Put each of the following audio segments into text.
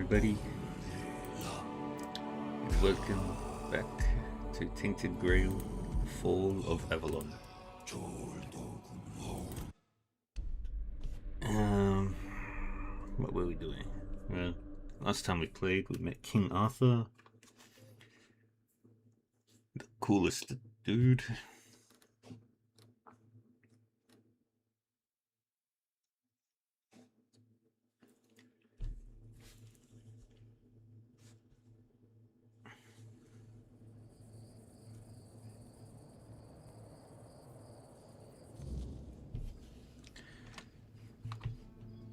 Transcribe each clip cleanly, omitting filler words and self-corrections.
everybody, and welcome back to Tainted Grail, Fall of Avalon. What were we doing? Well, last time we played, we met King Arthur, the coolest dude.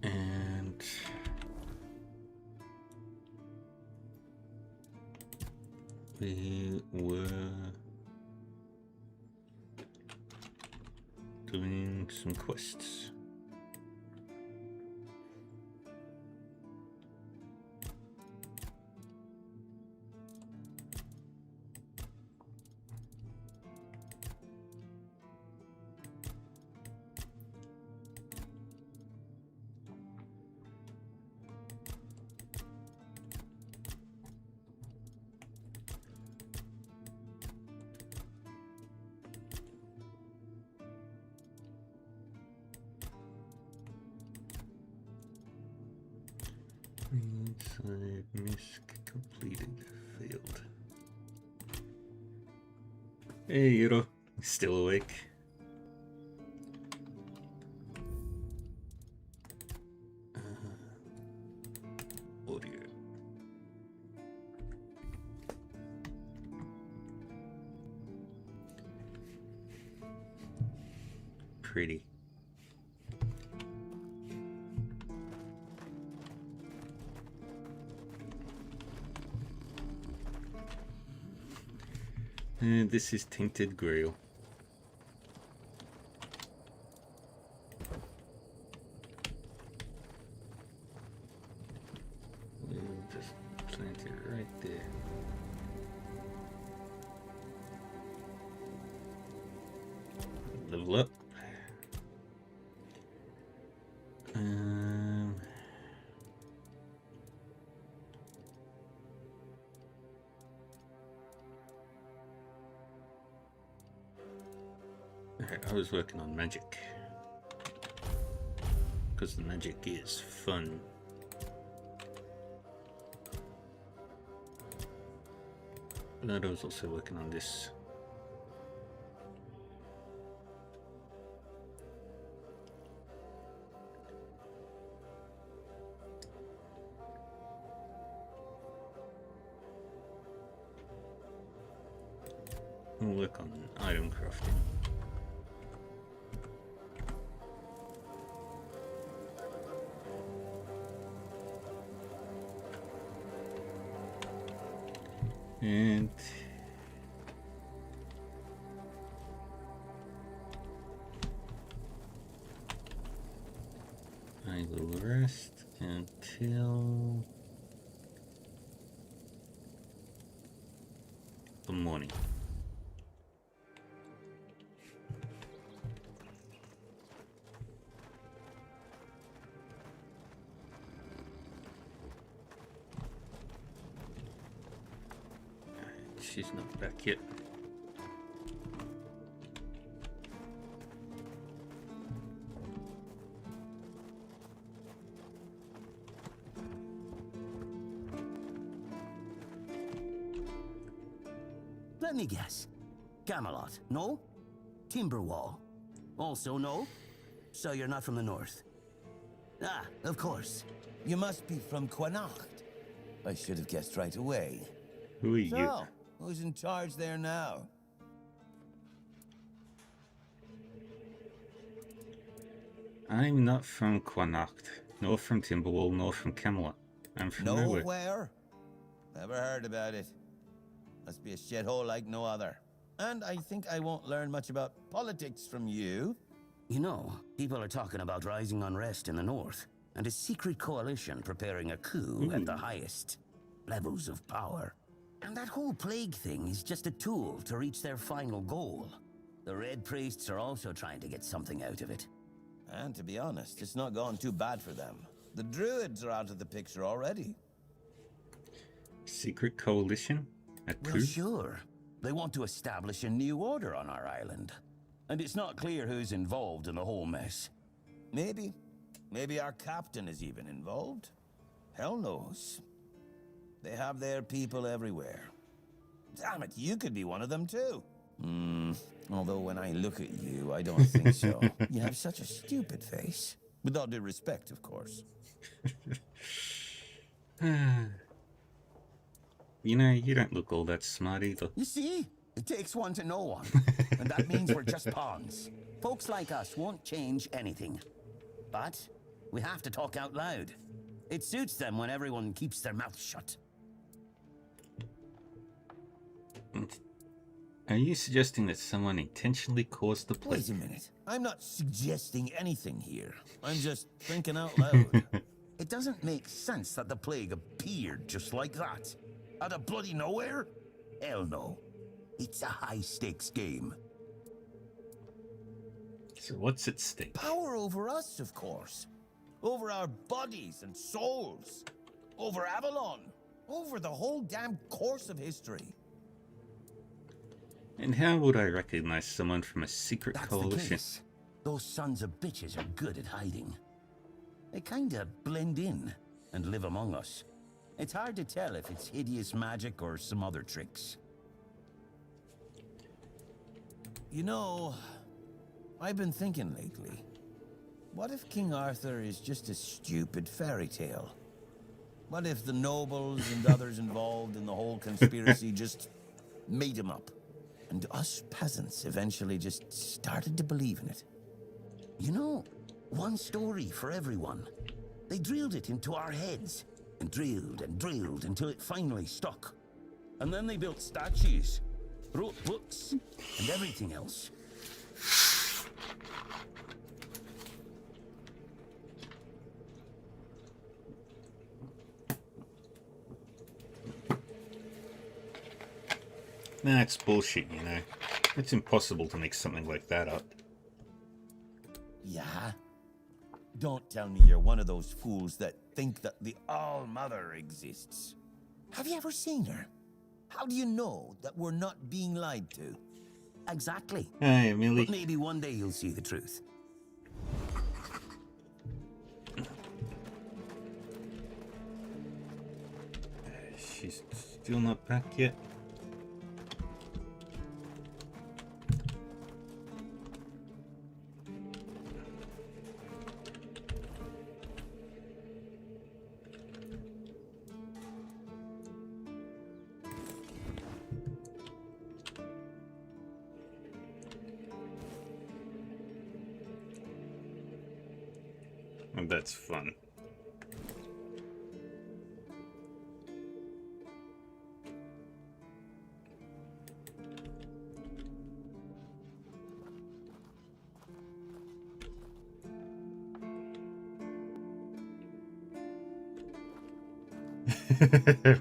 And we were doing some quests. Inside misc completed. Failed. Hey, Yuro. Still awake? Audio. Pretty. And this is Tainted Grail. We'll just plant it right there. Level up. I was working on magic because the magic is fun. But I was also working on this. We'll work on item crafting. And I will rest until the morning. She's not back yet. Let me guess. Camelot, no? Timberwall, also no? So you're not from the north? Ah, of course. You must be from Connacht. I should have guessed right away. Who are you? So, who's in charge there now? I'm not from Connacht, nor from Timberwall, nor from Camelot. I'm from nowhere. Nowhere? Never heard about it. Must be a shithole like no other. And I think I won't learn much about politics from you. You know, people are talking about rising unrest in the north, and a secret coalition preparing a coup at the highest levels of power. And that whole plague thing is just a tool to reach their final goal. The Red Priests are also trying to get something out of it. And to be honest, it's not gone too bad for them. The Druids are out of the picture already. Secret coalition? A Well, coup? sure. They want to establish a new order on our island. And it's not clear who's involved in the whole mess. Maybe. Maybe our captain is even involved. Hell knows. They have their people everywhere. Damn it, you could be one of them too. Although when I look at you, I don't think so. You have such a stupid face. With all due respect, of course. You know, you don't look all that smart either. You see? It takes one to know one. And that means we're just pawns. Folks like us won't change anything. But we have to talk out loud. It suits them when everyone keeps their mouth shut. Are you suggesting that someone intentionally caused the plague? Wait a minute. I'm not suggesting anything here. I'm just thinking out loud. It doesn't make sense that the plague appeared just like that. Out of bloody nowhere? Hell no. It's a high-stakes game. So what's at stake? Power over us, of course. Over our bodies and souls. Over Avalon. Over the whole damn course of history. And how would I recognize someone from a secret That's coalition? the case. Those sons of bitches are good at hiding. They kinda blend in and live among us. It's hard to tell if it's hideous magic or some other tricks. You know, I've been thinking lately. What if King Arthur is just a stupid fairy tale? What if the nobles and others involved in the whole conspiracy just made him up? And us peasants eventually just started to believe in it. You know, one story for everyone. They drilled it into our heads, and drilled until it finally stuck. And then they built statues, wrote books, and everything else. That's bullshit, you know. It's impossible to make something like that up. Yeah? Don't tell me you're one of those fools that think that the All-Mother exists. Have you ever seen her? How do you know that we're not being lied to? Exactly. Hey, Millie. But maybe one day you'll see the truth. She's still not back yet. And that's fun.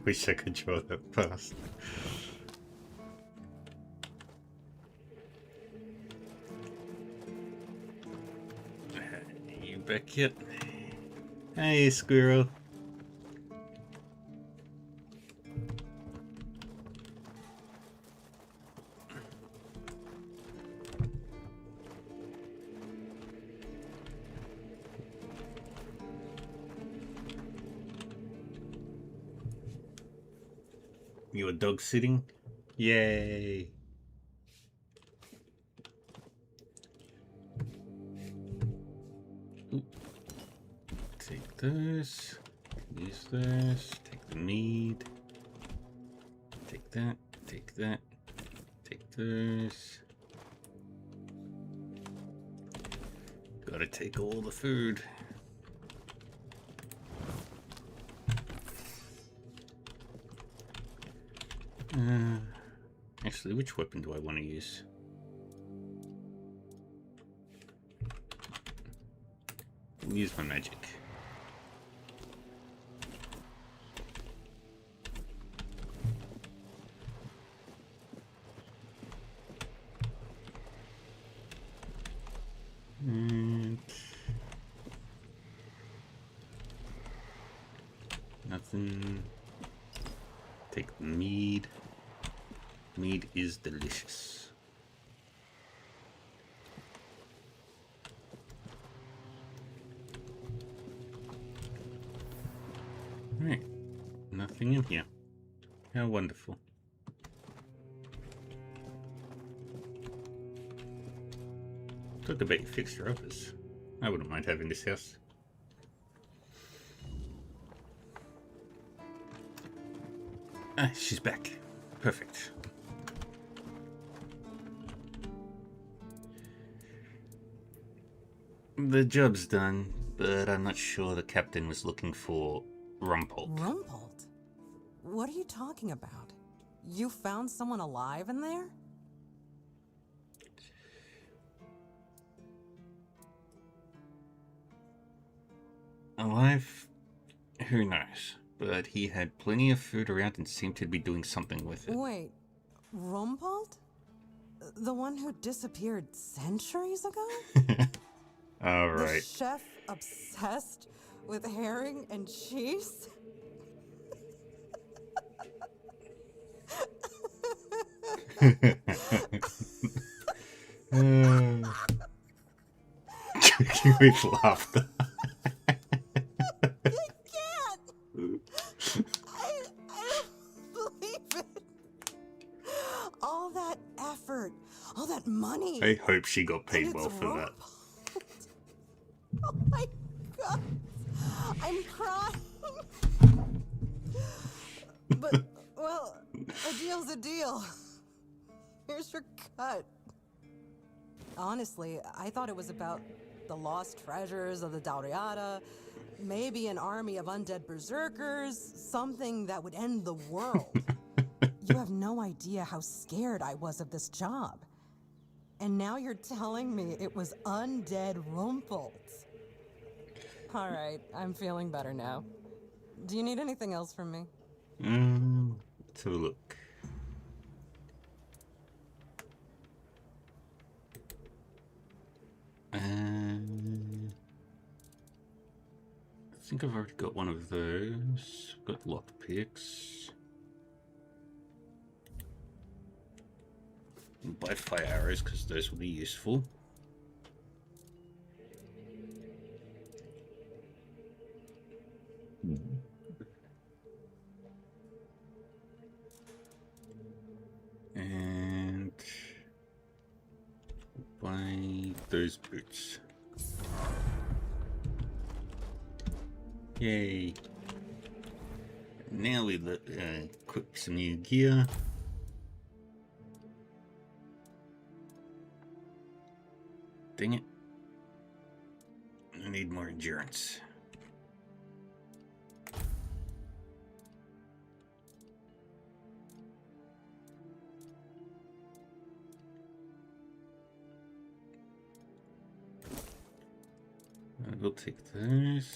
Wish I could draw that fast. You back yet? Hey, squirrel. You a dog sitting? Yay! Ooh. Take this. Use this. Take the mead. Take that. Take that. Take this. Gotta take all the food. Actually, which weapon do I want to use? I'll use my magic. And nothing. take the mead. Mead is delicious. Right. Nothing in here. How wonderful. Talk about your fixture-uppers. I wouldn't mind having this house. Ah, she's back. Perfect. The job's done, but I'm not sure the captain was looking for Rumpold. Rumpold? What are you talking about? You found someone alive in there? Alive? Who knows? But he had plenty of food around and seemed to be doing something with it. Wait, Rumpold? The one who disappeared centuries ago? All The right. chef obsessed with herring and cheese? With laughter. I don't believe it. All that effort, all that money. I hope she got paid and well it's for that. Rumpold. Oh my god. I'm crying. But, well, a deal's a deal. Here's your cut. Honestly, I thought it was about the lost treasures of the Dauriata, maybe an army of undead berserkers, something that would end the world. You have no idea how scared I was of this job. And now you're telling me it was undead Rumpold. All right, I'm feeling better now. Do you need anything else from me? Let's have a look. I think I've already got one of those. Got lockpicks. Buy fire arrows because those will be useful. And buy those boots. Yay. Now we equip some new gear. Dang it. I need more endurance. I will take those.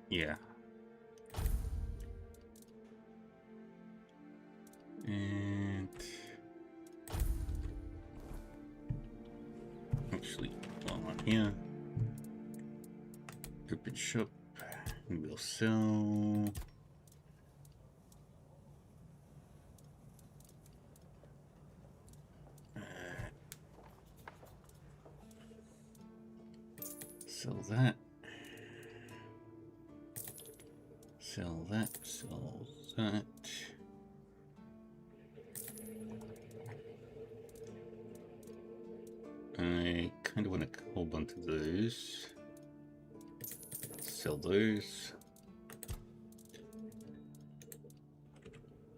Yeah. And actually, while I'm here, open shop, we'll sell. Sell that. Sell that. Sell that. I kind of want to hold on to those. Sell those.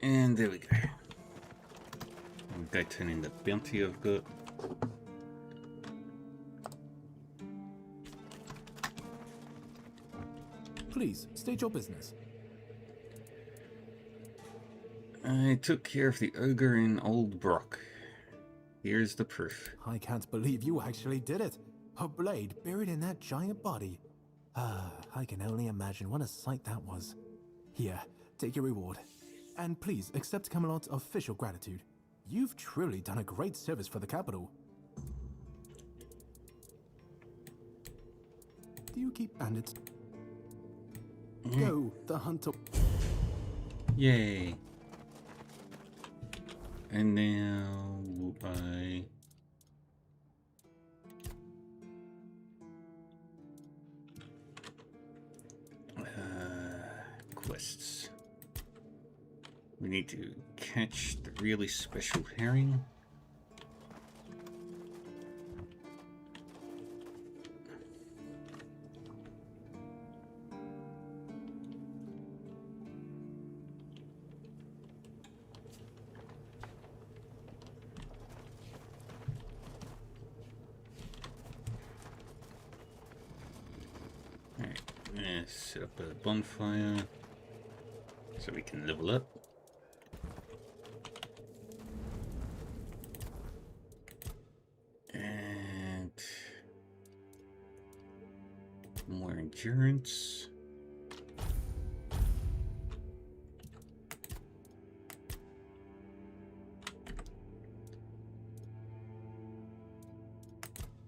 And there we go. I'll go turn in the bounty I've got. Please, state your business. I took care of the ogre in Old Brock. Here's the proof. I can't believe you actually did it. A blade buried in that giant body. I can only imagine what a sight that was. Here, take your reward. And please accept Camelot's official gratitude. You've truly done a great service for the capital. Do you keep bandits? Go, the hunter. Yay. And now we'll buy... quests. We need to catch the really special herring. Alright, let's set up a bonfire so we can level up. And more endurance.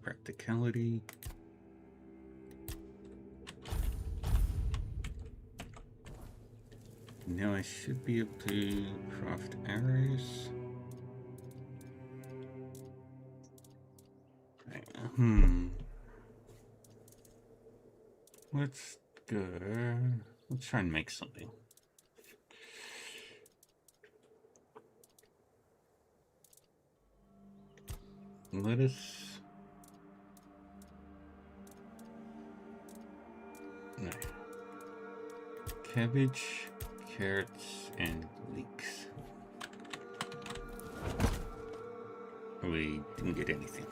Practicality. Now I should be able to craft arrows. Let's go. Let's try and make something. Lettuce. No. Cabbage, carrots, and leeks. We didn't get anything.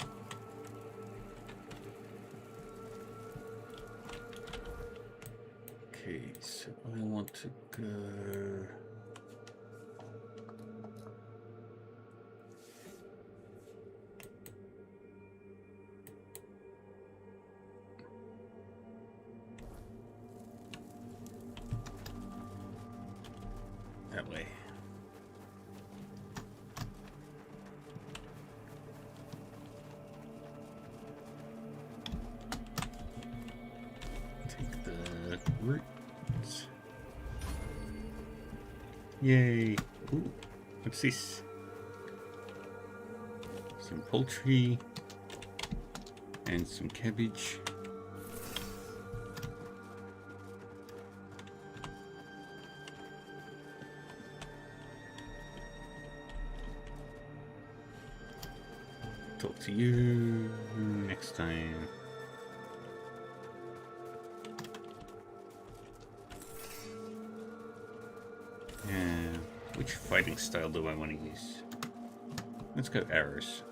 Okay, so I want to go... that way. Take the roots. Yay! Ooh, what's this? Some poultry and some cabbage. Talk to you next time. Yeah, which fighting style do I want to use? Let's go arrows.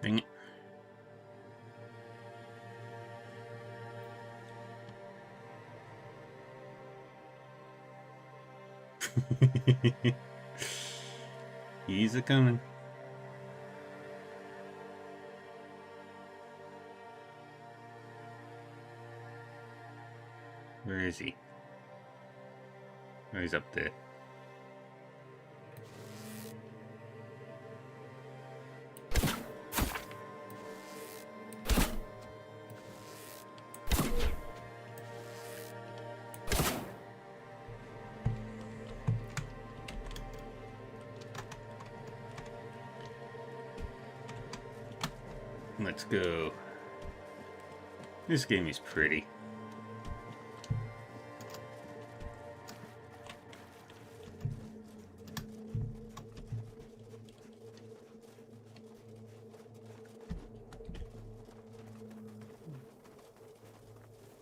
Dang it. He's a coming. Where is he? Oh, he's up there. Let's go. This game is pretty.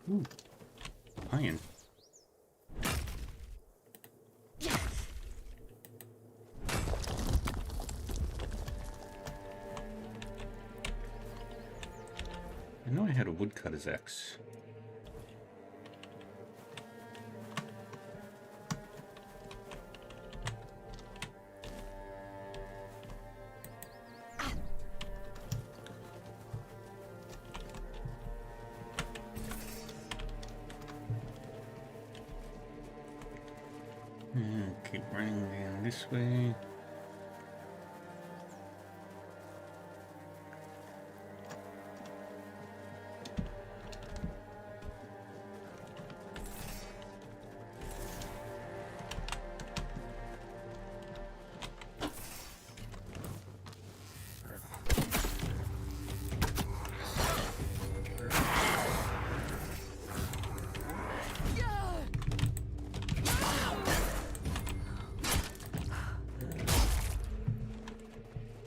Ooh, iron. I know I had a woodcutter's axe. Keep running down this way.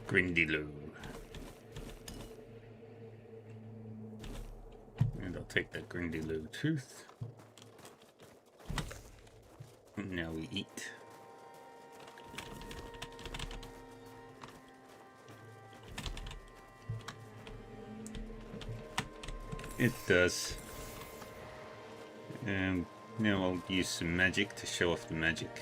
Grindyloo. And I'll take that Grindyloo tooth. And now we eat. It does. Now I'll use some magic to show off the magic.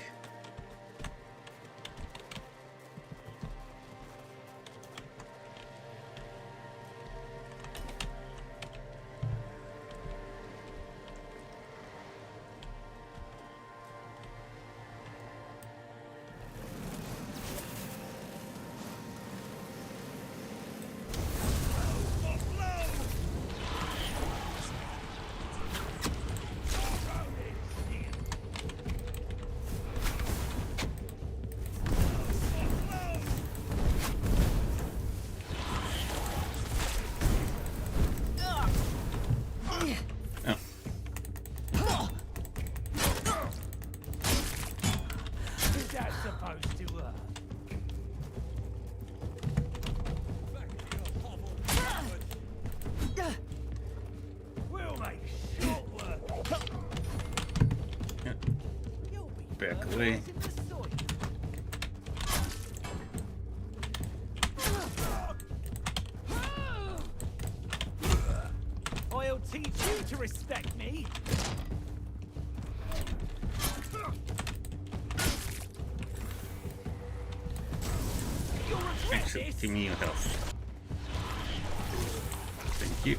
Back away. I'll teach you to respect me. Actually, give me your health. Thank you.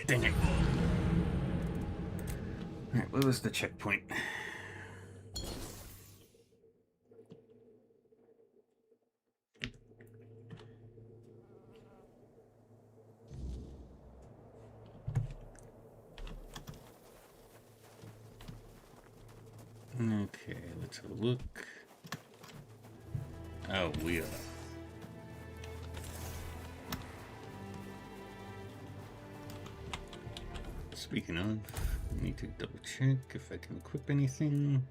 Dang it. Alright, where was the checkpoint? Okay, let's have a look. Oh, we are. Speaking of, I need to double check if I can equip anything.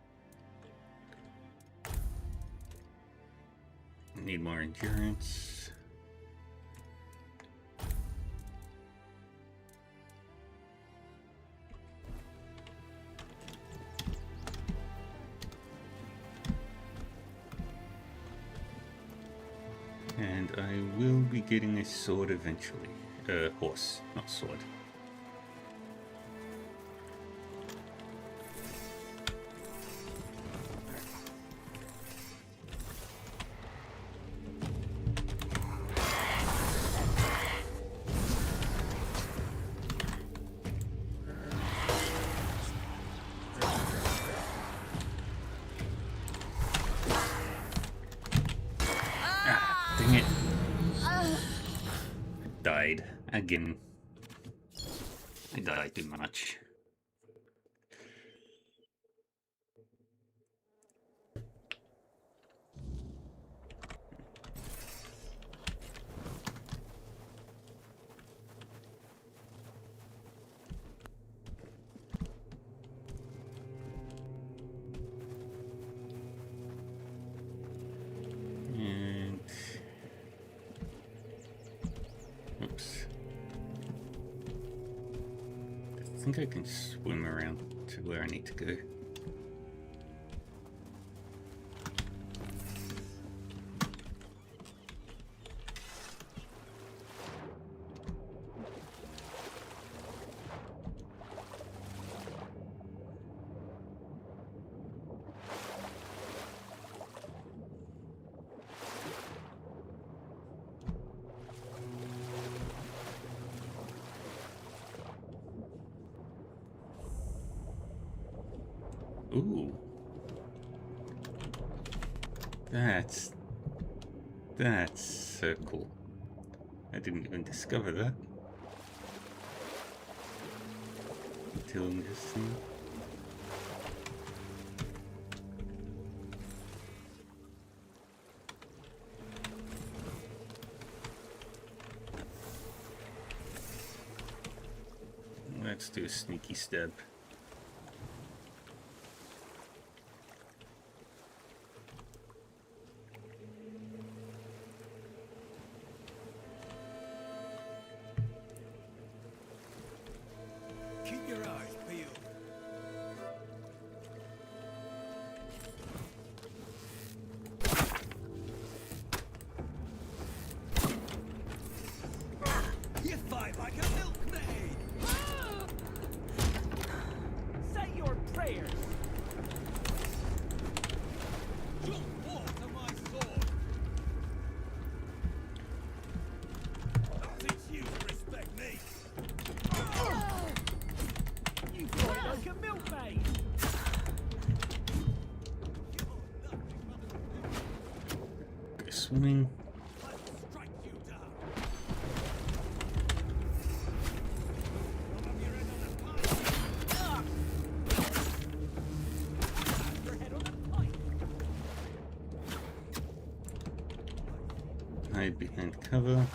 I need more endurance. And I will be getting a sword eventually. Horse, not sword. Dang it. Died again. I died too much. think I can swim around to where I need to go. Ooh. That's so cool. I didn't even discover that until just now. Let's do a sneaky stab. Keep your eyes peeled. You fight like a milkmaid. Say your prayers. Just walk to my sword. I'll teach you to respect me. You fight like a milkmaid. Go swimming. I'll strike you down. I'll have your head on a pike. Your head on a pike. Hide behind cover.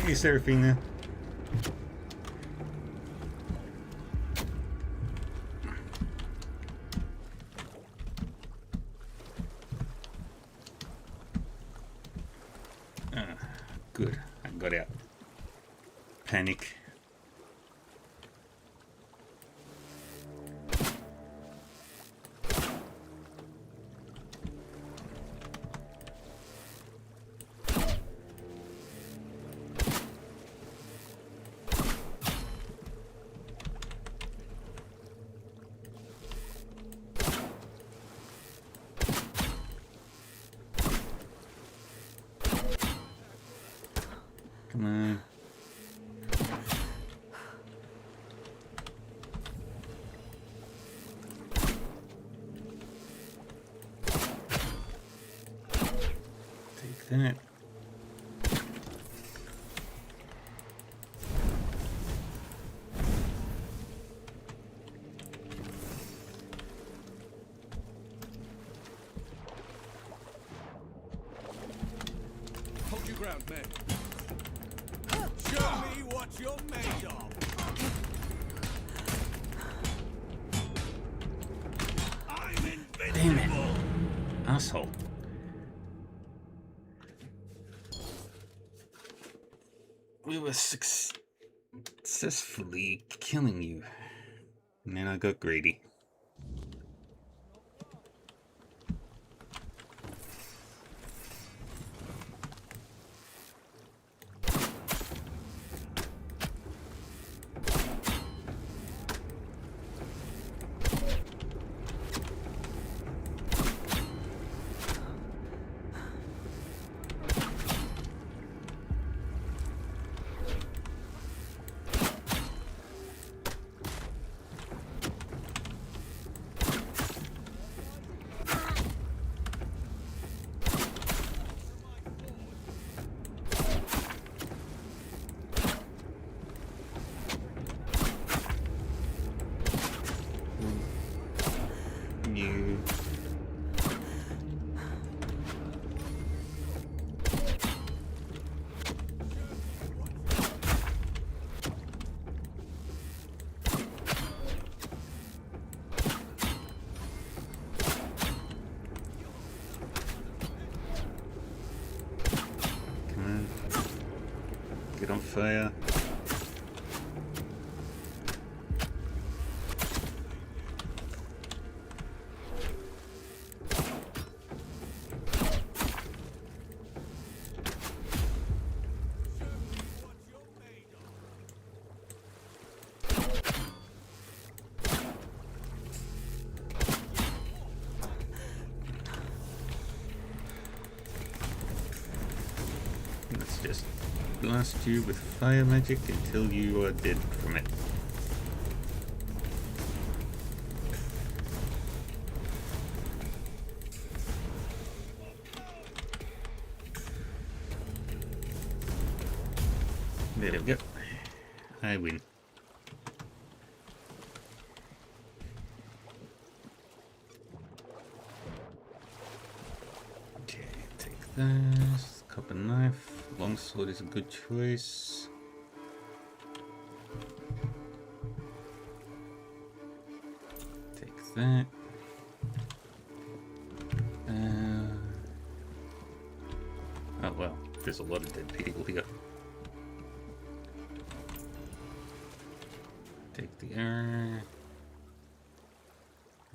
Hey, Seraphina. Good. I got out. Panic. Come on. Take that. Hold your ground, men. Show me what you're made of. I'm invincible. Damn it. Asshole. We were successfully killing you. And then I got greedy. Get on fire. Let's just blast you with fire magic until you are dead from it. There we go. I win. Okay, take this. Copper knife. Longsword is a good choice. Take that. Oh well, there's a lot of dead people here. Take the arrow.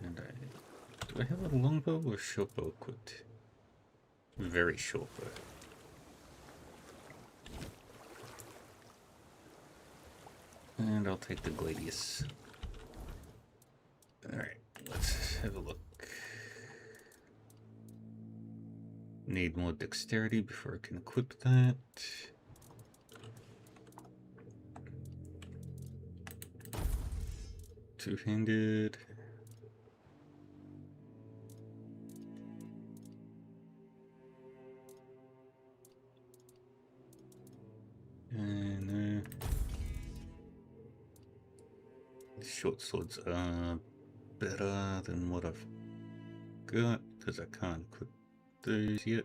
And do I have a longbow or short bow equipped? Very short bow. And I'll take the Gladius. Alright, let's have a look. Need more dexterity before I can equip that. Two-handed. And short swords are better than what I've got because I can't equip those yet.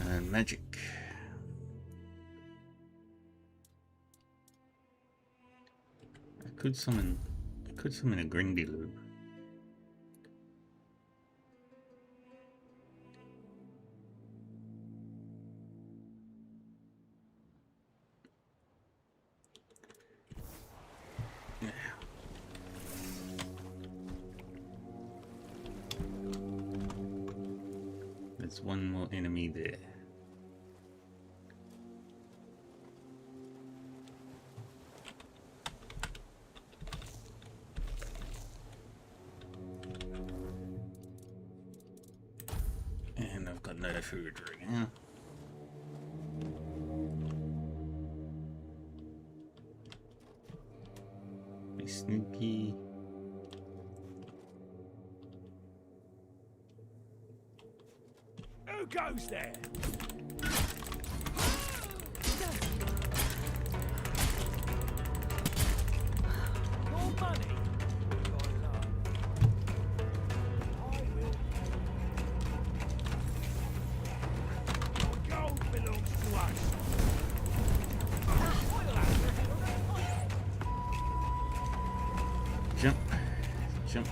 And magic. I could summon a Grindy Lube. Yeah. There's one more enemy there. And I've got no food right now. Be sneaky. Who goes there? More money. Gold belongs to us. Jump. Jump.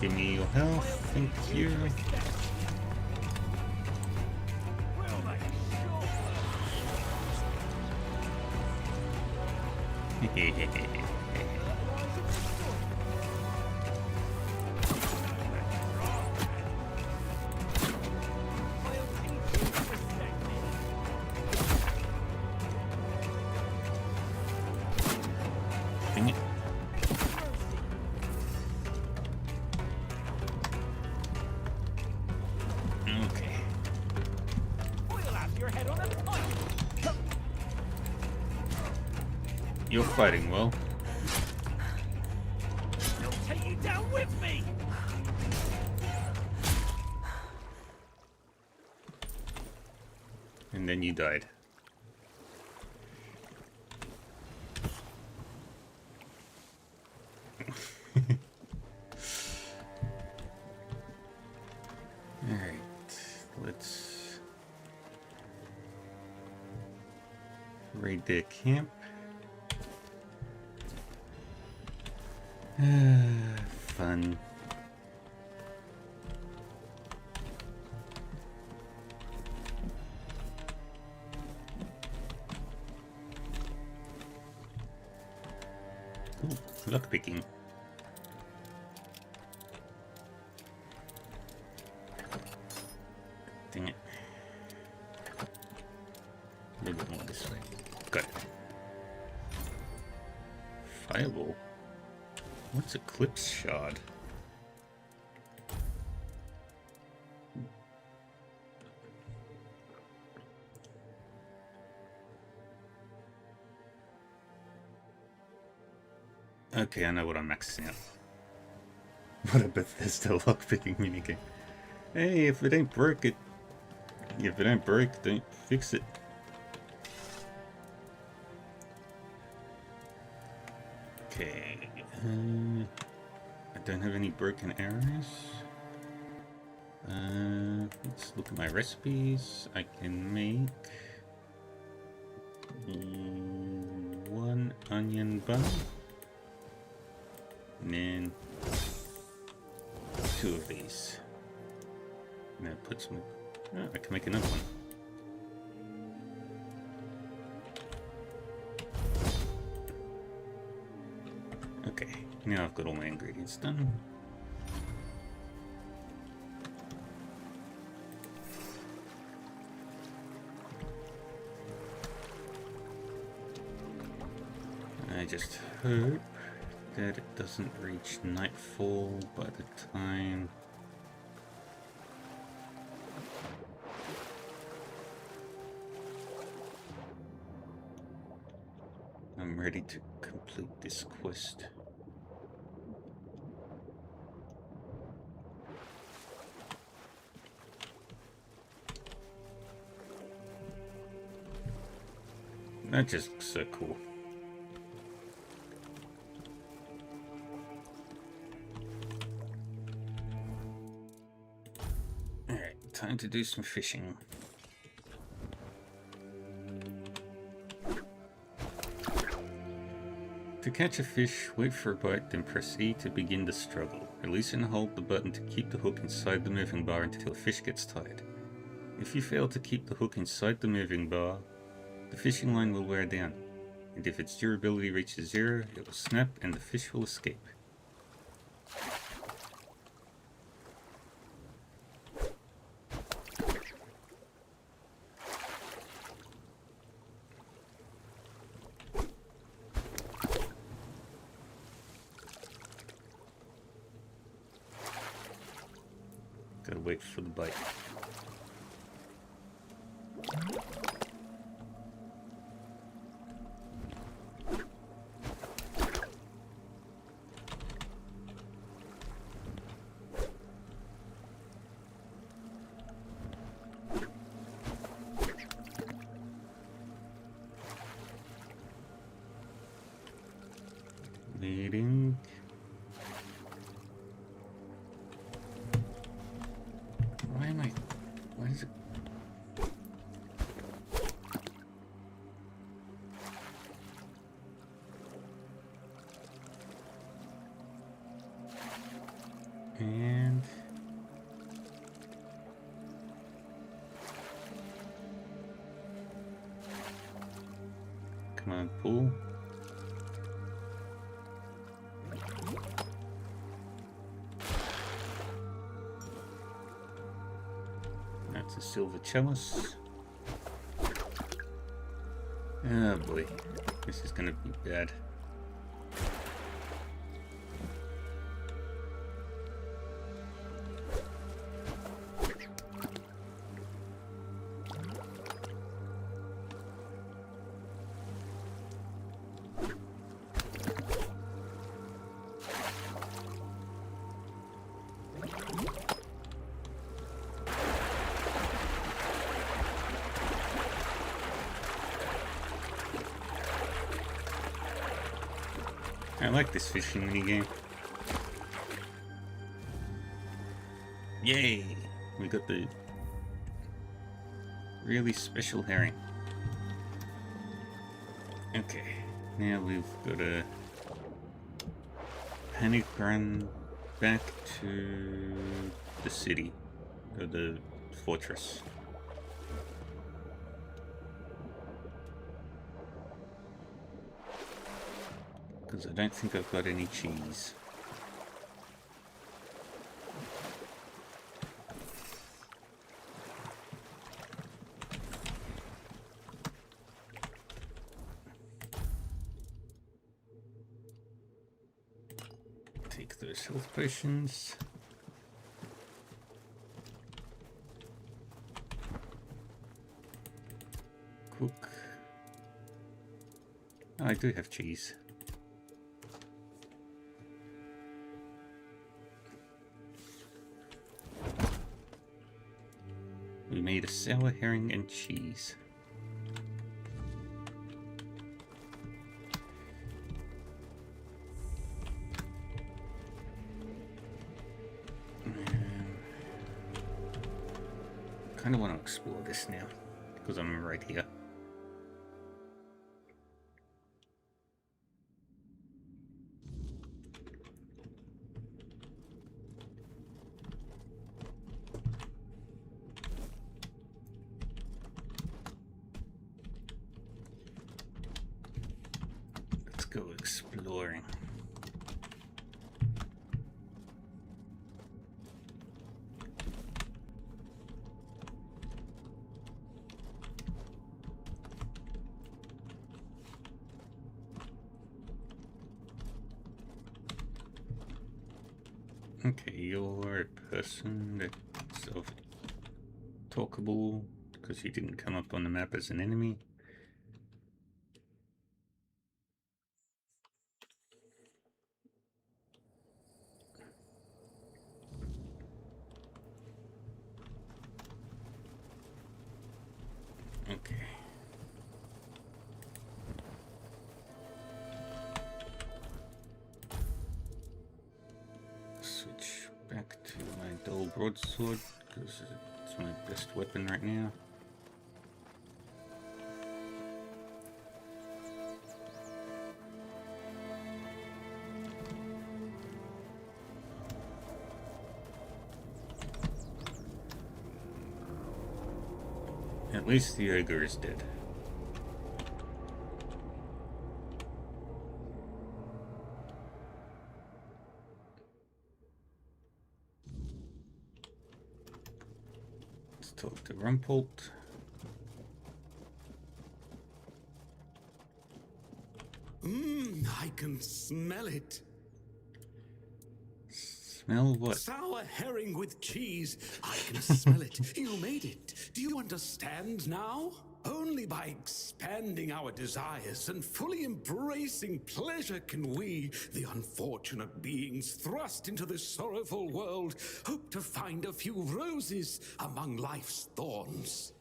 Give me your health, thank you. Dang it. Okay. We'll have your head on a pike. You're fighting well. They'll take you down with me. And then you died. Alright. raid their camp. Fun. Ooh, lockpicking. Dang it. A little bit more this way. Got it. Fireball. What's Eclipse Shard? Okay, I know what I'm maxing out. What a Bethesda lockpicking minigame. Hey, if it ain't broke, if it ain't broke, don't fix it. Okay, I don't have any broken arrows. Let's look at my recipes. I can make 1 onion bun, and then 2 of these. And that puts me. Oh, I can make another one. Okay, now I've got all my ingredients done. I just hope that it doesn't reach nightfall by the time I'm ready to complete this quest. That just looks so cool. Alright, time to do some fishing. To catch a fish, wait for a bite, then press E to begin the struggle. Release and hold the button to keep the hook inside the moving bar until the fish gets tired. If you fail to keep the hook inside the moving bar, the fishing line will wear down, and if its durability reaches 0, it will snap and the fish will escape. Gotta wait for the bite. Leading. Why am I? Why is it? And come on, pull. That's a silver chalice. Oh boy, this is gonna be bad. I like this fishing minigame. Yay! We got the really special herring. Okay, now we've got to panic run back to the city, or the fortress. Because I don't think I've got any cheese. Take those health potions. Cook. Oh, I do have cheese. We made a sour herring and cheese. Kind of want to explore this now, because I'm right here. Let's go exploring. Okay, you're a person that's talkable because you didn't come up on the map as an enemy. Okay. Switch back to my dull broadsword because it's my best weapon right now. At least the ogre is dead. Let's talk to Rumpolt. I can smell it. Smell what? Sour herring with cheese. I can smell it. You made it. Do you understand now? Only by expanding our desires and fully embracing pleasure can we, the unfortunate beings thrust into this sorrowful world, hope to find a few roses among life's thorns.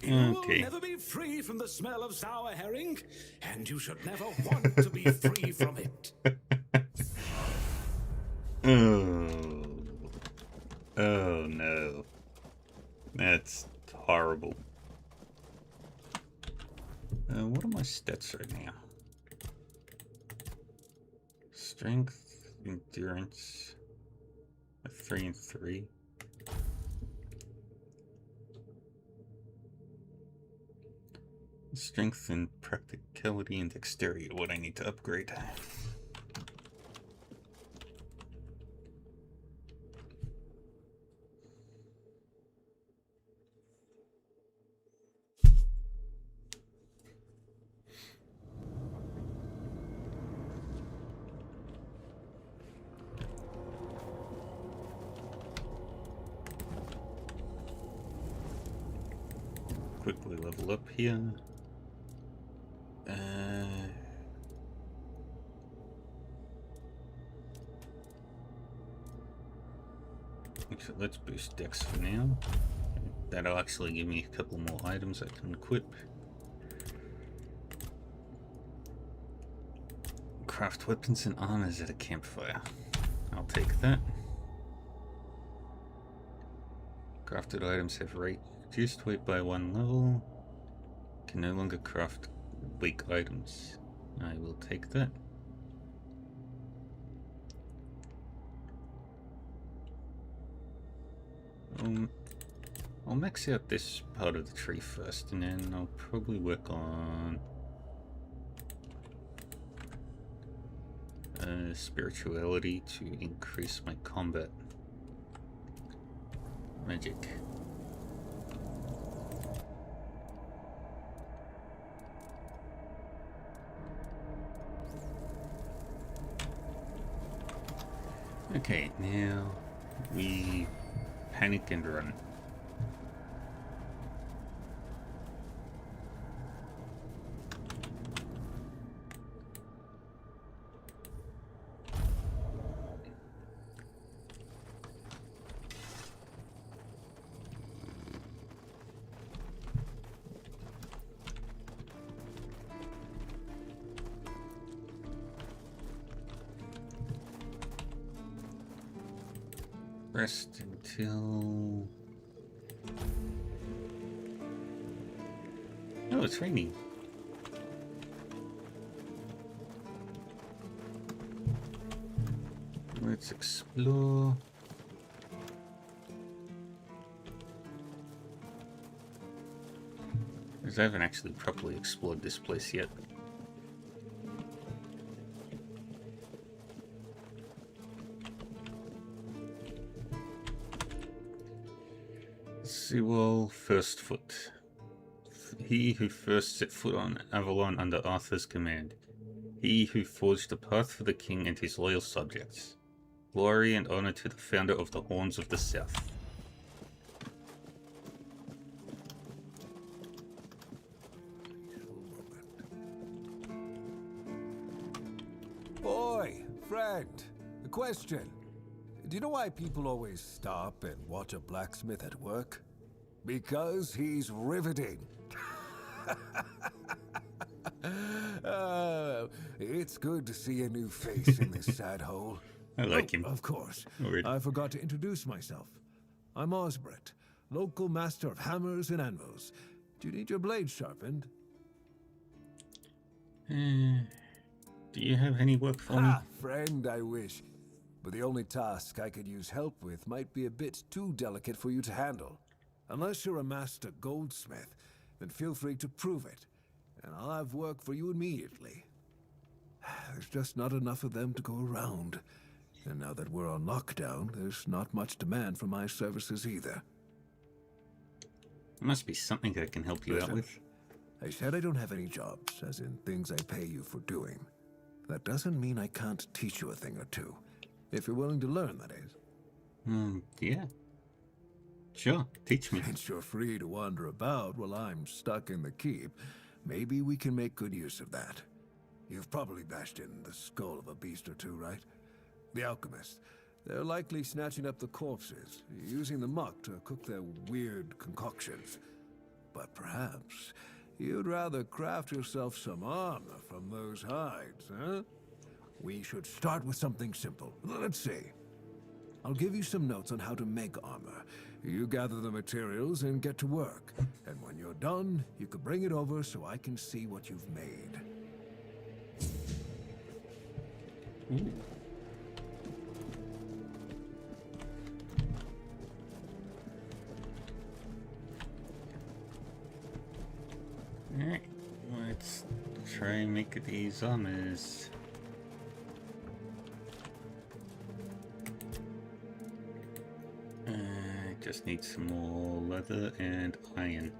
You will never be free from the smell of sour herring, and you should never want to be free from it. Oh no. That's horrible. What are my stats right now? Strength, endurance, 3 and 3. Strength and practicality and dexterity are what I need to upgrade. Quickly level up here. So let's boost Dex for now. That'll actually give me a couple more items I can equip. Craft weapons and armors at a campfire. I'll take that. Crafted items have reduced weight by 1 level. Can no longer craft weak items. I will take that. I'll max out this part of the tree first, and then I'll probably work on spirituality to increase my combat magic. Okay, now we panic and run. Rest until... Oh, it's raining. Let's explore. Because I haven't actually properly explored this place yet. Sewell First Foot. He who first set foot on Avalon under Arthur's command. He who forged a path for the king and his loyal subjects. Glory and honor to the founder of the Horns of the South. Boy, friend, a question. Do you know why people always stop and watch a blacksmith at work? Because he's riveting. It's good to see a new face in this sad hole. I like him. Of course. Weird. I forgot to introduce myself. I'm Osbert, local master of hammers and anvils. Do you need your blade sharpened? Do you have any work for me? Friend, I wish. But the only task I could use help with might be a bit too delicate for you to handle. Unless you're a master goldsmith, then feel free to prove it, and I'll have work for you immediately. There's just not enough of them to go around. And now that we're on lockdown, there's not much demand for my services either. There must be something I can help you out Listen, with. I said I don't have any jobs, as in things I pay you for doing. That doesn't mean I can't teach you a thing or two. If you're willing to learn, that is. Yeah. Sure, teach me. Since you're free to wander about while I'm stuck in the keep, maybe we can make good use of that. You've probably bashed in the skull of a beast or two, right? The alchemists. They're likely snatching up the corpses, using the muck to cook their weird concoctions. But perhaps you'd rather craft yourself some armor from those hides, huh? We should start with something simple. Let's see. I'll give you some notes on how to make armor. You gather the materials and get to work. And when you're done, you can bring it over so I can see what you've made. Ooh. Alright, let's try and make these armors. Just need some more leather and iron.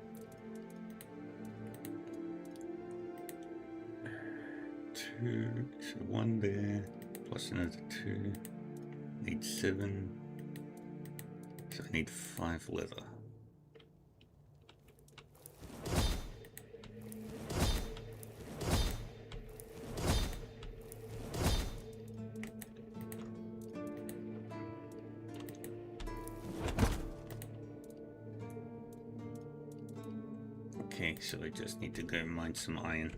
Two, so one there, plus another 2. Need 7. So I need 5 leather. Okay, so I just need to go mine some iron.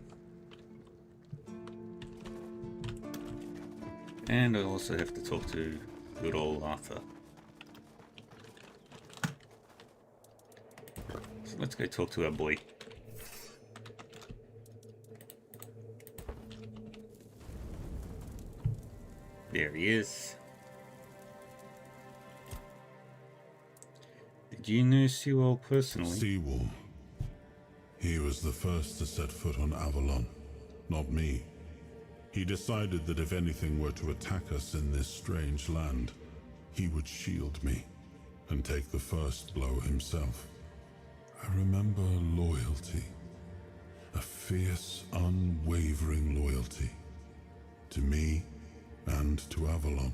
And I also have to talk to good old Arthur. Let's go talk to our boy. There he is. Did you know Sewell personally? Sewell. He was the first to set foot on Avalon, not me. He decided that if anything were to attack us in this strange land, he would shield me and take the first blow himself. I remember loyalty. A fierce, unwavering loyalty. To me and to Avalon.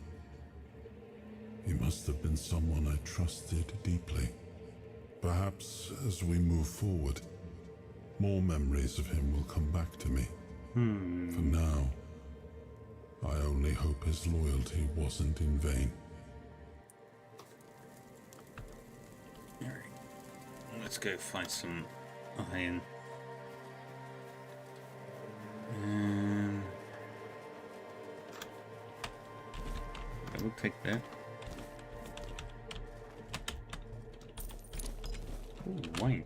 He must have been someone I trusted deeply. Perhaps as we move forward, more memories of him will come back to me. For now, I only hope his loyalty wasn't in vain. Alright. Let's go find some iron. I will take that. Ooh, wine.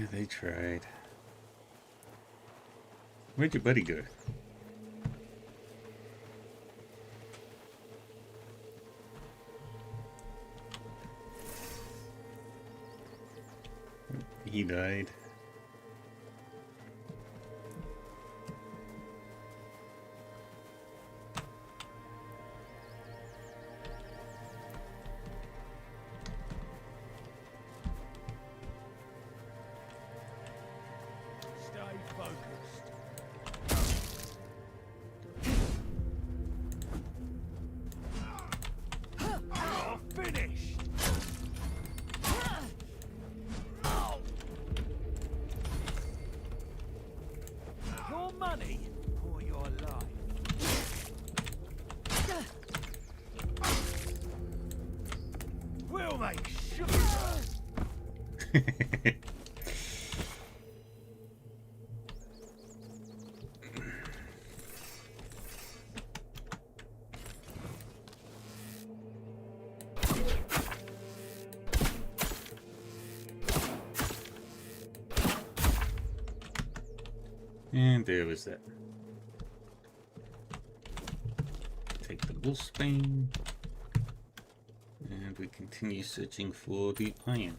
They tried. Where'd your buddy go? He died. And there was that. Take the wolfsbane. And we continue searching for the iron.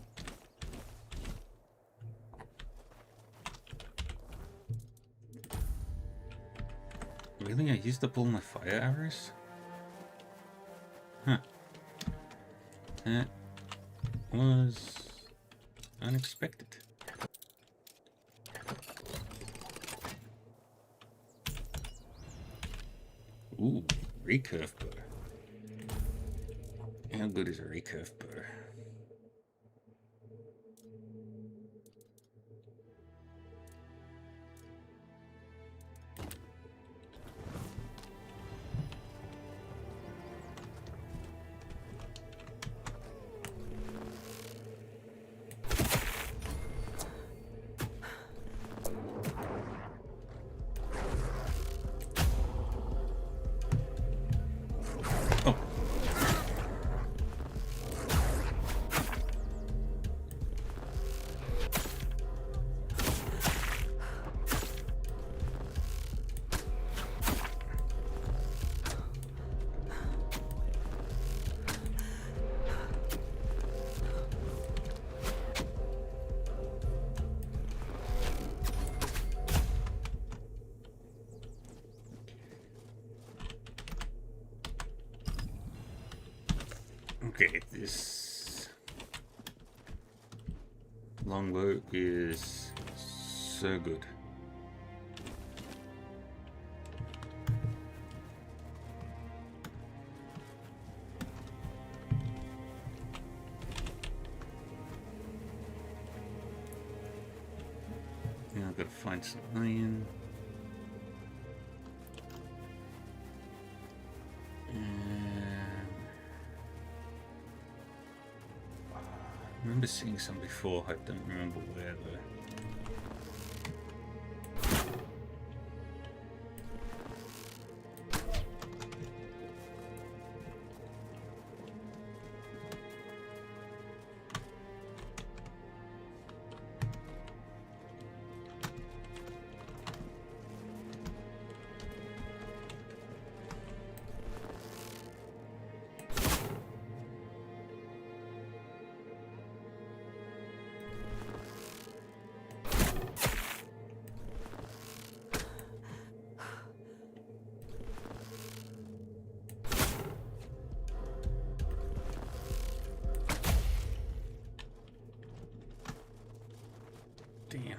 Really? I used up all my fire arrows? Huh. That was unexpected. Ooh, recurve bow. How good is a recurve bow? Okay, this longbow is so good. Now I've got to find some iron. I remember seeing some before, I don't remember where though. Damn.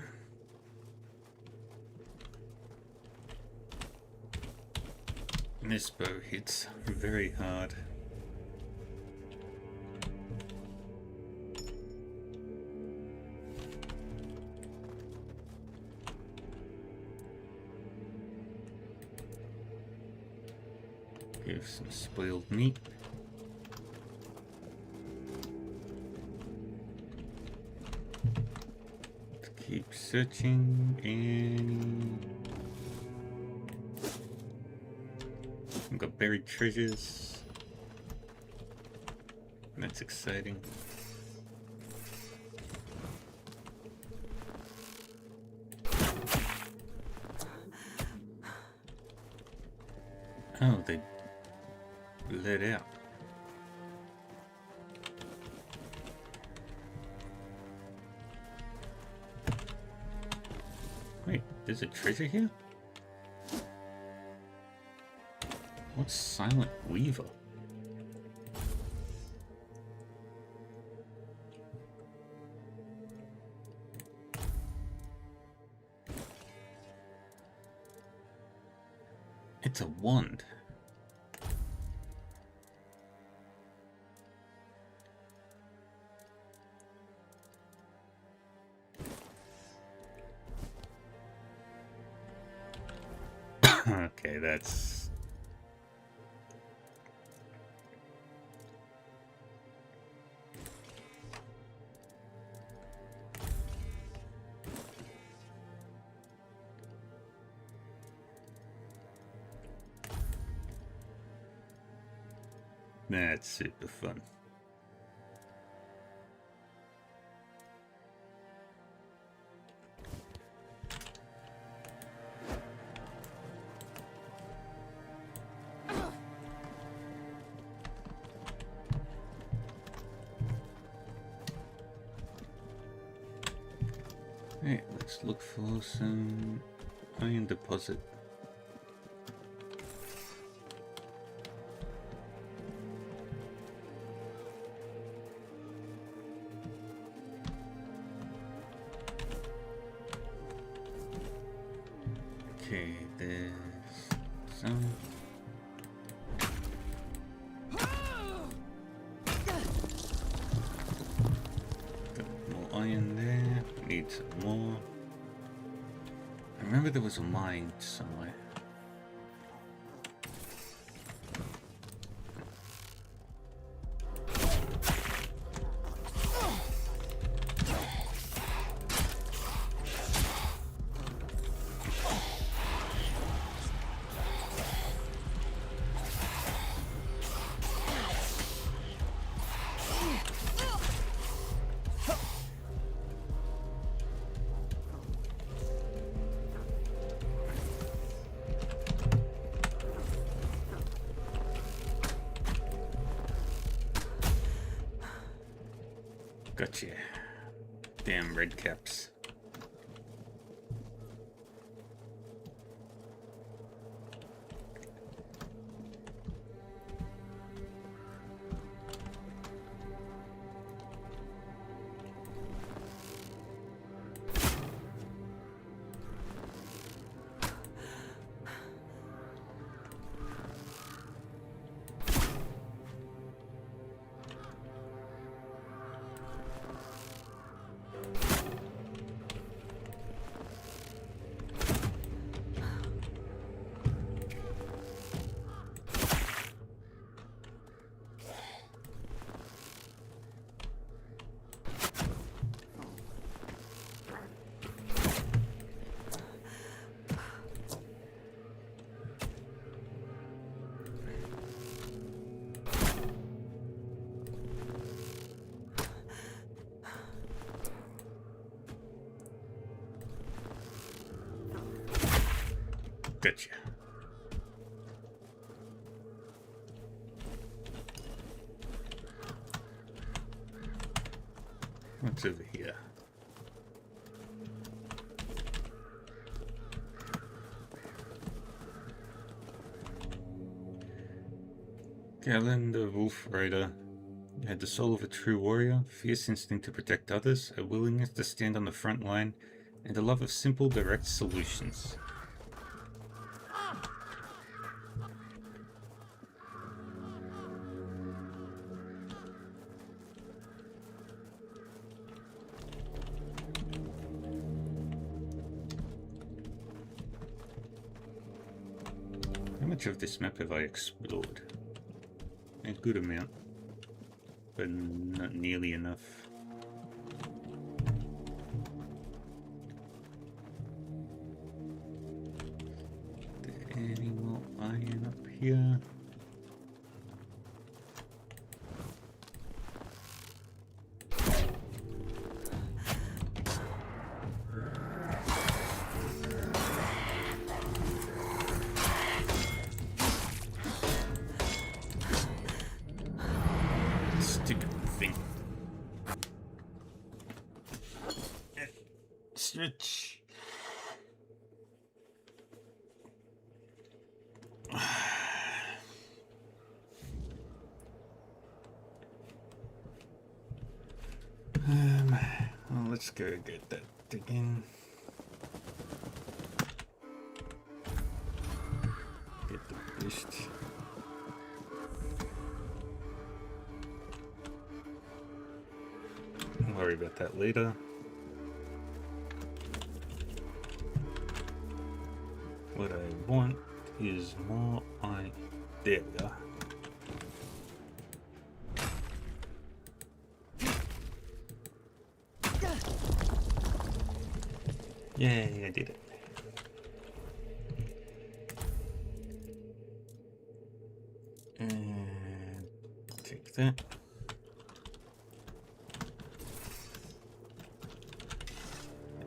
This bow hits very hard. Give some spoiled meat. Keep searching and we've got buried treasures. That's exciting. Oh, they let out. Wait, there's a treasure here? What's Silent Weaver? It's a wand. Okay, that's... That's super fun. Hey, let's look for some iron deposit. Okay, there's some. Got more iron there. Need some more. I remember there was a mine somewhere. Gotcha. Damn red caps. Gotcha. What's over here? Galen, the Wolf Rider, had the soul of a true warrior, fierce instinct to protect others, a willingness to stand on the front line, and a love of simple, direct solutions. How much of this map have I explored? A good amount, but not nearly enough. Is there any more iron up here? Switch. Well, let's go get that digging. Get the beast. Don't worry about that later. What I want is more iron. There we are. Yay, I did it. And take that.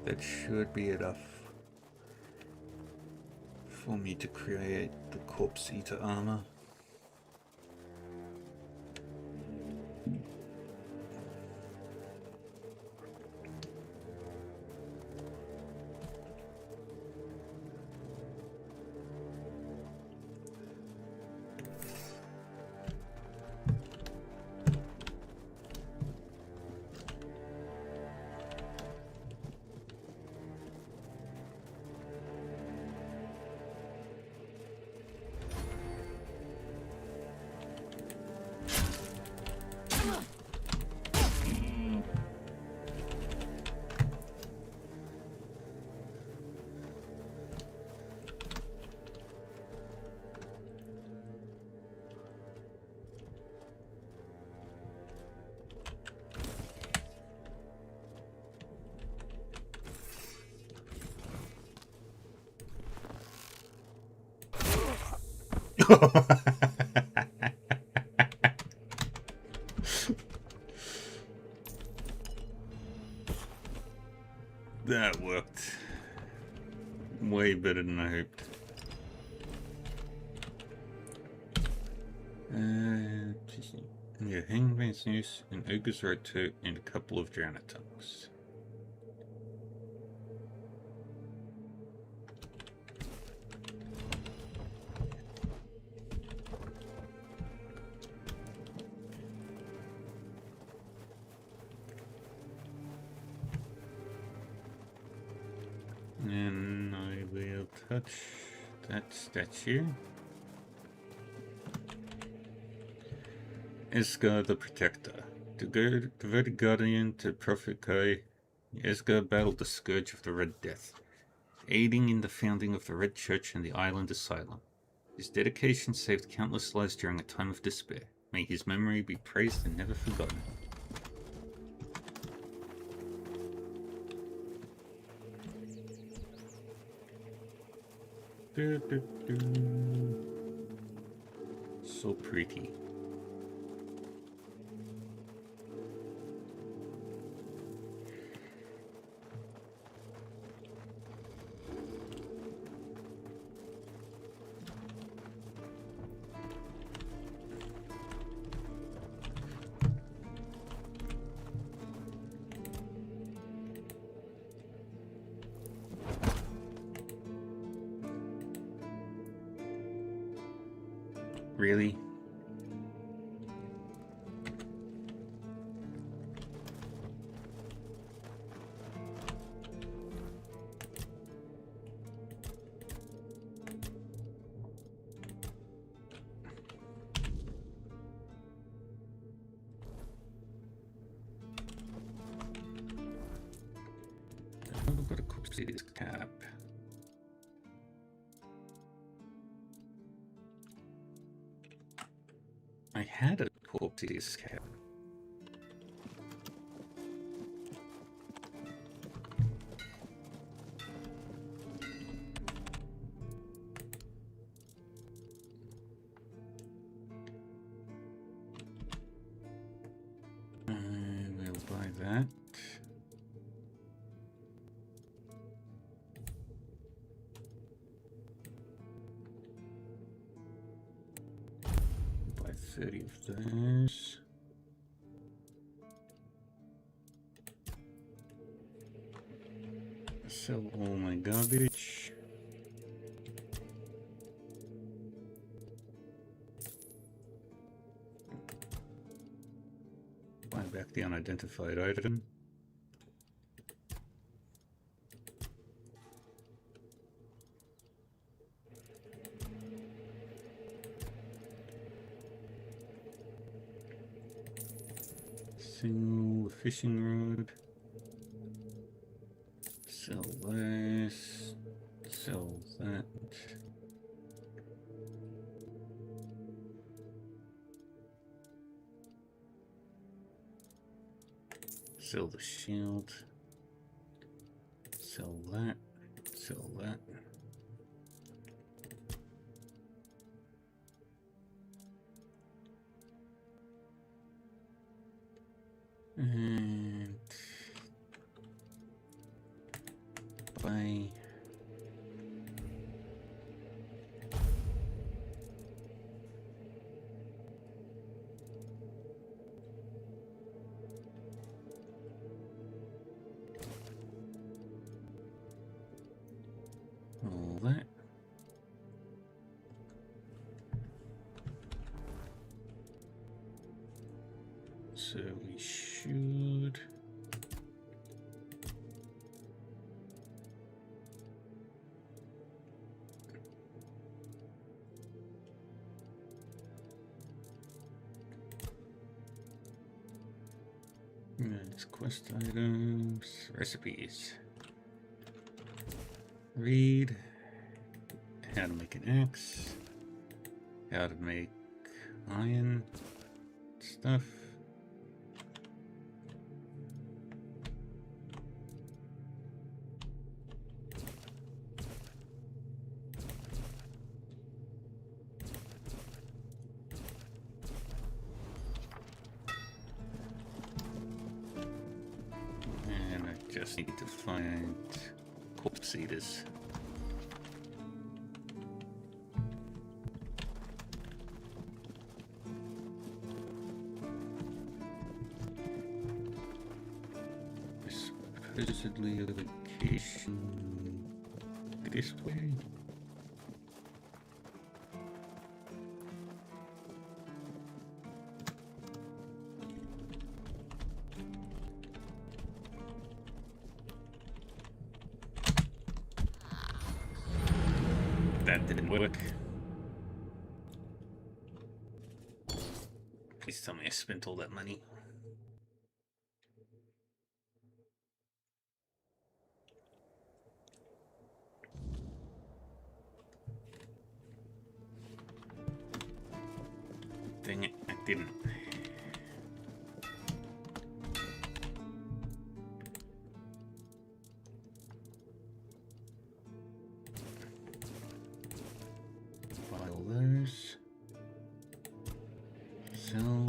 That should be enough for me to create the corpse eater armor. That worked way better than I hoped. Yeah, Hangman's Noose, an Ogre's Road 2, and a couple of Drowner Tongues. And I will touch that statue. Esgar the Protector. Devoted guardian to Prophet Kai, Esgar battled the Scourge of the Red Death, aiding in the founding of the Red Church and the Island Asylum. His dedication saved countless lives during a time of despair. May his memory be praised and never forgotten. So pretty. Really? How about a Coopsy's cap? I had a Coopsy's cap. We'll buy that. Buy 30 of those. Sell all my garbage. Buy back the unidentified item. Sell the fishing rod. Sell this. Sell that. Sell the shield. Sell that. Sell that. And buy all that. So we should it's quest items, recipes. Read how to make an axe, how to make iron stuff. And I just need to find corpse eaters. Supposedly a location this way. That didn't work. Please tell me I spent all that money. Dang it, I didn't. Buy all those. Sell.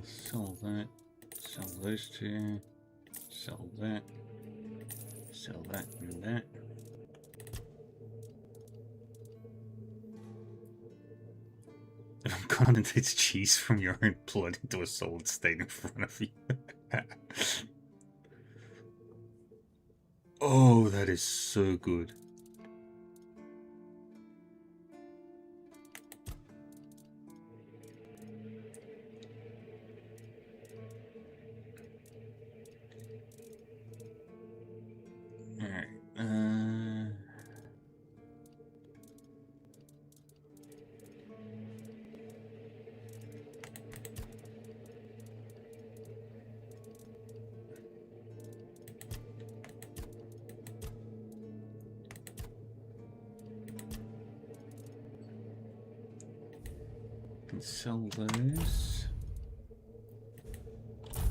Sell that, sell those two, sell that and that. condensates cheese from your own blood into a solid state in front of you. Oh, that is so good. Alright, can sell those.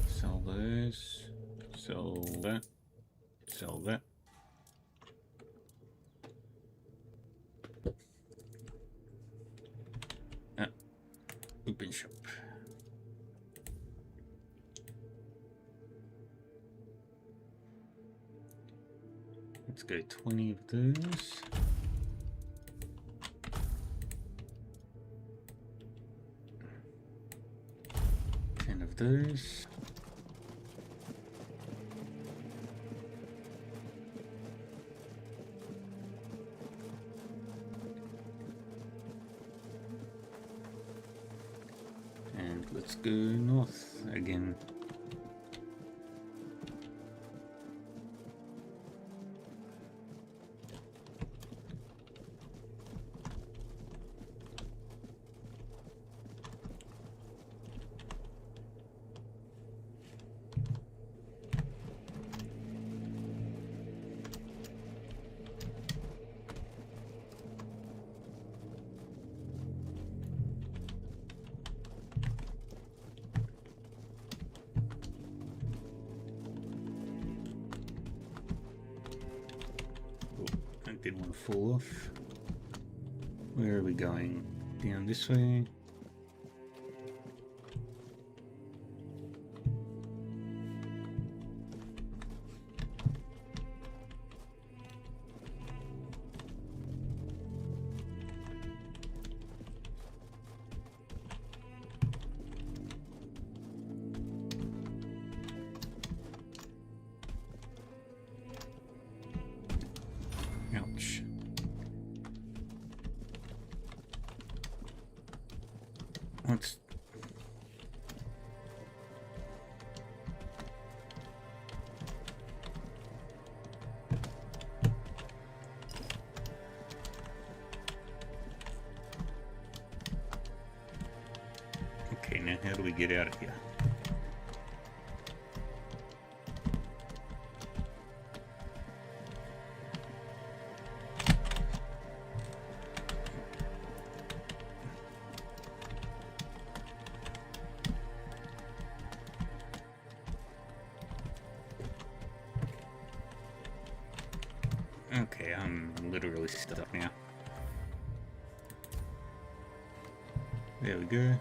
Sell those. Sell that. Sell that. Open shop. Let's go 20 of those. Of those. And let's go north again. Didn't want to fall off. Where are we going? Down this way? Ouch. What's... Okay, now how do we get out of here? Okay, I'm literally stuck now. There we go.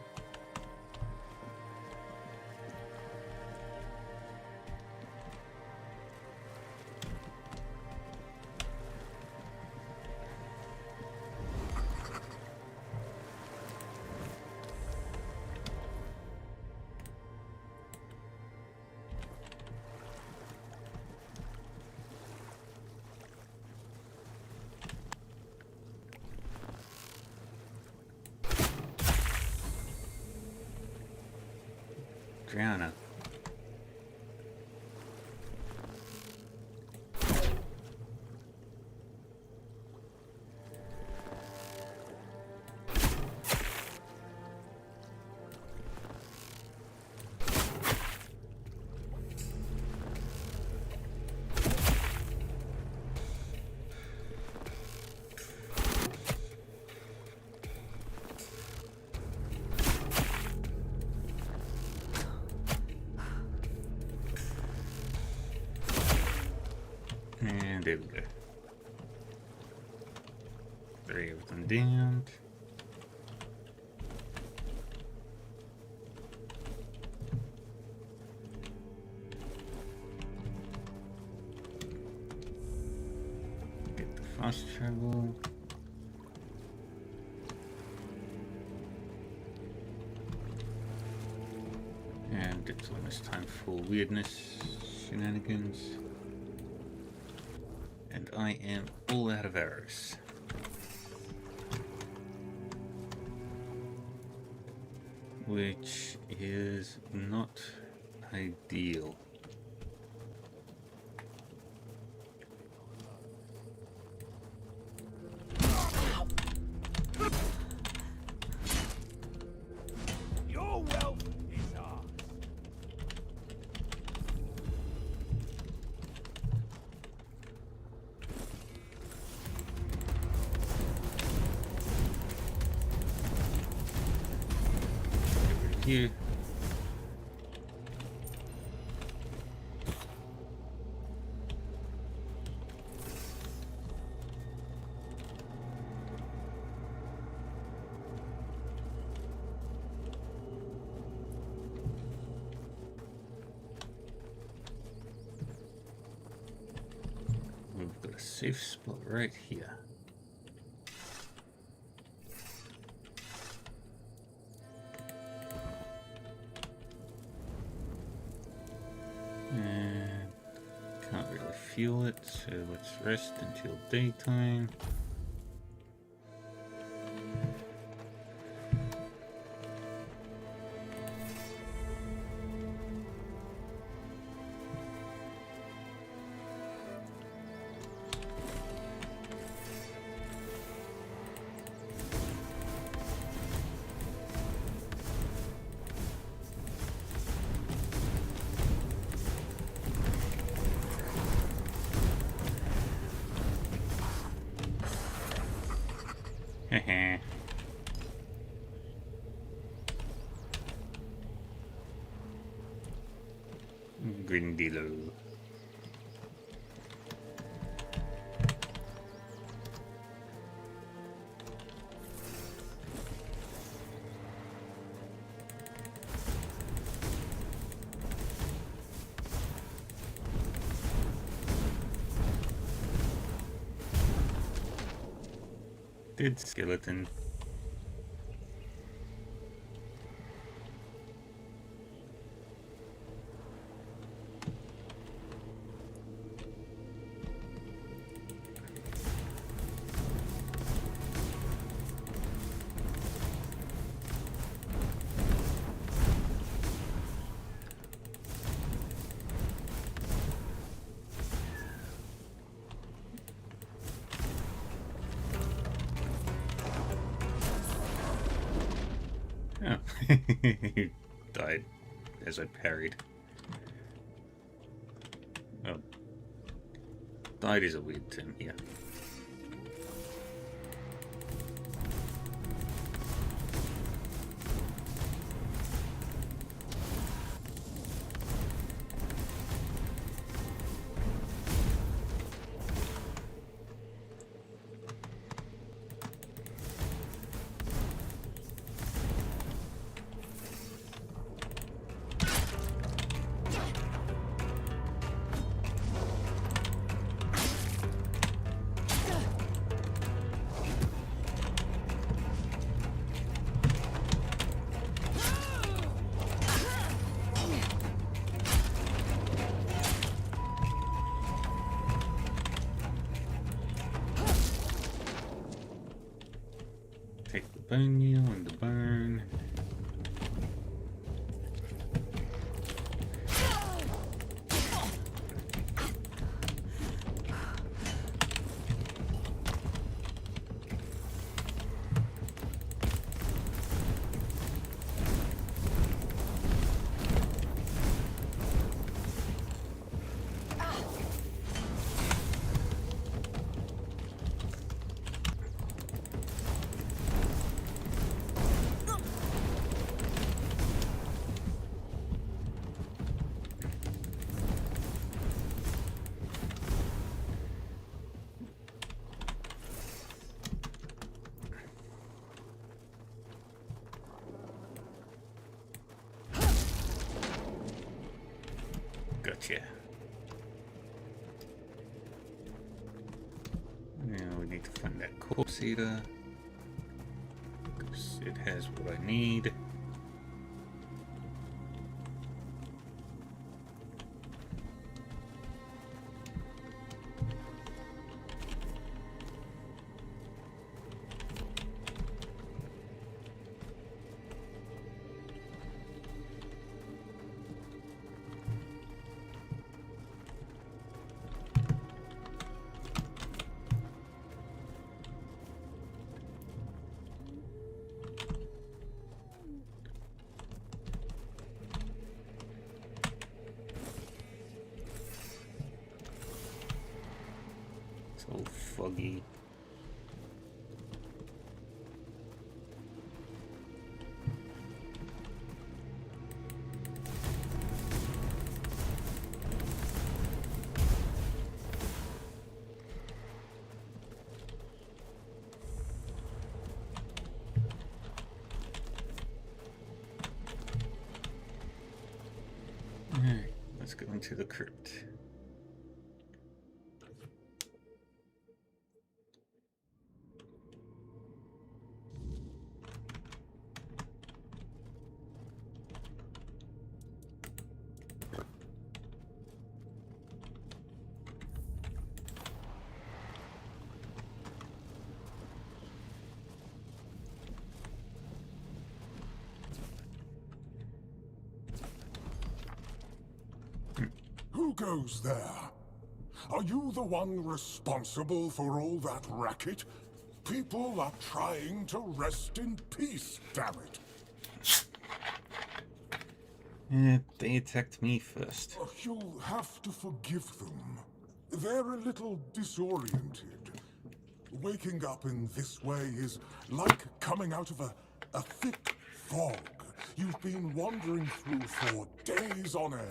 Drowner. And there we go. 3 of them downed. Get the fast travel. It's almost time for weirdness, shenanigans. And I am all out of arrows. Which is not ideal. Your wealth is ours. You. We've got a safe spot right here. And can't really feel it, so let's rest until daytime. Heh. Grindilo. Dead skeleton. Oh, he died as I parried. Oh. Died is a weird term here. Take the bone meal and the bone. Gotcha. Now we need to find that corpse eater, because it has what I need. So foggy. Alright, let's go into the crypt. Who goes there? Are you the one responsible for all that racket? People are trying to rest in peace, damn it. They attacked me first. You'll have to forgive them. They're a little disoriented. Waking up in this way is like coming out of a thick fog you've been wandering through for days on end.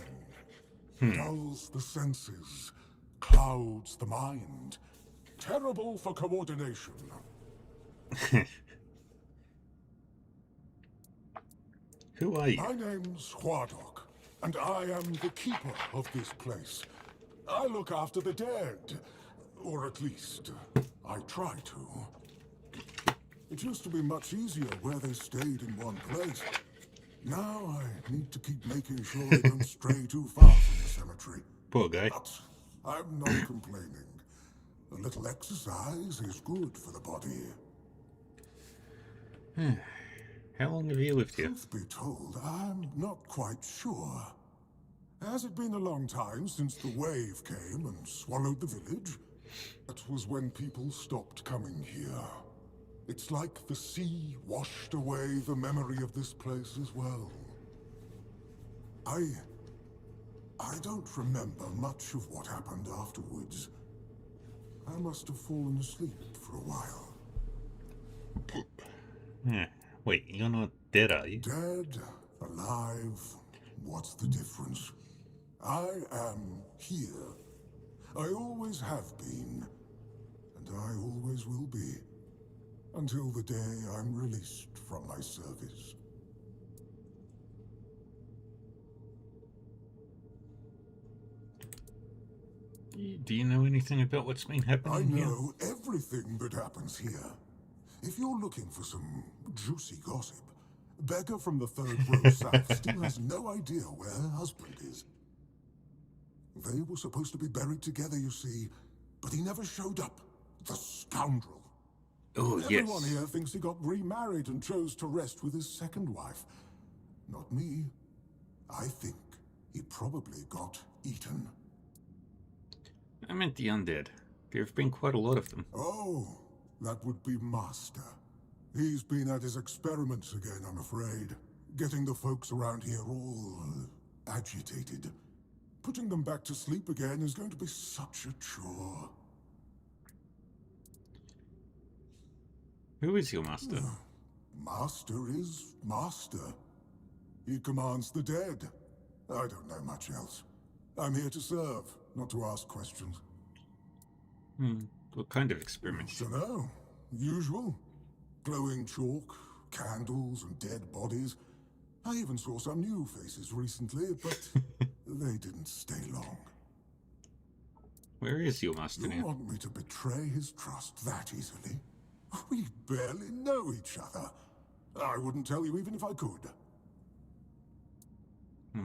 Dulls the senses, clouds the mind. Terrible for coordination. Who are you? My name's Huardok, and I am the keeper of this place. I look after the dead, or at least, I try to. It used to be much easier where they stayed in one place. Now I need to keep making sure they don't stray too far from the cemetery. Poor guy. But I'm not complaining. A little exercise is good for the body. How long have you lived here? Truth be told, I'm not quite sure. Has it been a long time since the wave came and swallowed the village? That was when people stopped coming here. It's like the sea washed away the memory of this place as well. I don't remember much of what happened afterwards. I must have fallen asleep for a while. Wait, you're not dead, are you? Dead, alive, what's the difference? I am here. I always have been, and I always will be, until the day I'm released from my service. Do you know anything about what's been happening I here? know everything that happens here. If you're looking for some juicy gossip, Becca from the third row south still has no idea where her husband is. They were supposed to be buried together, you see, but he never showed up. The scoundrel. Oh, Everyone yes. here thinks he got remarried and chose to rest with his second wife. Not me. I think he probably got eaten. I meant the undead. There have been quite a lot of them. Oh, that would be Master. He's been at his experiments again, I'm afraid. Getting the folks around here all agitated. Putting them back to sleep again is going to be such a chore. Who is your master? Master is Master. He commands the dead. I don't know much else. I'm here to serve, not to ask questions. What kind of experiments? Dunno. Usual. Glowing chalk, candles, and dead bodies. I even saw some new faces recently, but they didn't stay long. Where is your master You now? want me to betray his trust that easily? We barely know each other. I wouldn't tell you even if I could.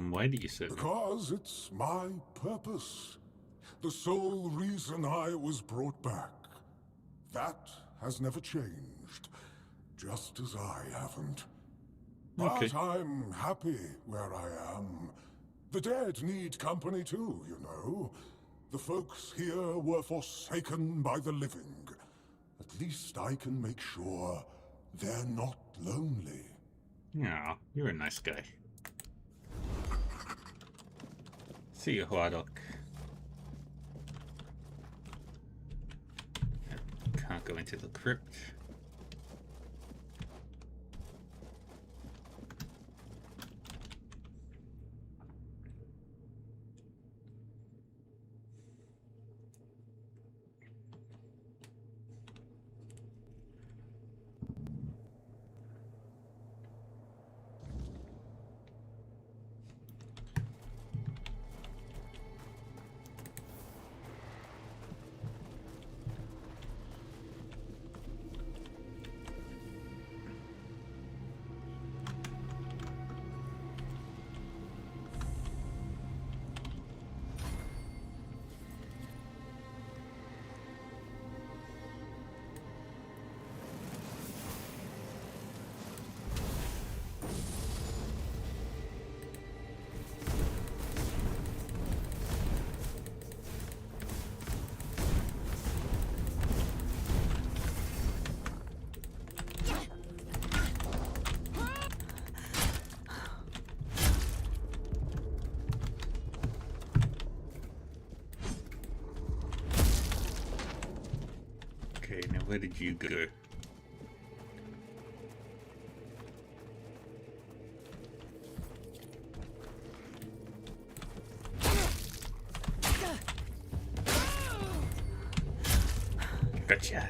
Why do you say that? Because it's my purpose. The sole reason I was brought back. That has never changed. Just as I haven't. Okay. But I'm happy where I am. The dead need company too, you know. The folks here were forsaken by the living. At least I can make sure they're not lonely. Aw, you're a nice guy. See you, Huardok. not go into the crypt. Okay, now where did you go? Gotcha.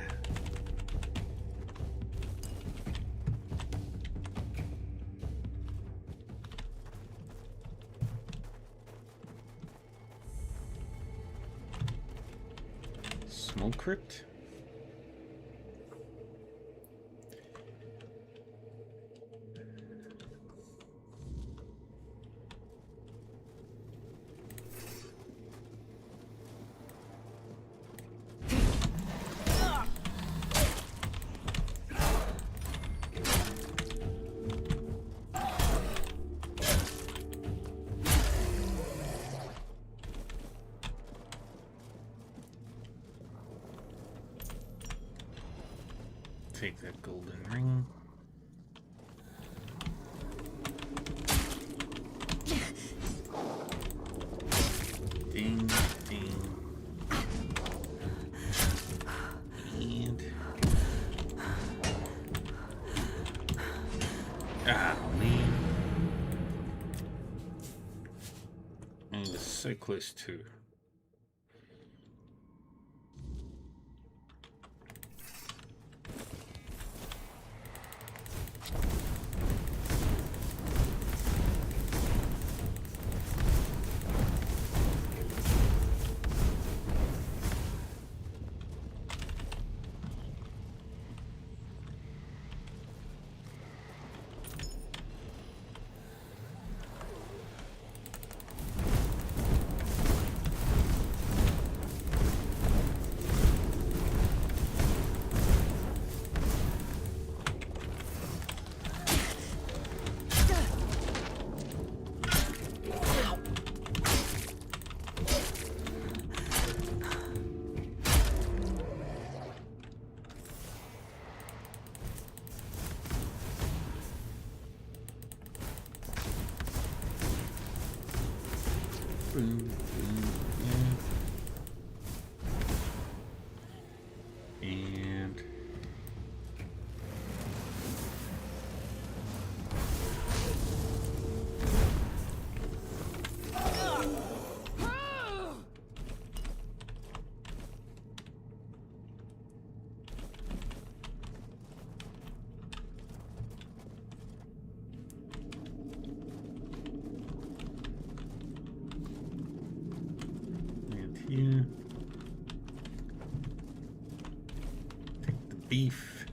Small crypt? Take that golden ring. Ding, ding. And... ah, man. And it's so close to... Boom, boom, yeah. And... here. Take the beef.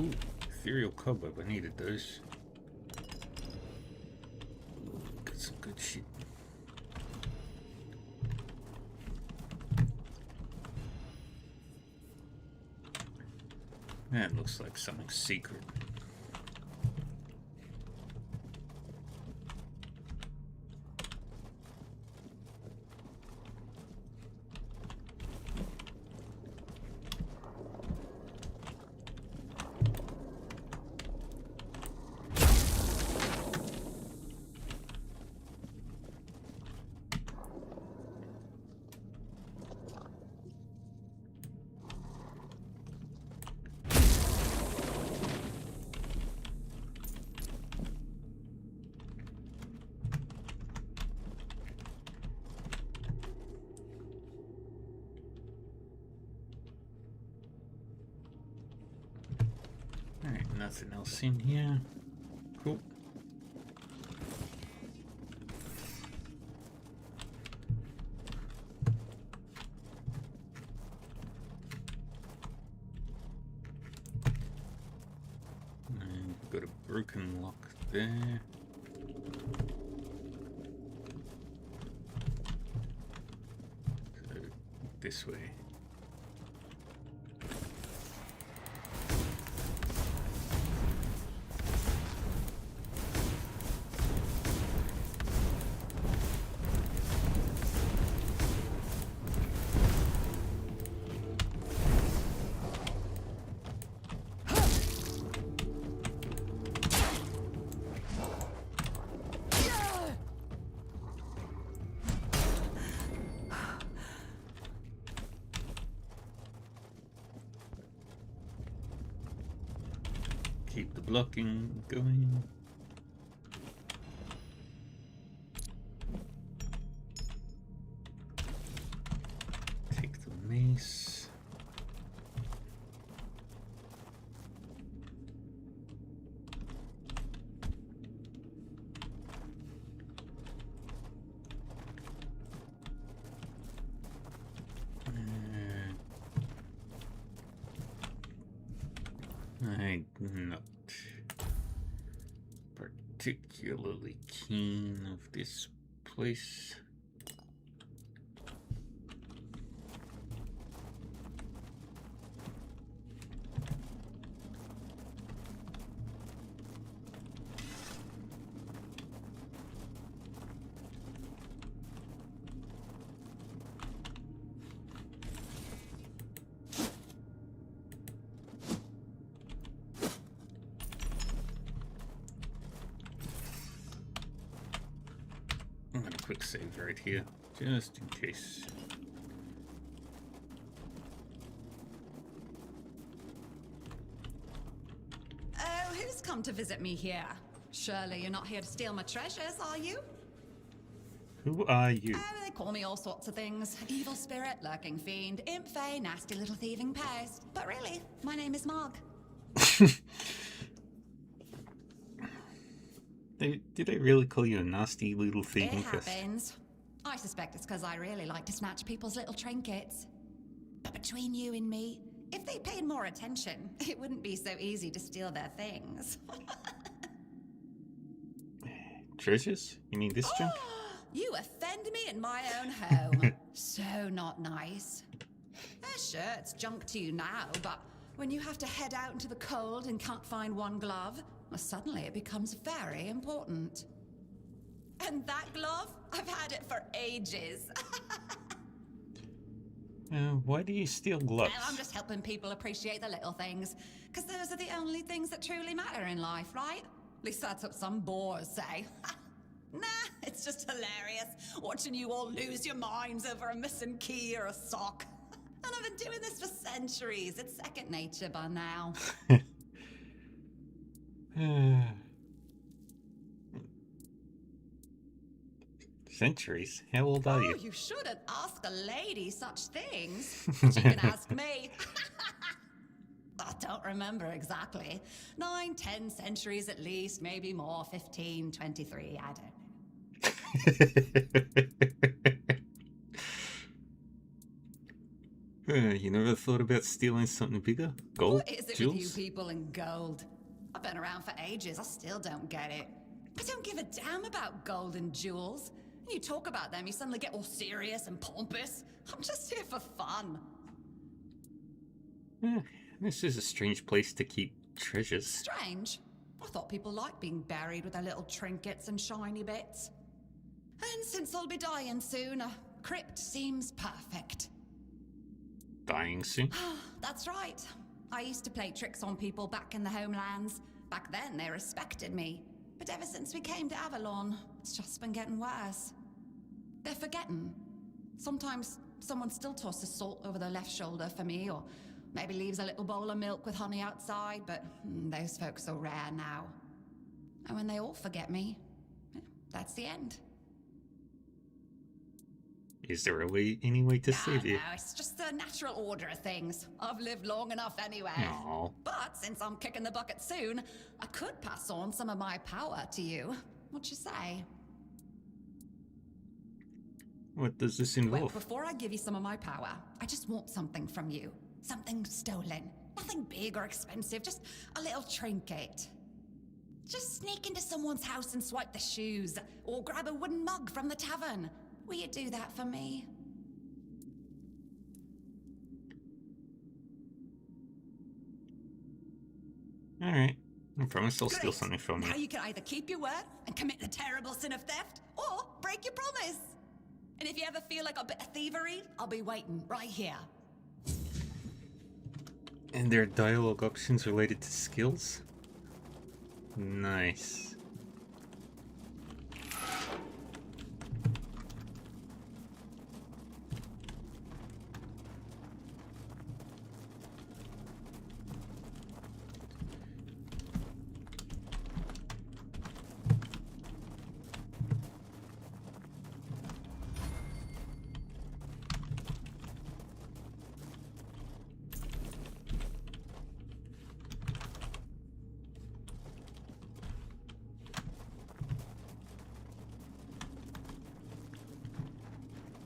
Ooh, ethereal cobweb. I needed those. Got some good shit. That looks like something secret. Nothing else in here. Cool. And we've got a broken lock there. So, this way. Keep the blocking going. Take the mace. I'm not particularly keen of this place. I'm gonna quick save right here, just in case. Oh, who's come to visit me here? Surely you're not here to steal my treasures, are you? Who are you? Oh, they call me all sorts of things. Evil spirit, lurking fiend, imp fae, nasty little thieving pest. But really, my name is Marg. Did they really call you a nasty little thieving It pest? happens. I suspect it's because I really like to snatch people's little trinkets. But between you and me, if they paid more attention, it wouldn't be so easy to steal their things. Treasures? You mean this junk? You offend me in my own home. So not nice. Sure, it's junk to you now, but when you have to head out into the cold and can't find one glove, well, suddenly it becomes very important. And that glove? I've had it for ages. Why do you steal gloves? Well, I'm just helping people appreciate the little things, because those are the only things that truly matter in life, right? At least that's what some bores say. Nah, it's just hilarious, watching you all lose your minds over a missing key or a sock. And I've been doing this for centuries. It's second nature by now. Centuries? How old are you? Oh, you shouldn't ask a lady such things. But you can ask me. I don't remember exactly. 9, 10 centuries at least, maybe more, 15, 23, I don't know. You never thought about stealing something bigger? Gold? What is it Jewels? with you people and gold? I've been around for ages, I still don't get it. I don't give a damn about gold and jewels. When you talk about them, you suddenly get all serious and pompous. I'm just here for fun. This is a strange place to keep treasures. Strange. I thought people liked being buried with their little trinkets and shiny bits. And since I'll be dying soon, a crypt seems perfect. Dying soon? That's right. I used to play tricks on people back in the homelands. Back then, they respected me. But ever since we came to Avalon, it's just been getting worse. They're forgetting. Sometimes someone still tosses salt over their left shoulder for me, or maybe leaves a little bowl of milk with honey outside, but those folks are rare now. And when they all forget me, that's the end. Is there any way to save you? No, it's just the natural order of things. I've lived long enough anyway. Aww. But since I'm kicking the bucket soon, I could pass on some of my power to you. What you say? What does this Well, involve? before I give you some of my power, I just want something from you. Something stolen. Nothing big or expensive, just a little trinket. Just sneak into someone's house and swipe the shoes, or grab a wooden mug from the tavern. Will you do that for me? Alright. I promise I'll steal Great. something from you. Now you can either keep your word and commit the terrible sin of theft, or break your promise. And if you ever feel like a bit of thievery, I'll be waiting right here. And there are dialogue options related to skills? Nice.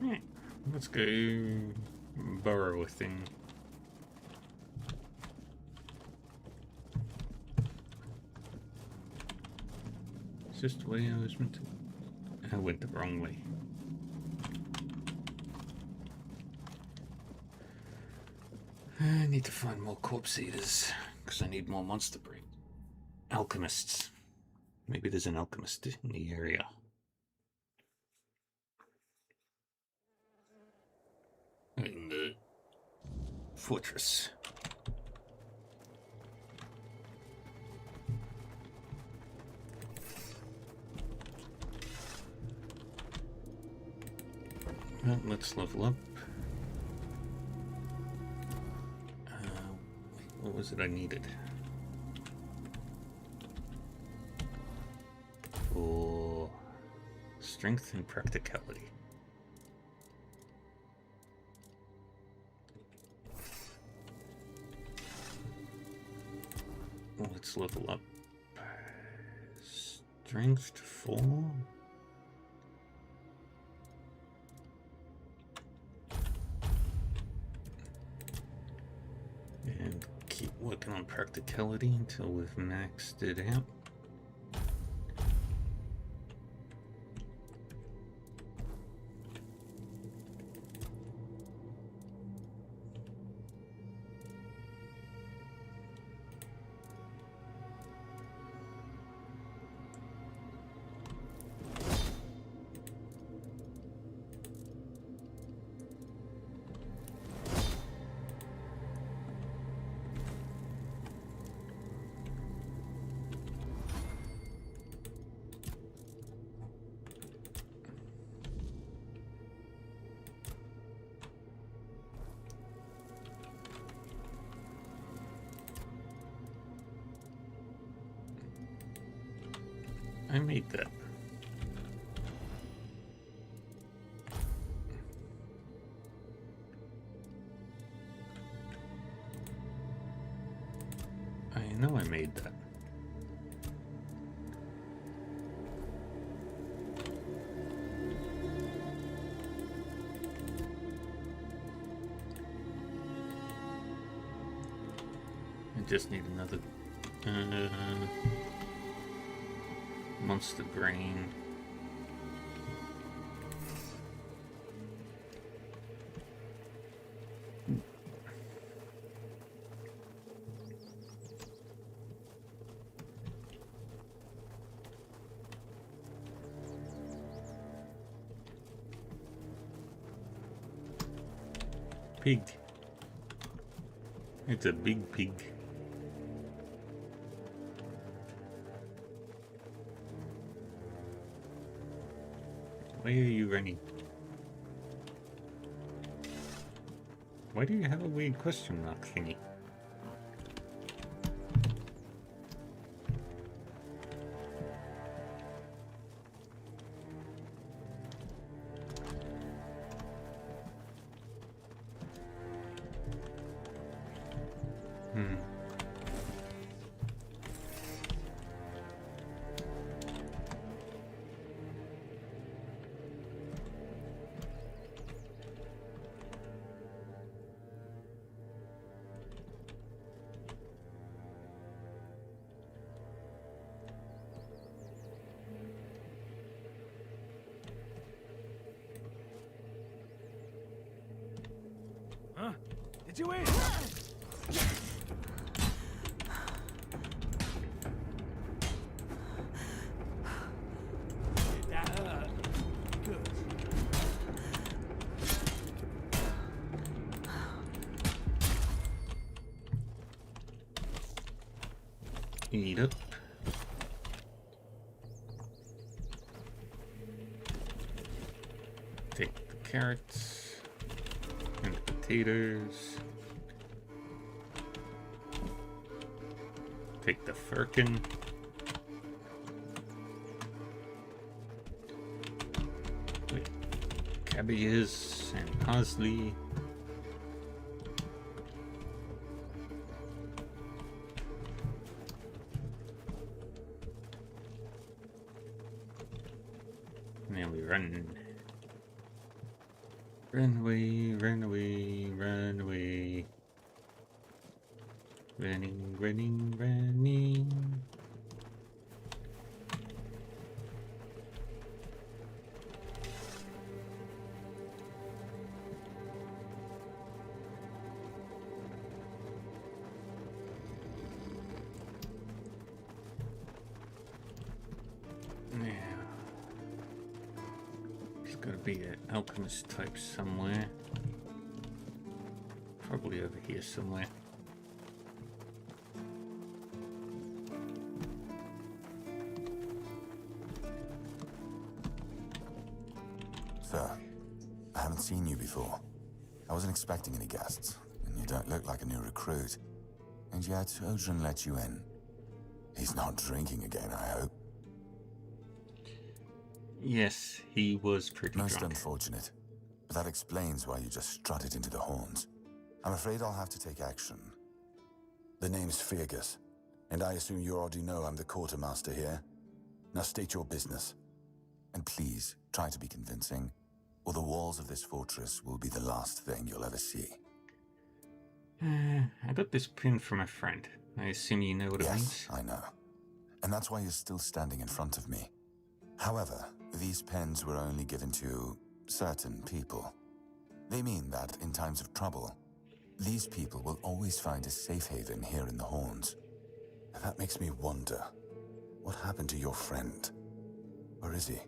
Right, let's go borrow a thing. Is this the way I was meant to? I went the wrong way. I need to find more corpse eaters, because I need more monster breed. Alchemists. Maybe there's an alchemist in the area. In the fortress. Well, let's level up. What was it I needed? For strength and practicality. Let's level up. Strength to 4. And keep working on practicality until we've maxed it out. I made that. I know I made that. I just need another monster brain. Pig. It's a big pig. Why are you running? Why do you have a weird question mark thingy? Huh? Did you win? Did that hurt? Good. Eat up. Take the carrots and the potatoes. Take the firkin. With cabbages and parsley. And then we run. Run away, run away, run away. Running, running, running. Now, there's got to be an alchemist type somewhere. Probably over here somewhere. Sir, I haven't seen you before. I wasn't expecting any guests, and you don't look like a new recruit. And yet, Odrin let you in. He's not drinking again, I hope. Yes, he was pretty Most drunk. unfortunate. But that explains why you just strutted into the horns. I'm afraid I'll have to take action. The name's Fergus, and I assume you already know I'm the quartermaster here. Now state your business. And please, try to be convincing, or the walls of this fortress will be the last thing you'll ever see. I got this pin from a friend. I assume you know what it means? Yes, I know. And that's why you're still standing in front of me. However, these pens were only given to certain people. They mean that in times of trouble, these people will always find a safe haven here in the Horns. And that makes me wonder, what happened to your friend? Where is he?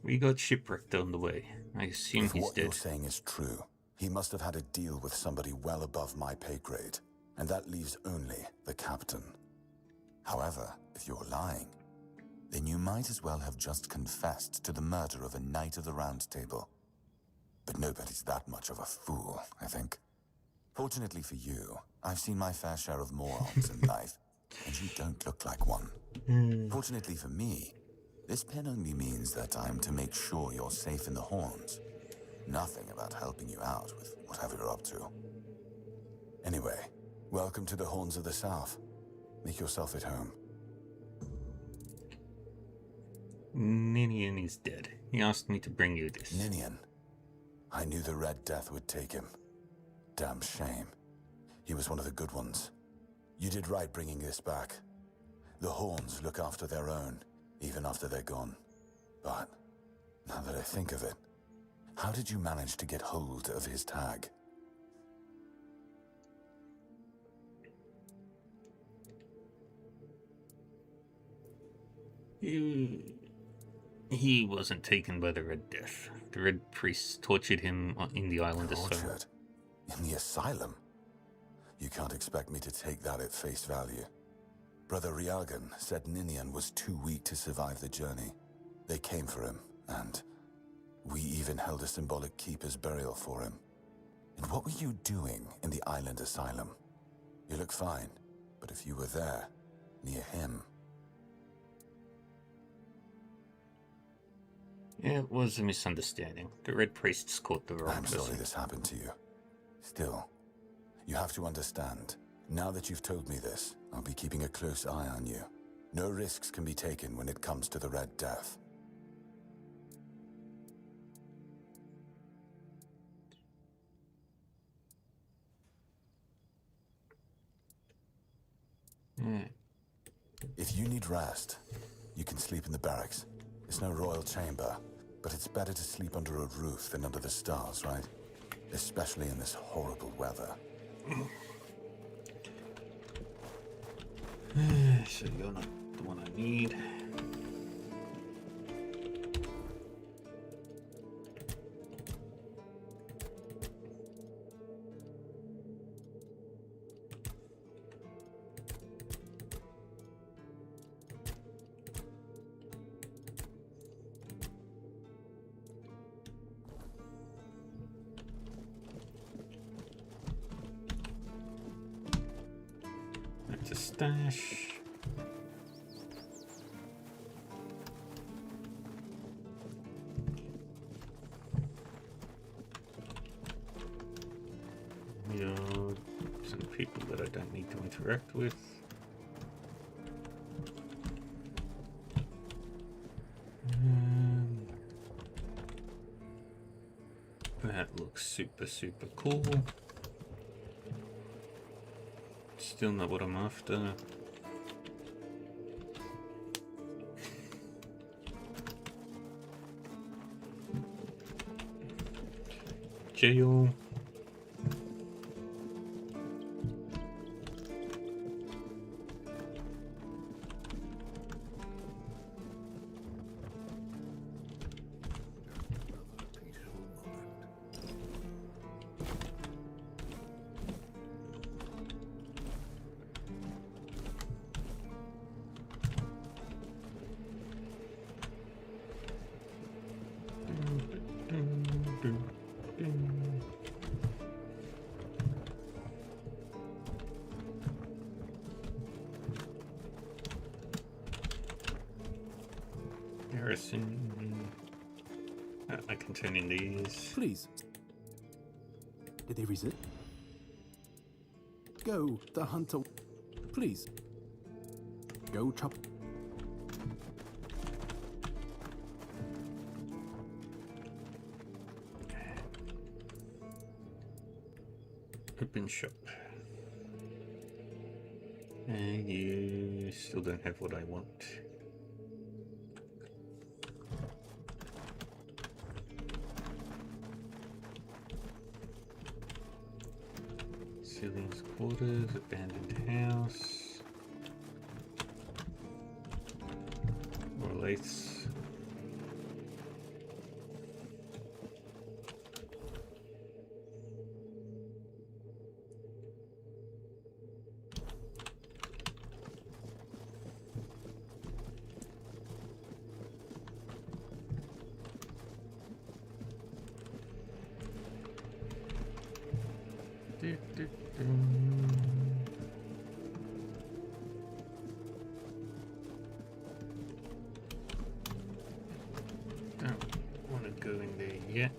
We got shipwrecked on the way. I assume If he's what dead. you're saying is true, he must have had a deal with somebody well above my pay grade, and that leaves only the captain. However, if you're lying, then you might as well have just confessed to the murder of a Knight of the Round Table. But nobody's that much of a fool, I think. Fortunately for you, I've seen my fair share of morons in life, and you don't look like one. Fortunately for me, this pen only means that I'm to make sure you're safe in the Horns. Nothing about helping you out with whatever you're up to. Anyway, welcome to the Horns of the South. Make yourself at home. Ninian is dead. He asked me to bring you this. Ninian. I knew the Red Death would take him. Damn shame. He was one of the good ones. You did right bringing this back. The Horns look after their own, even after they're gone. But, now that I think of it, how did you manage to get hold of his tag? He wasn't taken by the Red Death. The Red Priests tortured him in the island asylum. Tortured? In the asylum? You can't expect me to take that at face value. Brother Riagan said Ninian was too weak to survive the journey. They came for him, and we even held a symbolic keeper's burial for him. And what were you doing in the island asylum? You look fine, but if you were there, near him... It was a misunderstanding. The Red Priests caught the wrong I'm sorry person. this happened to you. Still, you have to understand. Now that you've told me this, I'll be keeping a close eye on you. No risks can be taken when it comes to the Red Death. If you need rest, you can sleep in the barracks. It's no royal chamber, but it's better to sleep under a roof than under the stars, right? Especially in this horrible weather. So you're not the one I need. That's a stash. You know, some people that I don't need to interact with. That looks super cool. Still not what I'm after. Jail. Garrison. I can turn in these. Please. Did they resist? Go, the hunter. Please. Go, chop. Open shop. And you still don't have what I want. Civilians' quarters, abandoned house. More lathes. Don't want to go in there yet.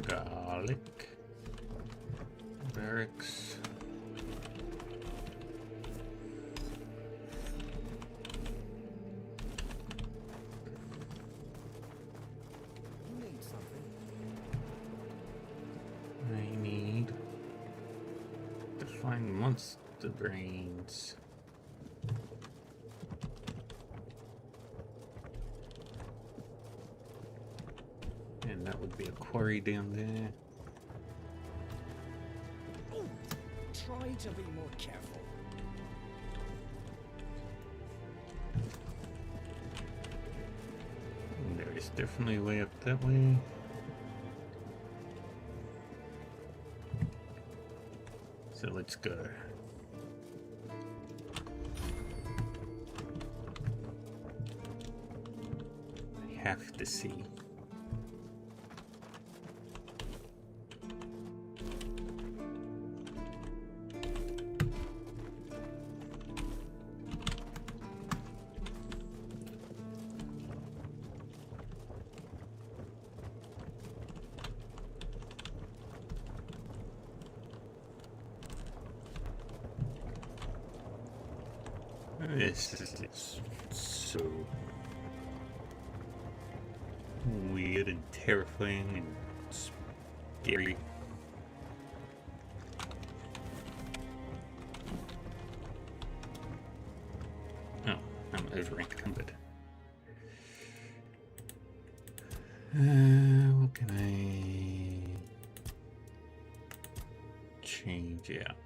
Garlic. Barracks. I need to find monster brains. And that would be a quarry down there. Try to be more careful. And there is definitely a way up that way. So let's go. I have to see. This is so weird and terrifying and scary. Oh, I'm over-encumbered. What can I change out?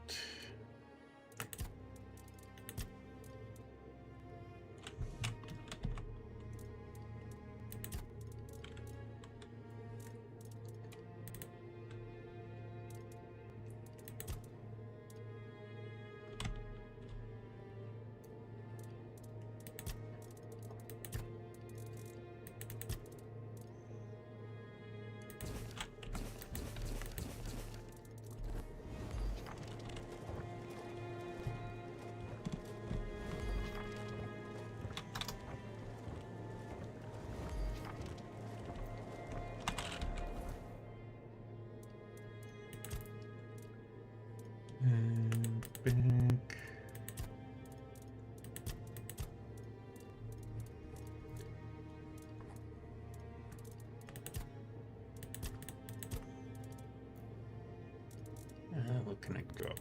Bank. What can I drop?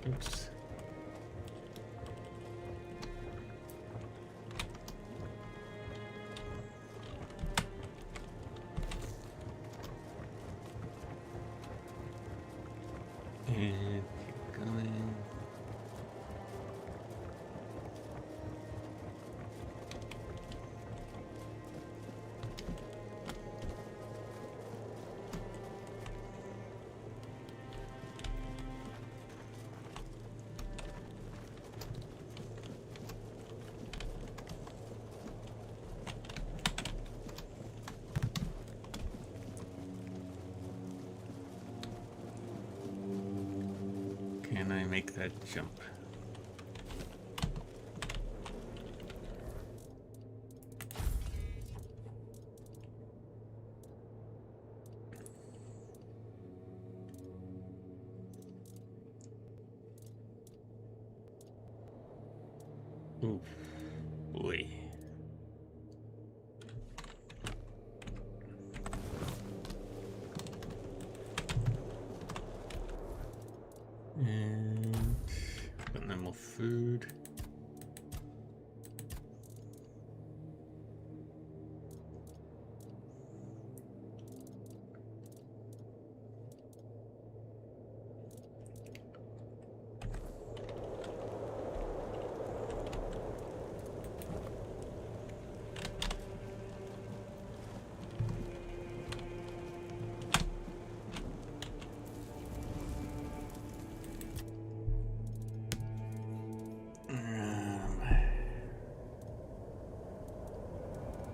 Oops. And keep going. Can I make that jump? Oof, boy. And got no more food.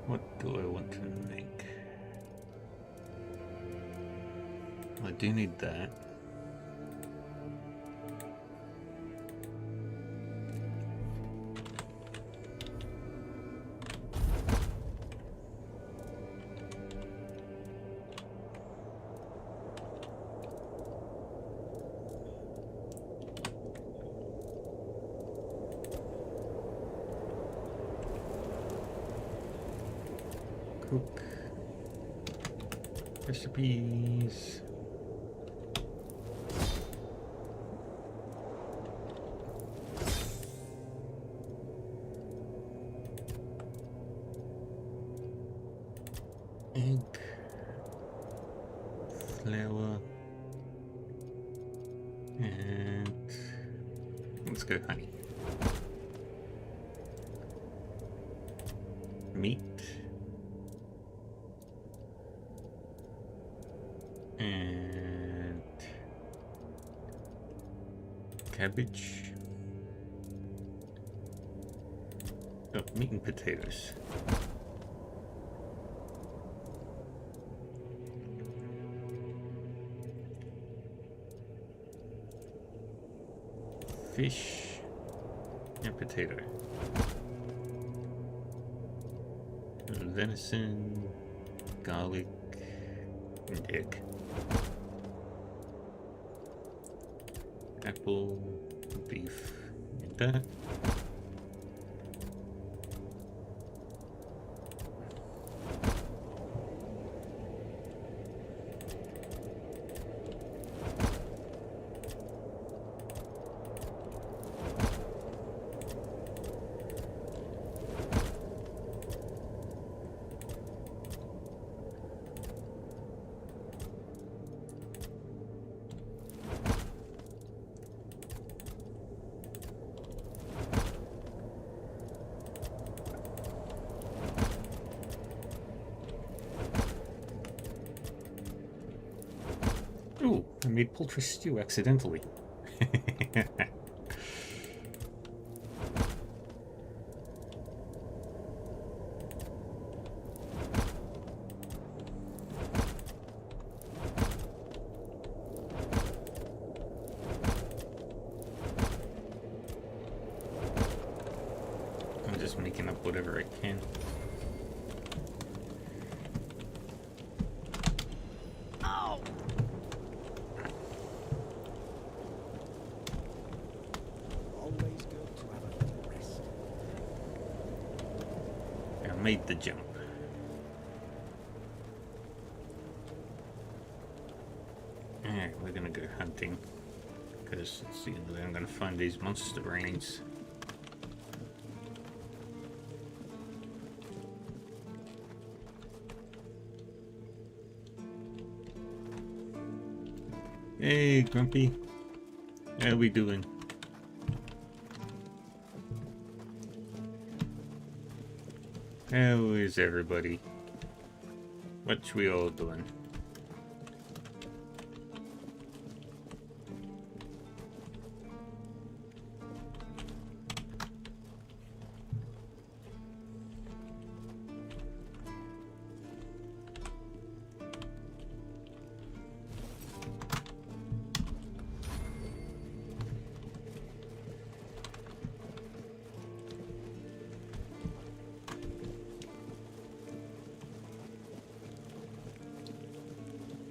What do I want to make? I do need that. Cook recipes. Egg, flour, and let's go honey. Meat. And cabbage. Oh, meat and potatoes. Fish and potato. Venison, garlic, and egg. Apple, beef, and that. Ooh, I made poultry stew accidentally. I'm just making up whatever I can. Made the jump. Alright, we're gonna go hunting because it's the only way I'm gonna find these monster brains. Hey, Grumpy. How we doing? How is everybody? What we all doing?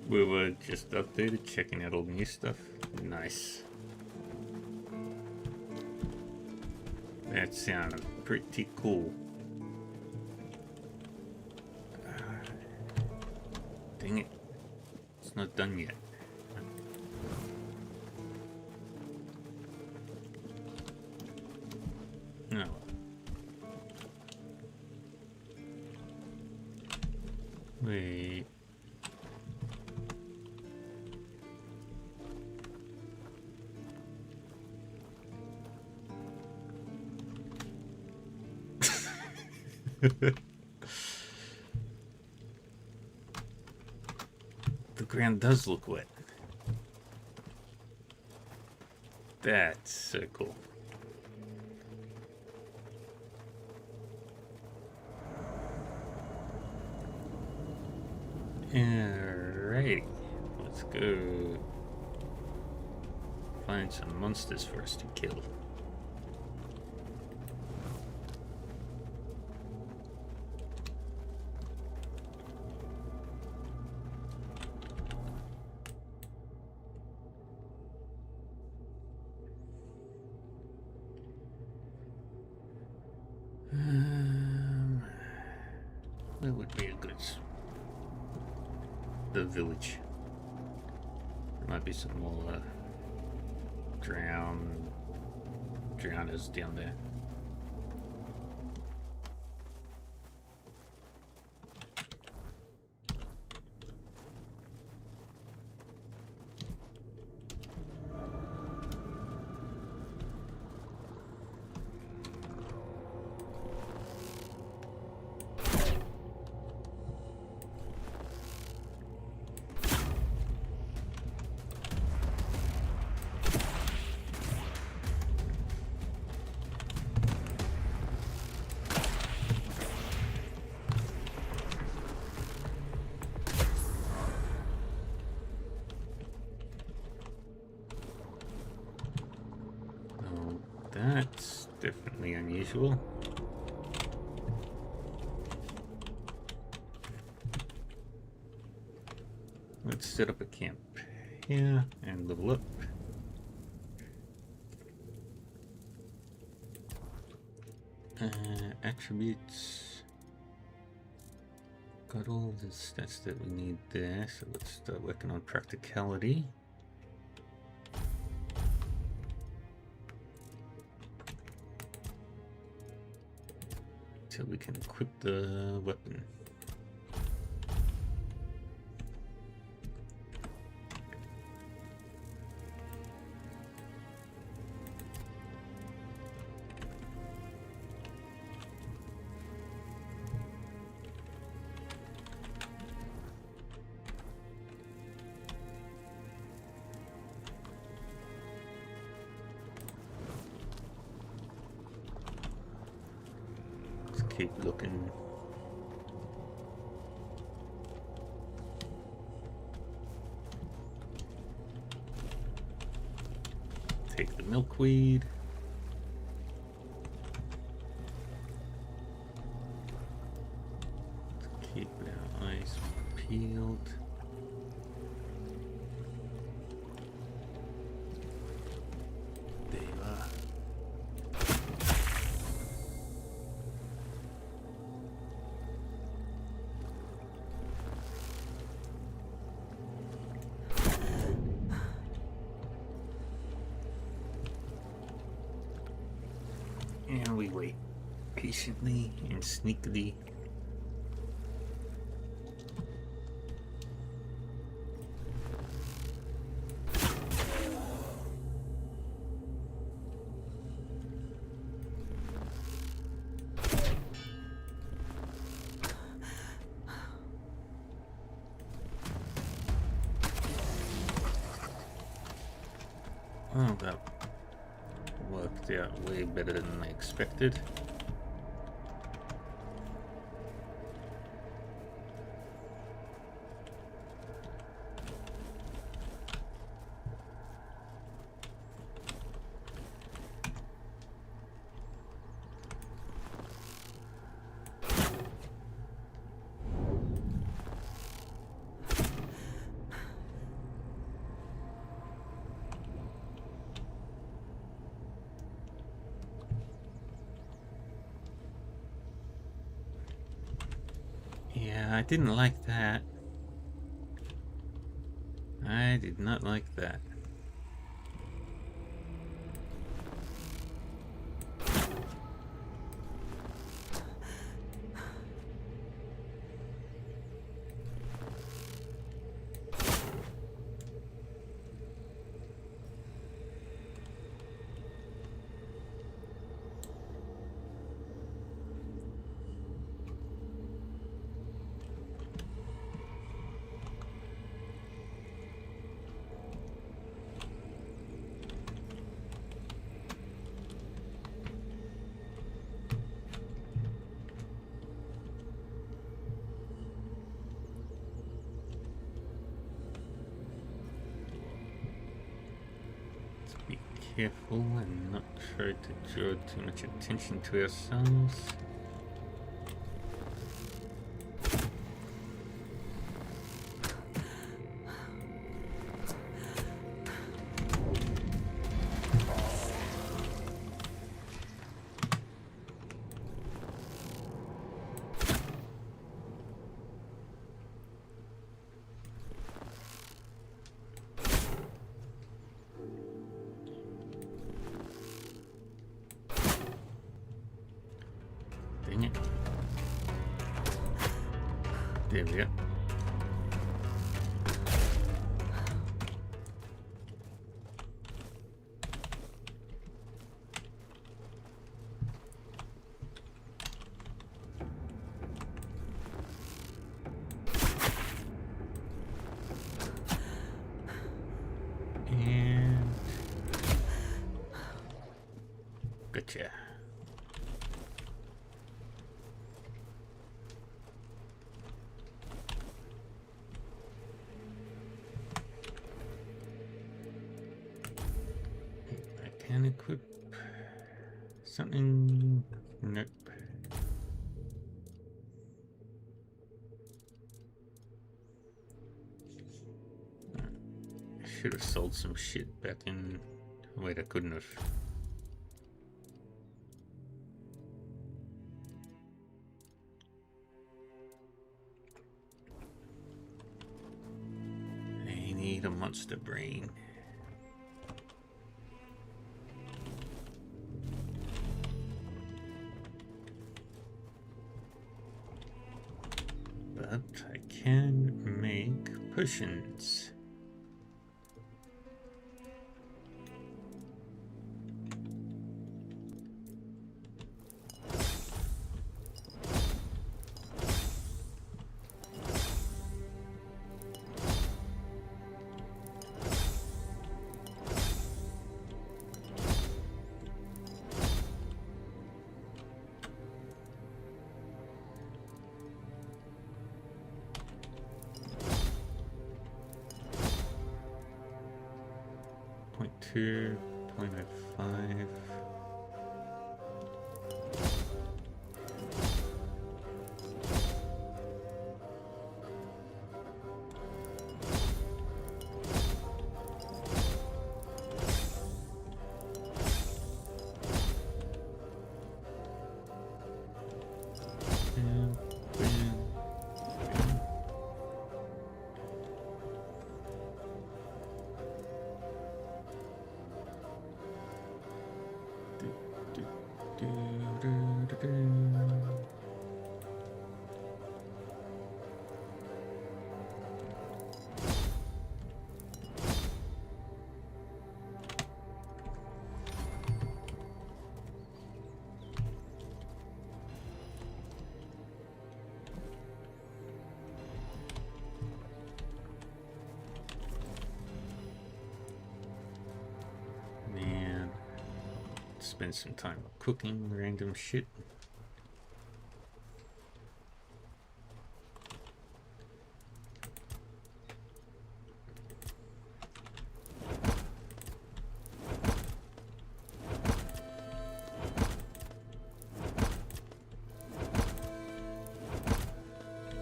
We were just updated, checking out all the new stuff. Nice. That sounded pretty cool. Dang it. It's not done yet. No. Wait. The ground does look wet. That's so cool. Alrighty, let's go find some monsters for us to kill. Where would be a good... The village. There might be some more drowners down there. That's definitely unusual. Let's set up a camp here and level up. Attributes. Got all the stats that we need there, so let's start working on practicality. Till we can equip the weapon. Keep looking. Take the milkweed. Keep our eyes peeled. There you are. And we wait patiently and sneakily. Oh, that worked out way better than I expected. Yeah, I didn't like that. I did not like that. Be careful and not try to draw too much attention to ourselves. Dang it. There we go. And gotcha. I can equip something? Nope. I should have sold some shit back in... Wait, I couldn't have. I need a monster brain. But I can make potions. Point 2, 0.05. Man, spend some time cooking random shit.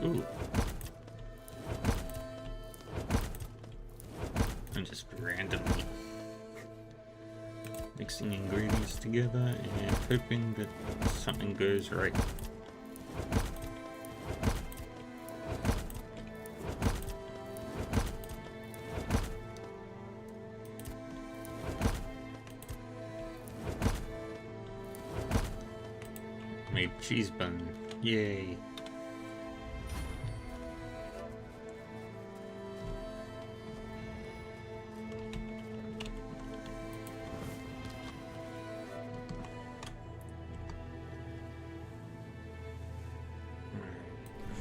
Ooh. And just randomly mixing ingredients together and hoping that something goes right. Made cheese bun. Yay.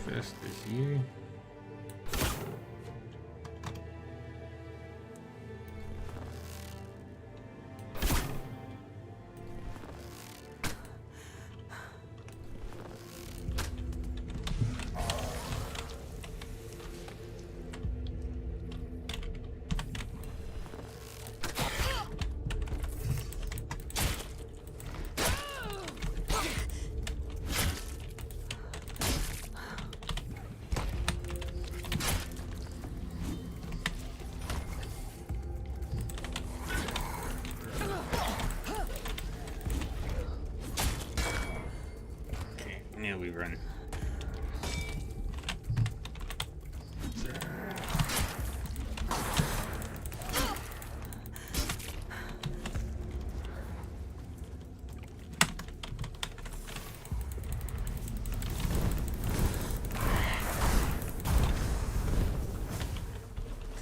First is you. Now we run.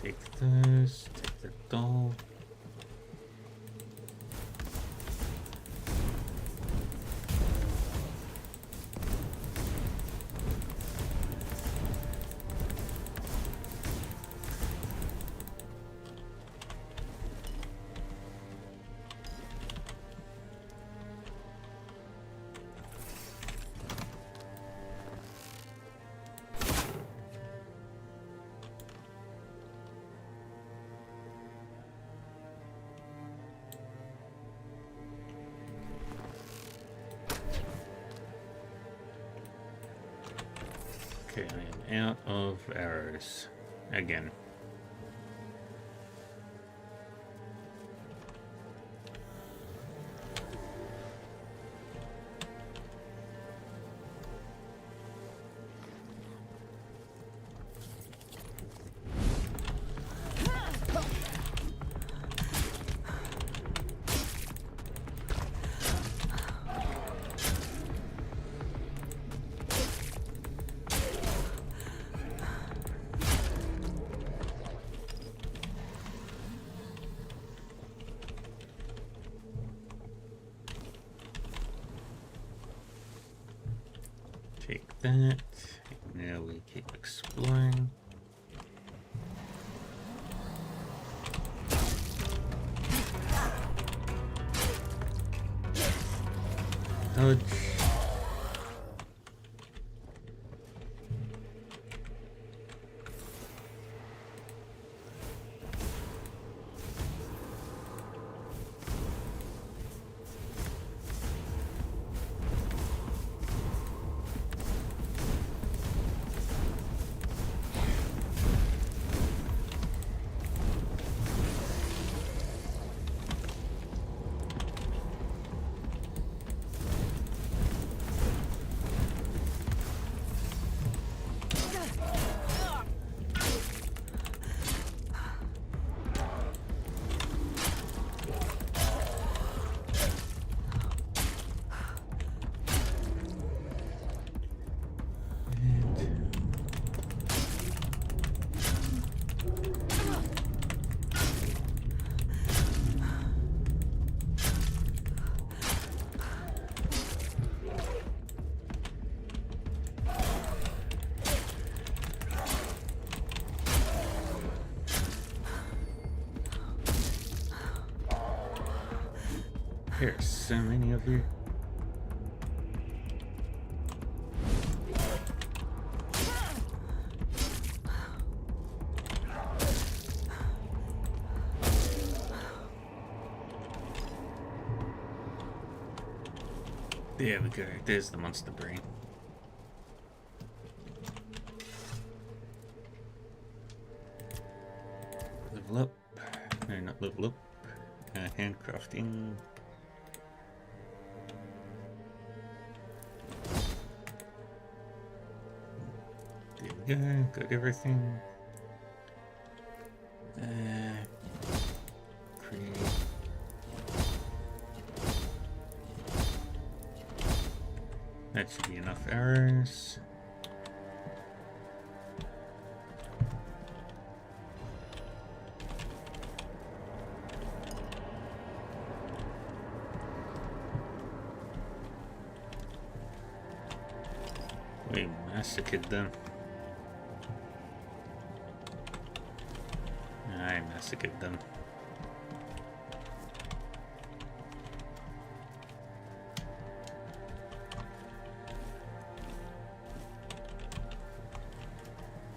Take this, take the doll. Okay, I am out of arrows. Again. Take that. Now we keep exploring. Dodge. There's so many of you. There we go. There's the monster brain. Level up. No, not level up. Handcrafting. There we go. Got everything. Create. That should be enough arrows. We massacred them. I massacred them.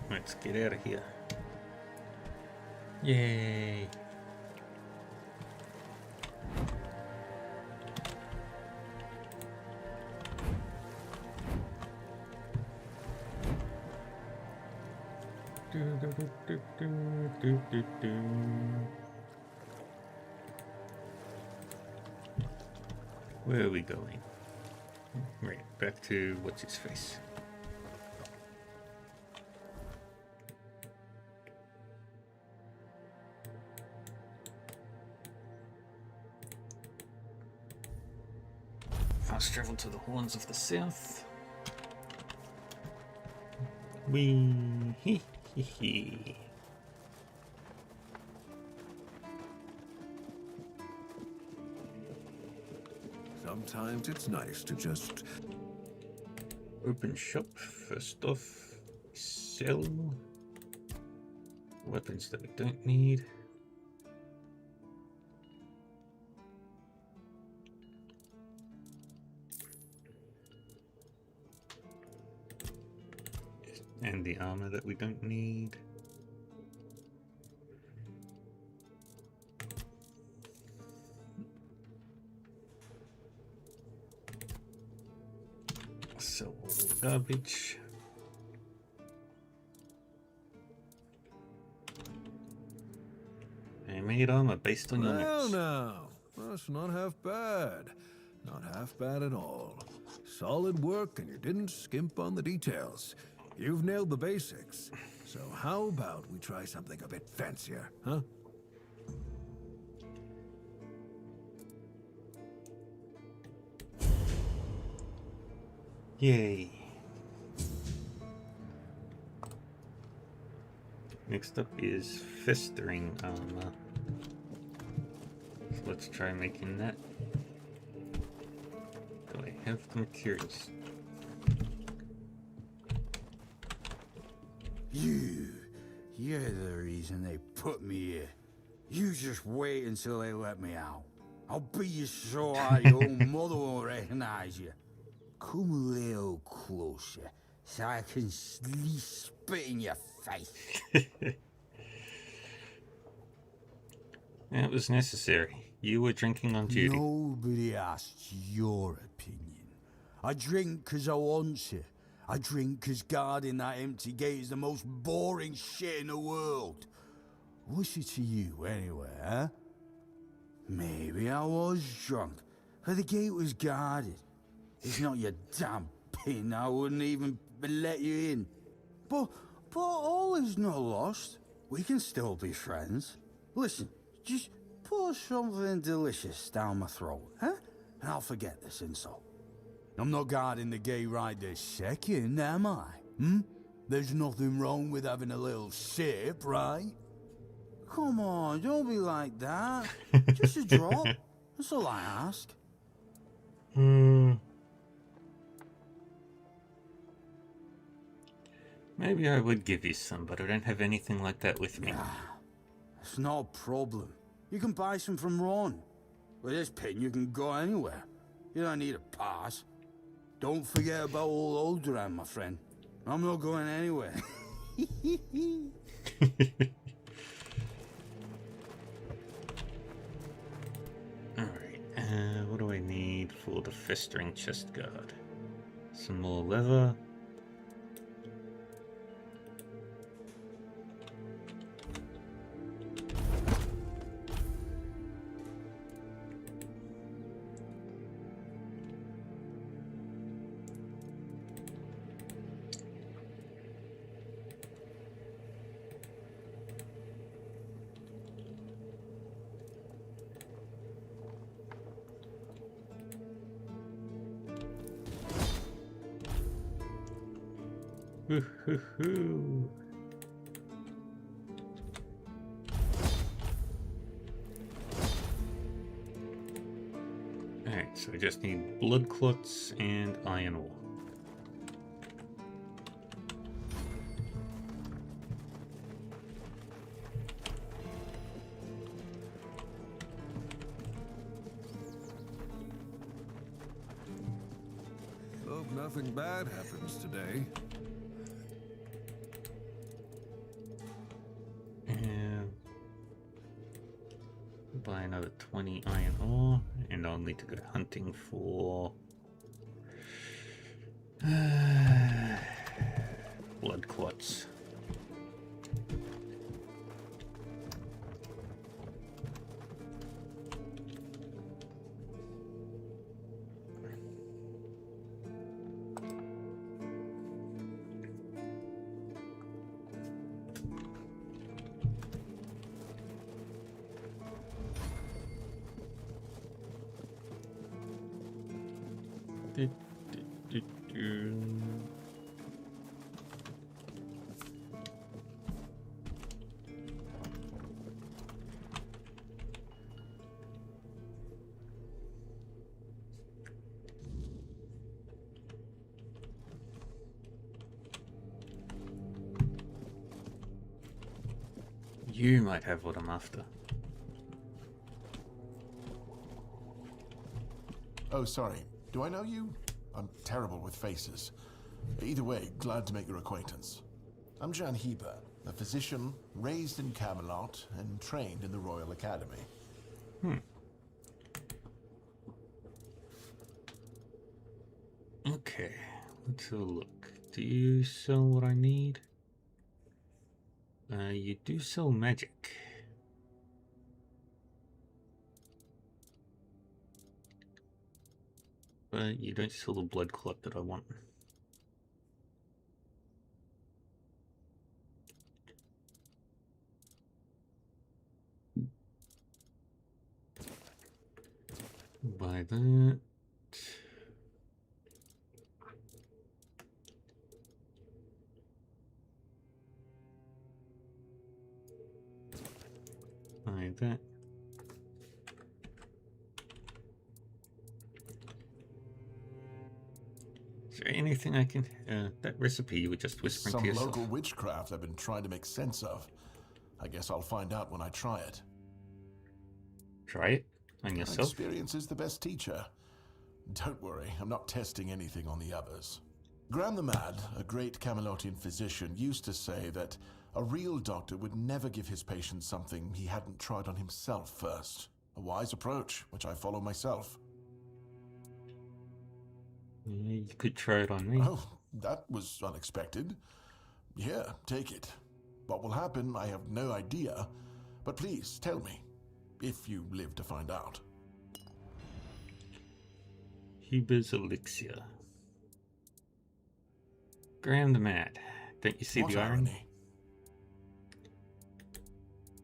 Let's get out of here. Yay! Where are we going? Right, back to what's his face. Fast travel to the Horns of the South. Wee hee hee hee. Sometimes it's nice to just Open shop. First off, sell weapons that we don't need. And the armor that we don't need. So garbage. made armor based on your Well, notes. now, that's not half bad. Not half bad at all. Solid work, and you didn't skimp on the details. You've nailed the basics. So how about we try something a bit fancier, huh? Yay. Next up is festering armor. So let's try making that. Do I have the materials? You're the reason they put me here. You just wait until they let me out. I'll beat you so hard your own mother won't recognize you. Come a little closer so I can spit in your face. That was necessary. You were drinking on duty. Nobody asked your opinion. I drink because I want to. I drink because guarding that empty gate is the most boring shit in the world. What's it to you, anyway, huh? Maybe I was drunk, but the gate was guarded. It's not your damn pin, I wouldn't even let you in. But all is not lost. We can still be friends. Listen, just pour something delicious down my throat, huh? And I'll forget this insult. I'm not guarding the gate right this second, am I? There's nothing wrong with having a little sip, right? Come on, don't be like that. Just a drop. That's all I ask. Maybe I would give you some, but I don't have anything like that with me. It's not a problem. You can buy some from Ron. With this pin, you can go anywhere. You don't need a pass. Don't forget about old Alderaan, my friend. I'm not going anywhere. Alright, what do I need for the festering chest guard? Some more leather. Woo-hoo-hoo. Alright, so I just need blood clots and iron ore. Hope nothing bad happens today. And buy another 20 iron ore, and I'll need to go hunting for blood clots. You might have what I'm after. Oh, sorry. Do I know you? I'm terrible with faces. Either way, glad to make your acquaintance. I'm Jan Heber, a physician raised in Camelot and trained in the Royal Academy. Okay, let's have a look. Do you sell what I need? You do sell magic. but you don't sell the blood clot that I want. Buy that. Buy that. Is there anything I can... that recipe you were just whispering Some to yourself? local witchcraft I've been trying to make sense of. I guess I'll find out when I try it. Try it on yourself? Experience is the best teacher. Don't worry, I'm not testing anything on the others. Graham the Mad, a great Camelotian physician, used to say that a real doctor would never give his patient something he hadn't tried on himself first. A wise approach, which I follow myself. You could try it on me. Oh, that was unexpected. Here, take it. What will happen, I have no idea. But please, tell me, if you live to find out. Huber's Elixir. Graham the Mad. Don't you see What the irony?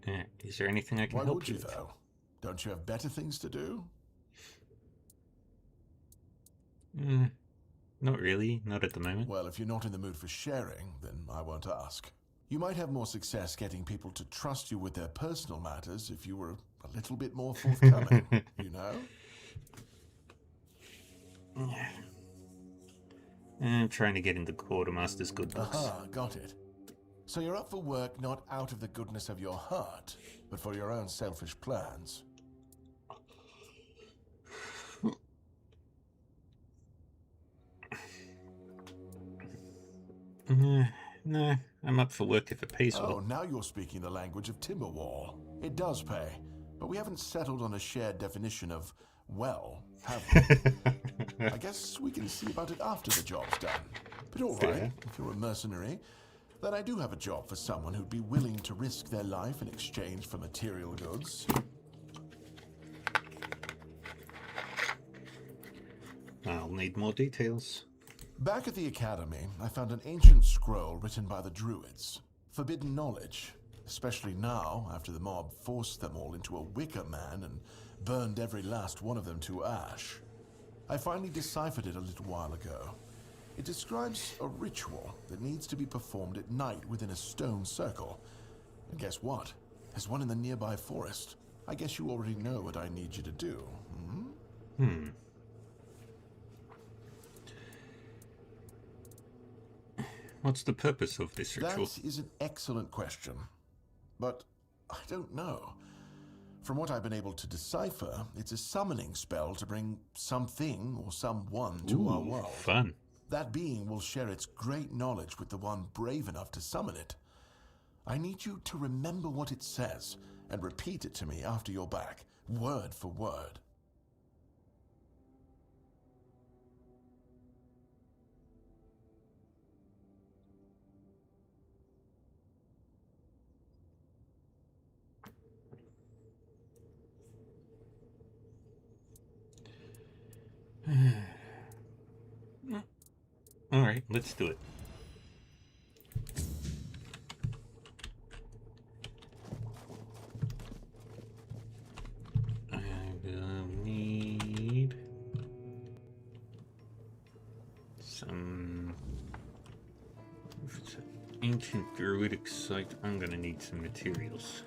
irony? Is there anything I can Why help would you, with? though? Don't you have better things to do? Not really. Not at the moment. Well, if you're not in the mood for sharing, then I won't ask. You might have more success getting people to trust you with their personal matters if you were a little bit more forthcoming, you know? I'm trying to get into Quartermaster's good books. Aha, got it. So you're up for work not out of the goodness of your heart, but for your own selfish plans. No, I'm up for work if it pays Oh, well. now you're speaking the language of Timberwall. It does pay, but we haven't settled on a shared definition of well, have we? I guess we can see about it after the job's done. But all right, Fair. if you're a mercenary, then I do have a job for someone who'd be willing to risk their life in exchange for material goods. I'll need more details. Back at the academy, I found an ancient scroll written by the Druids. Forbidden knowledge, especially now after the mob forced them all into a wicker man and burned every last one of them to ash. I finally deciphered it a little while ago. It describes a ritual that needs to be performed at night within a stone circle. And guess what? There's one in the nearby forest. I guess you already know what I need you to do. What's the purpose of this ritual? That is an excellent question. But I don't know. From what I've been able to decipher, it's a summoning spell to bring something or someone to our world. Fun. That being will share its great knowledge with the one brave enough to summon it. I need you to remember what it says and repeat it to me after you're back, word for word. Alright, let's do it. I will need some... If it's an ancient druidic site, I'm gonna need some materials.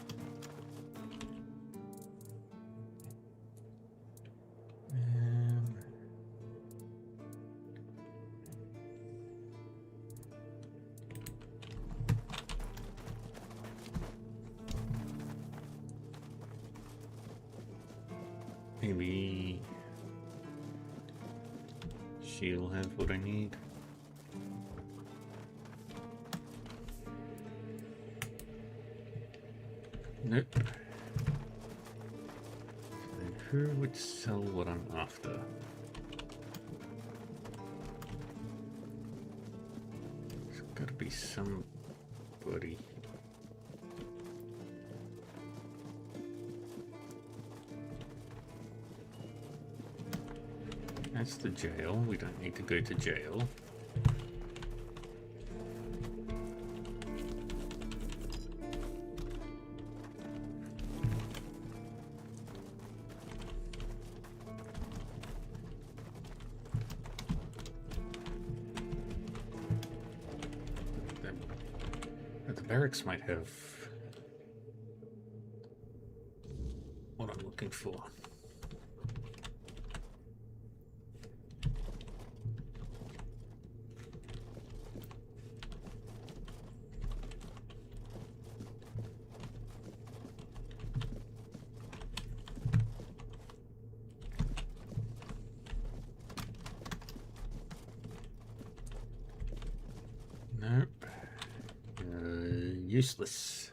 Maybe she'll have what I need. Nope. Then who would sell what I'm after? There's gotta be somebody. That's the jail. We don't need to go to jail. The barracks might have what I'm looking for. Nope. Useless.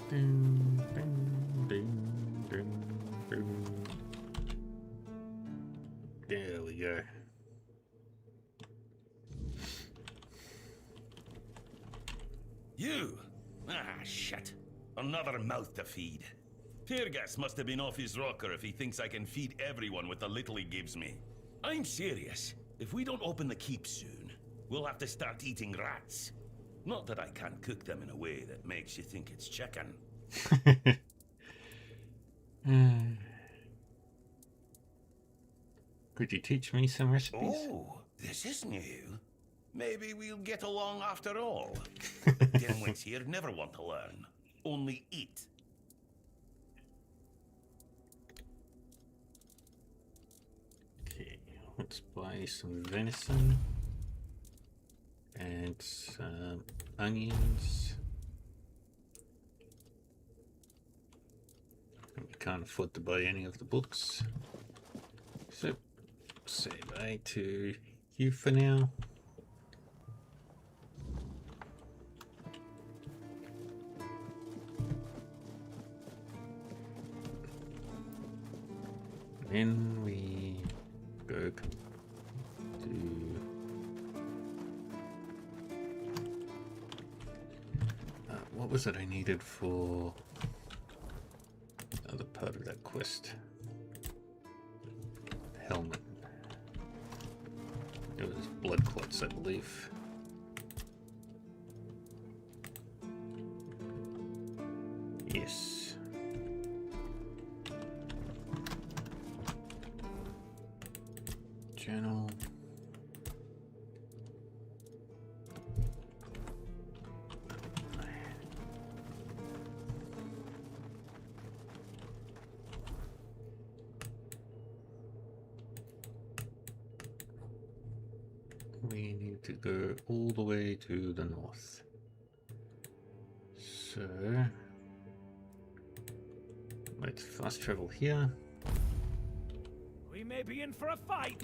Ding, ding, ding, ding, ding. There we go. You? Ah, shit. Another mouth to feed. Pirgas must have been off his rocker if he thinks I can feed everyone with the little he gives me. I'm serious. If we don't open the keep soon, we'll have to start eating rats. Not that I can't cook them in a way that makes you think it's chicken. Could you teach me some recipes? Oh, this is new. Maybe we'll get along after all. Dimwits here never want to learn, only eat. Okay, let's buy some venison and some onions. And we can't afford to buy any of the books, so say bye to you for now. Then we go to what was it I needed for the other part of that quest? Helmet. It was blood clots, I believe. Yes. Journal. We need to go all the way to the north. So let's fast travel here. We may be in for a fight.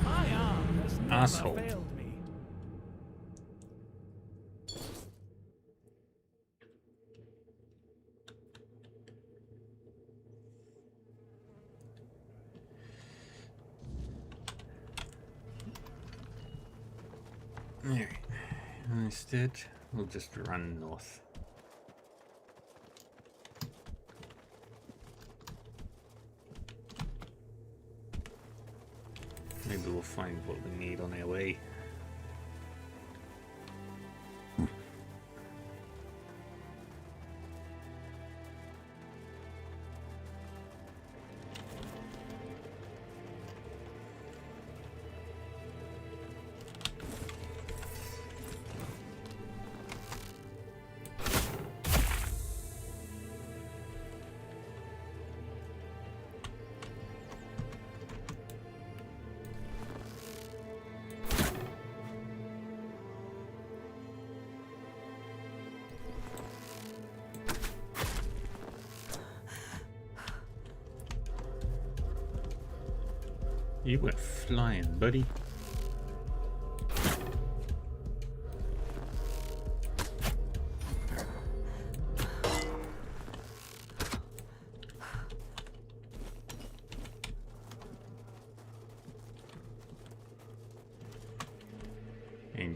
My arm has never Asshole. failed me. Alright. Instead, we'll just run north. Maybe we'll find what we need on our way. You went flying, buddy.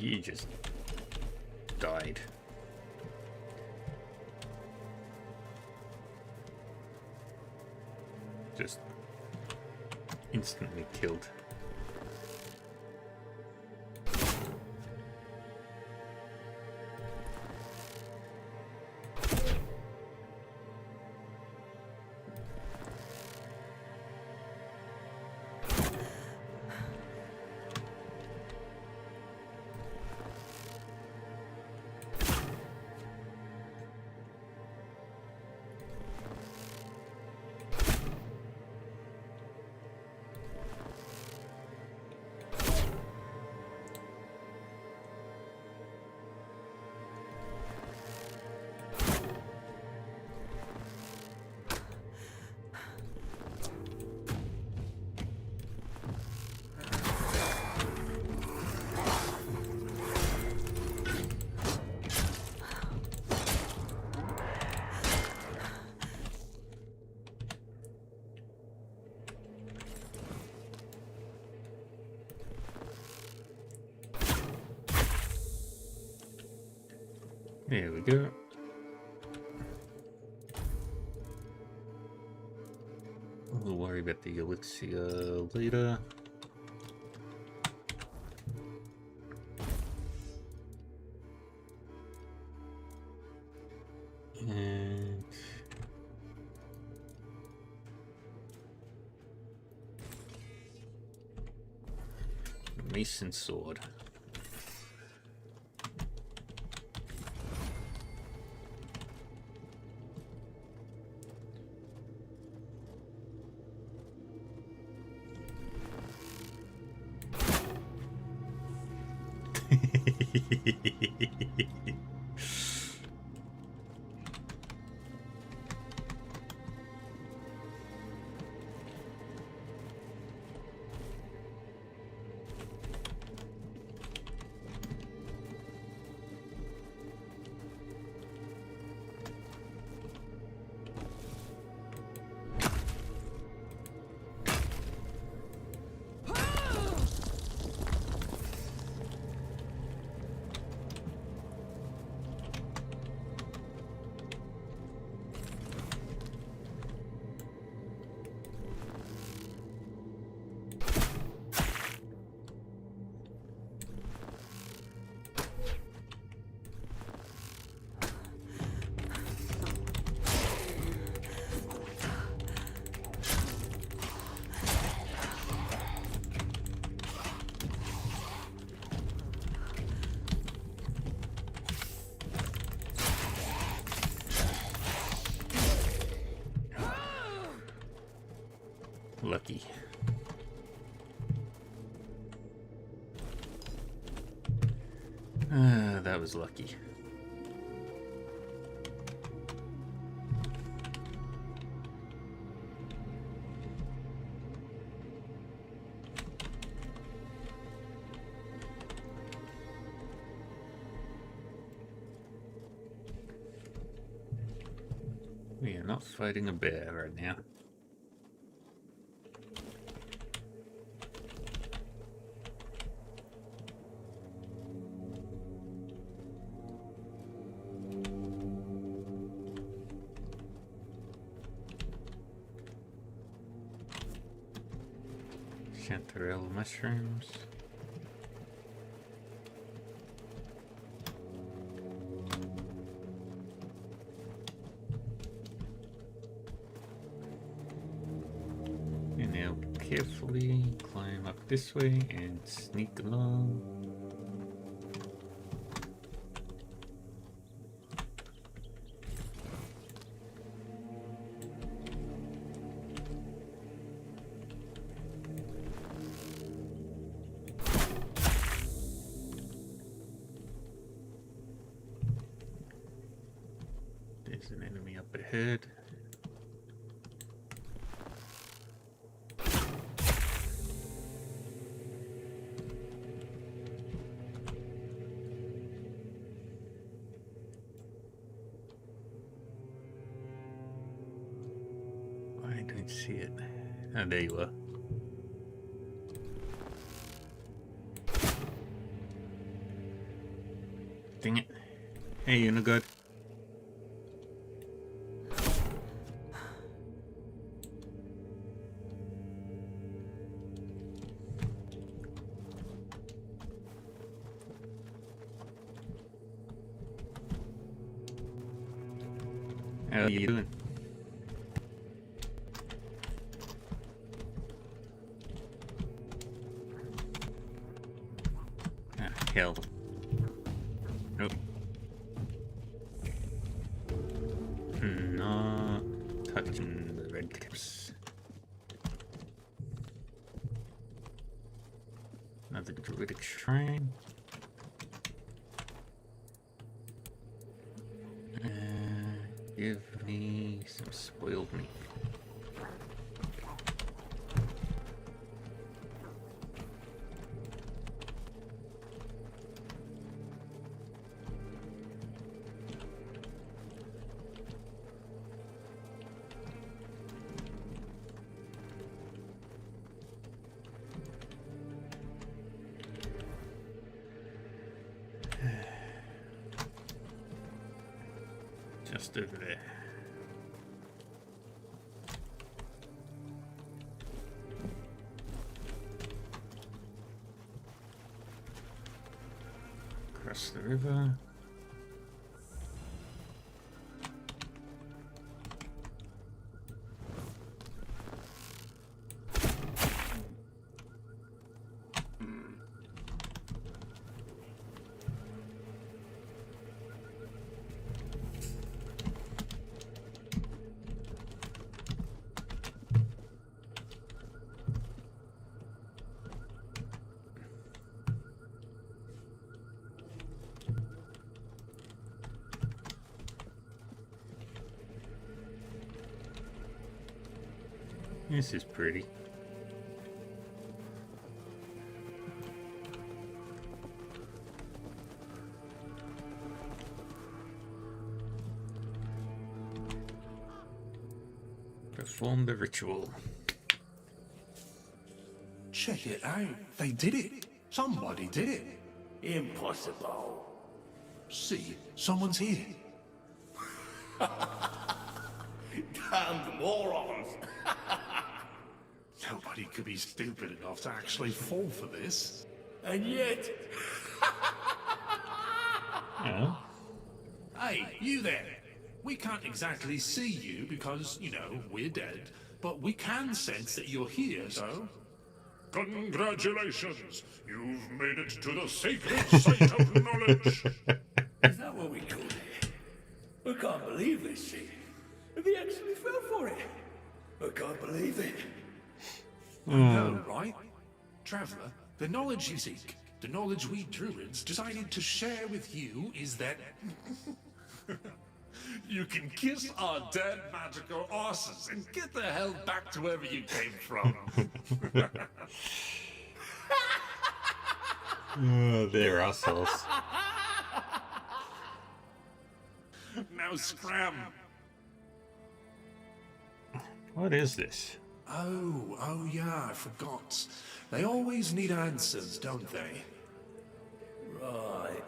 You just died. Just instantly killed. There we go. We'll worry about the elixir later. And Mason sword. Lucky. That was lucky. We are not fighting a bear right now. Chanterelle mushrooms. And now carefully climb up this way and sneak along. There's an enemy up ahead. I don't see it. Oh, there you are. Dang it. Hey, you no good. How you doing? Ah, hell. Nope. Not touching the red tips. Another druidic shrine. Give me some spoiled meat. Just over there. Across the river. This is pretty. Perform the ritual. Check it out. They did it. Somebody did it. Impossible. See, someone's here. Damned morons. Nobody could be stupid enough to actually fall for this. And yet... Oh. Hey, you there. We can't exactly see you because, you know, we're dead. But we can sense that you're here, so... Congratulations! You've made it to the sacred site of knowledge! Is that what we call it? I can't believe this shit. They actually fell for it. I can't believe it. I know, right? Traveler, the knowledge you seek, the knowledge we druids decided to share with you is that... you can kiss our dead magical asses and get the hell back to wherever you came from. Oh, they're assholes. Now scram. What is this? Oh yeah, I forgot. They always need answers, don't they? Right.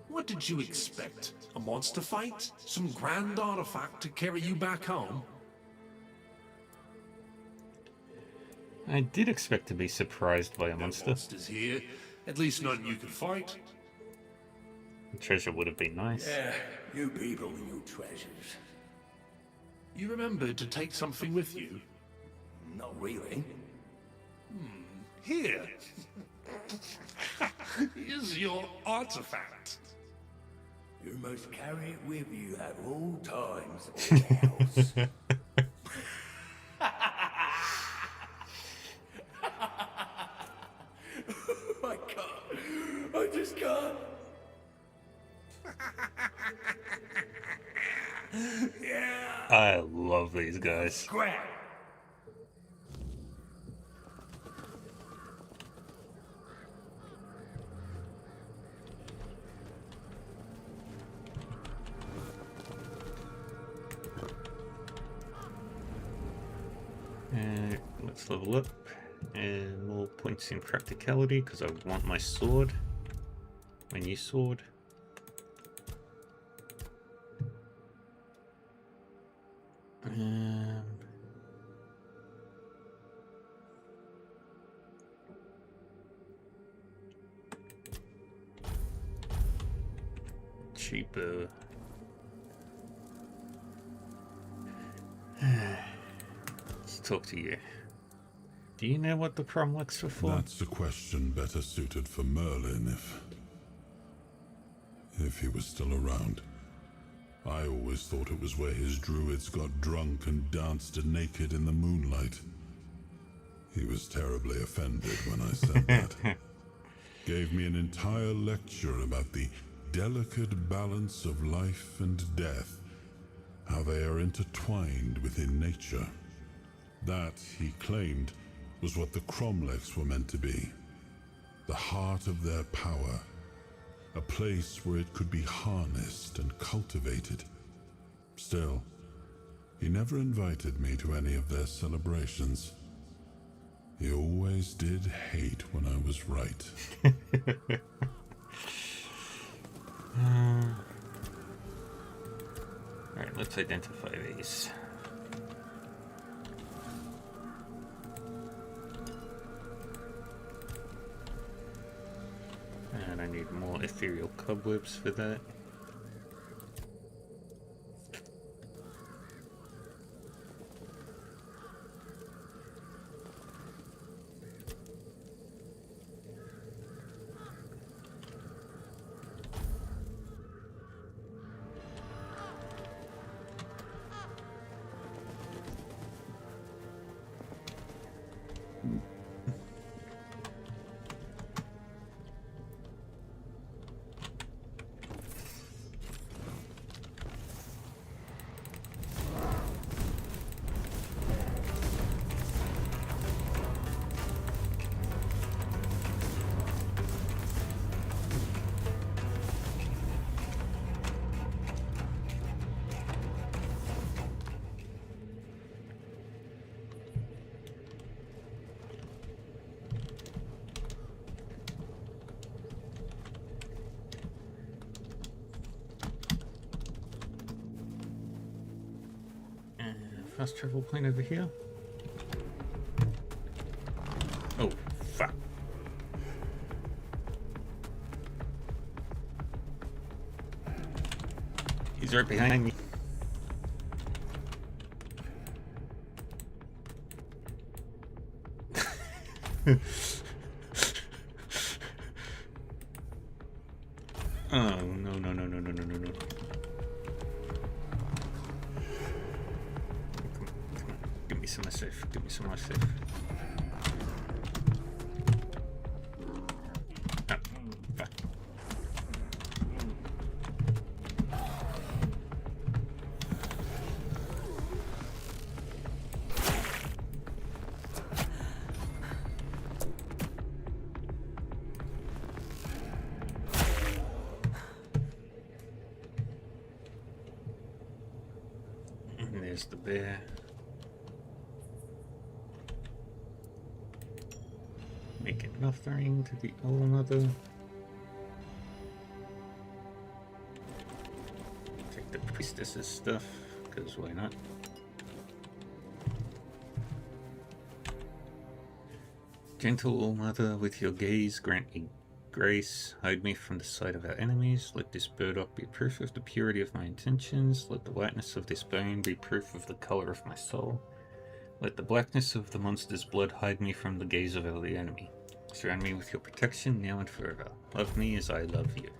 What did you expect? A monster fight? Some grand artifact to carry you back home? I did expect to be surprised by a monster. Monsters here. At least none you could fight. The treasure would have been nice. Yeah, you people and your treasures. You remembered to take something with you? Not really. Here. Here's your artifact. You must carry it with you at all times, or else. I can't. I just can't. Yeah. I love these guys. Scrap. Let's level up. And more points in practicality because I want my sword. My new sword. cheaper. Let's talk to you. Do you know what the Cromlechs were for? That's a question better suited for Merlin if he was still around. I always thought it was where his druids got drunk and danced naked in the moonlight. He was terribly offended when I said that. Gave me an entire lecture about the delicate balance of life and death, how they are intertwined within nature. That, he claimed, was what the Cromlechs were meant to be. The heart of their power. A place where it could be harnessed and cultivated. Still, he never invited me to any of their celebrations. He always did hate when I was right. Alright, let's identify these. And I need more ethereal cobwebs for that. Fast travel plane over here. Oh, fuck. He's right behind me. Oh, no, no, no, no, no, no, no, no. Give me some safe. Give me some more safe. Ah, fuck. And there's the bear. Make an offering to the Old Mother. Take the priestess's stuff, because why not? Gentle Old Mother, with your gaze grant me grace. Hide me from the sight of our enemies. Let this burdock be proof of the purity of my intentions. Let the whiteness of this bone be proof of the color of my soul. Let the blackness of the monster's blood hide me from the gaze of the enemy. Surround me with your protection now and forever. Love me as I love you.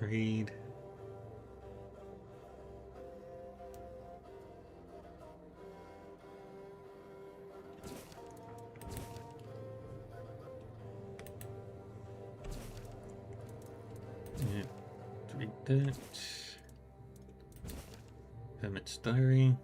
Read. Yeah, read that. Hermit's Diary.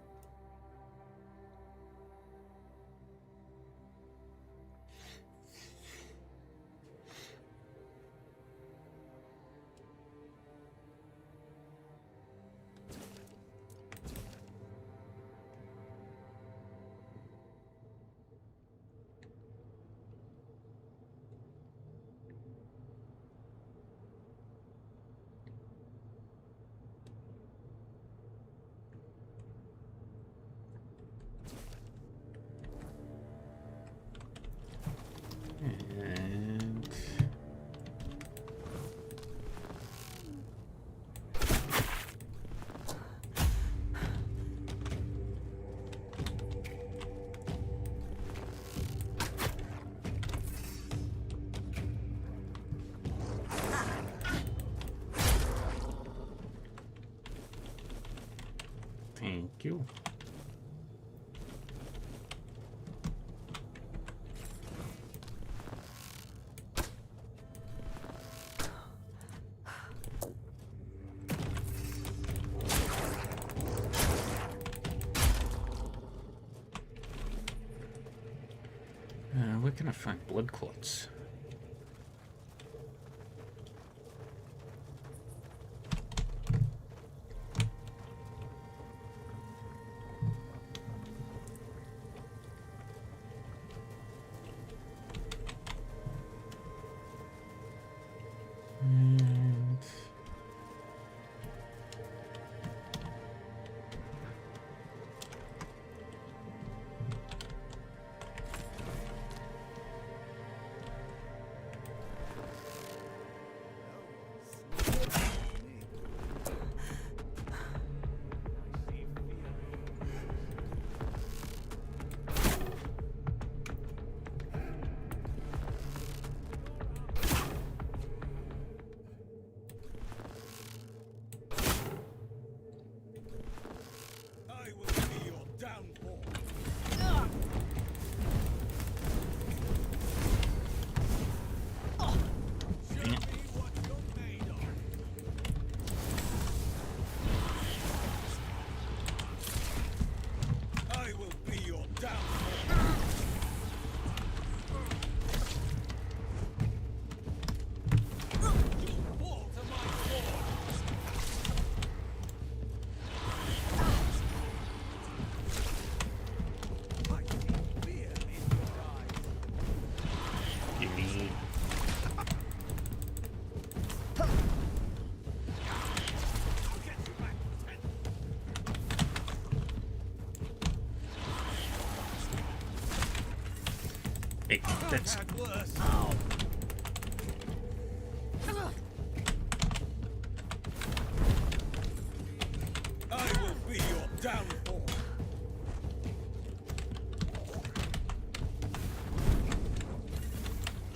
Thank you. Where can I find blood clots? Hey, that's... I will be your downfall.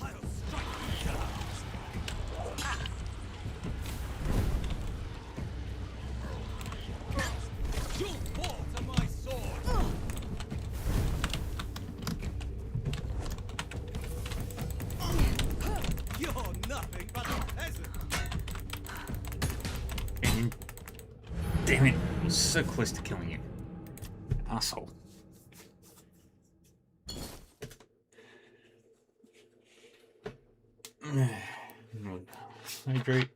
I'll strike you down. You'll fall to my sword. You're nothing but a peasant. And, damn it, I was so close to killing you. Asshole. Hydrate.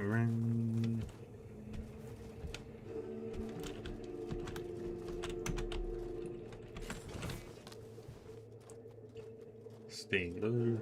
Run. Stay low.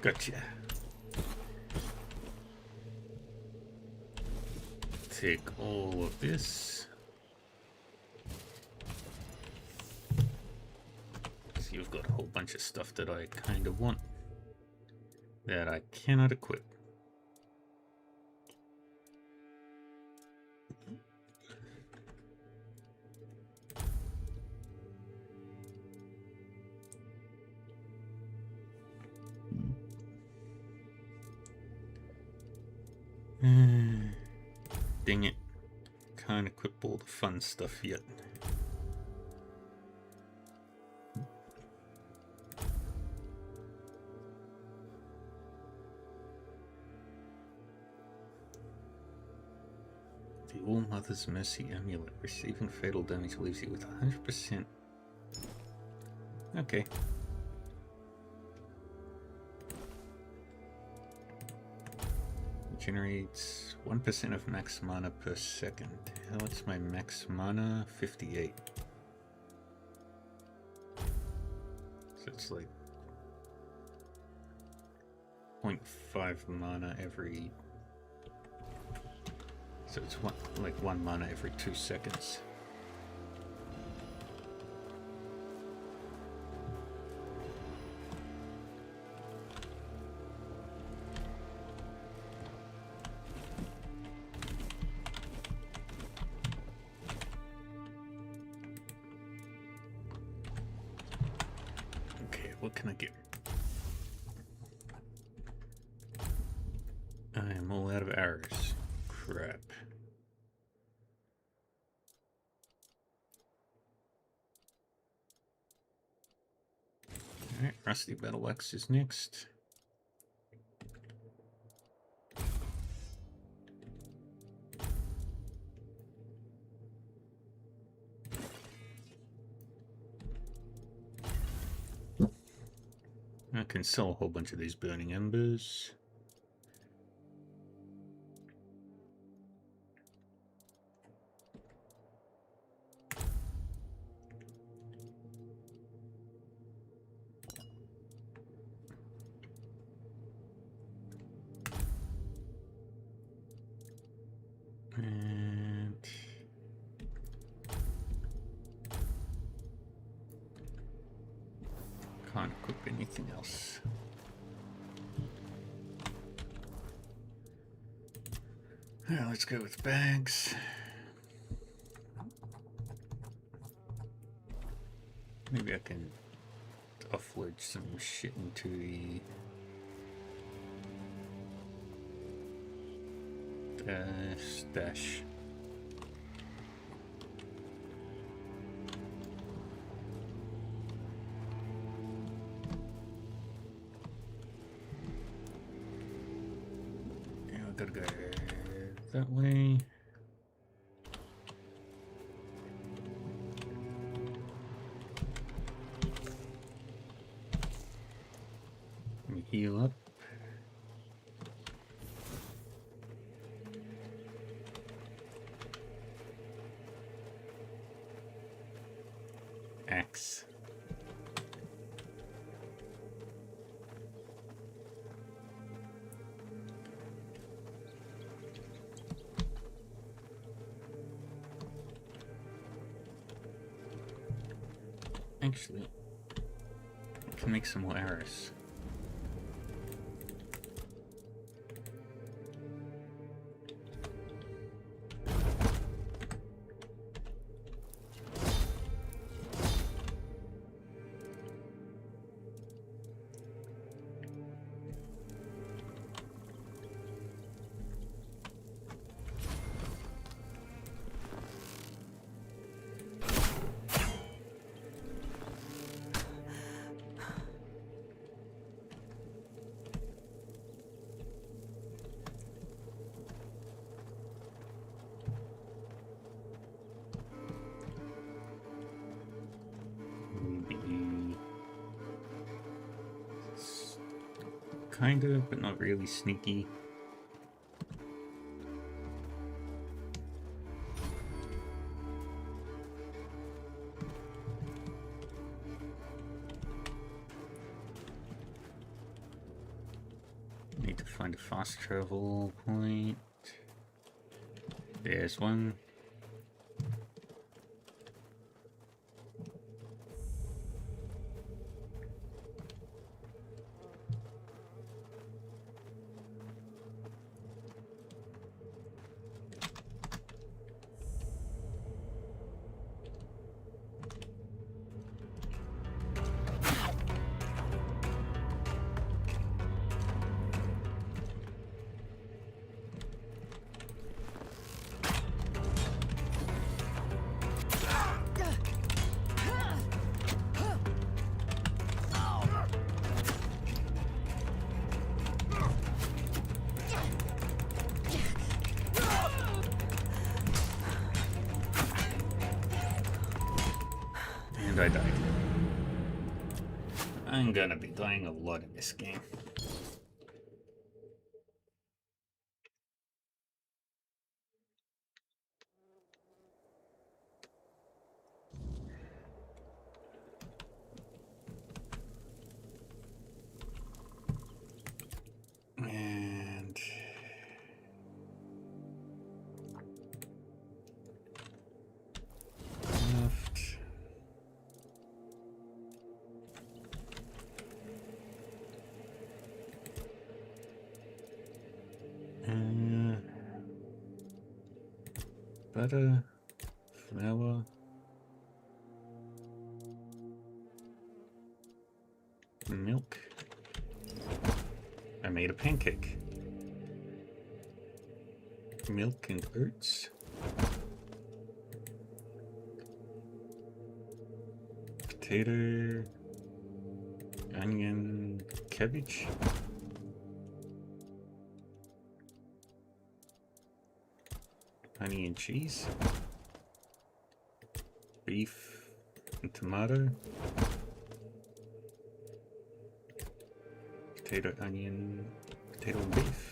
Gotcha. Take all of this. So you've got a whole bunch of stuff that I kind of want that I cannot equip. Dang it. Can't equip all the fun stuff yet. The All-Mother's Mercy Amulet. Receiving fatal damage leaves you with 100%. Okay. Generates 1% of max mana per second. What's my max mana? 58. So it's like 0.5 mana every... So it's like 1 mana every 2 seconds. What can I get? I am all out of arrows. Crap. Alright, Rusty Battle Axe is next. I can sell a whole bunch of these burning embers. And can't equip anything else. Well, let's go with bags. Maybe I can offload some shit into the stash. Yeah, I gotta go that way. Let me heal up. Axe. Actually, I can make some more arrows. Kind of, but not really sneaky. find a fast travel point. There's one. And I died. I'm gonna be dying a lot in this game. And left. Butter, flour, milk. I made a pancake. Milk and oats. Potato, onion, cabbage. Honey and cheese. Beef and tomato. Potato, onion, potato and beef.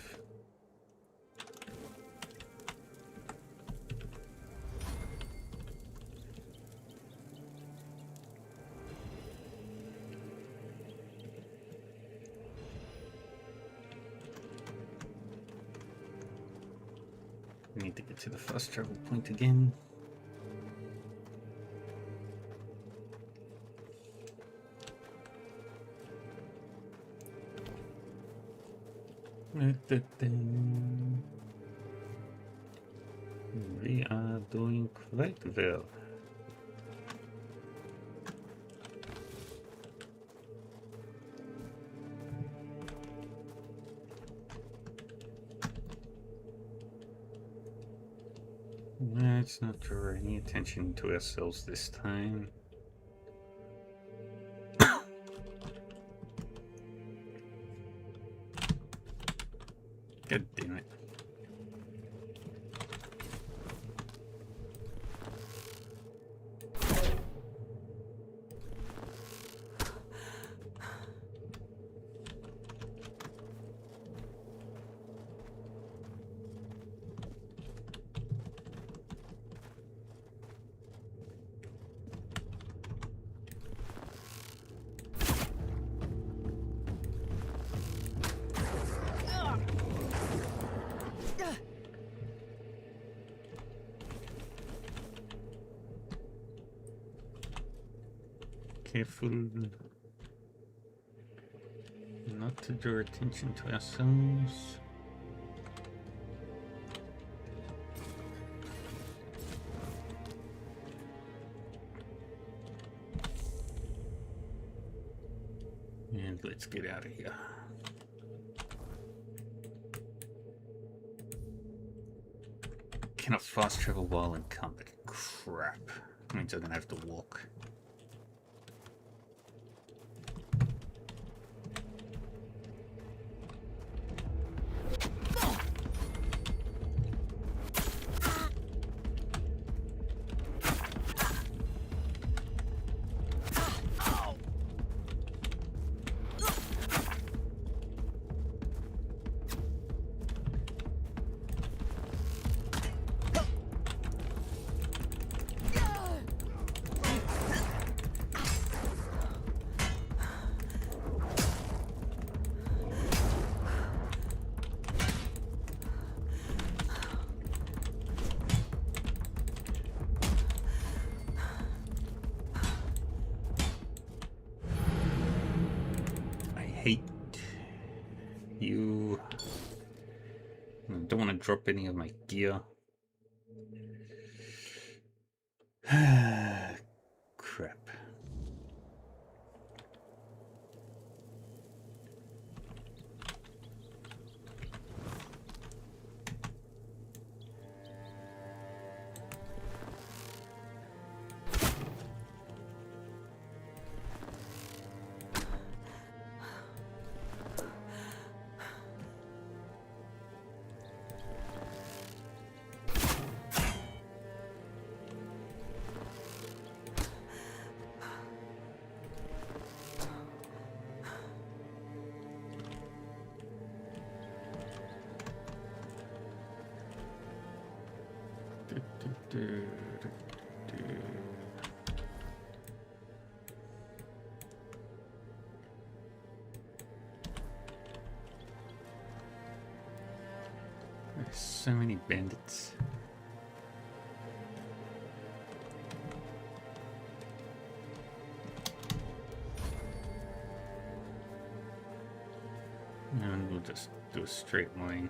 Need to get to the fast travel point again. We are doing quite well. Let's not draw any attention to ourselves this time. God damn it. Careful not to draw attention to ourselves. And let's get out of here. Cannot fast travel while in combat. Crap. Means I'm gonna have to walk. hate you. I don't want to drop any of my gear. Crap. There's so many bandits. And we'll just do a straight line.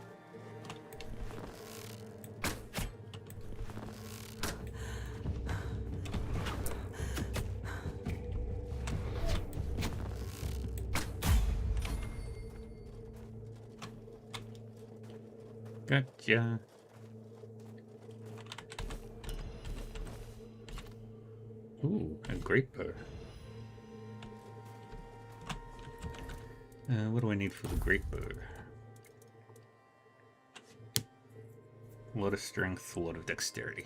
Gotcha. Ooh, a great bow. What do I need for the great bow? A lot of strength, a lot of dexterity.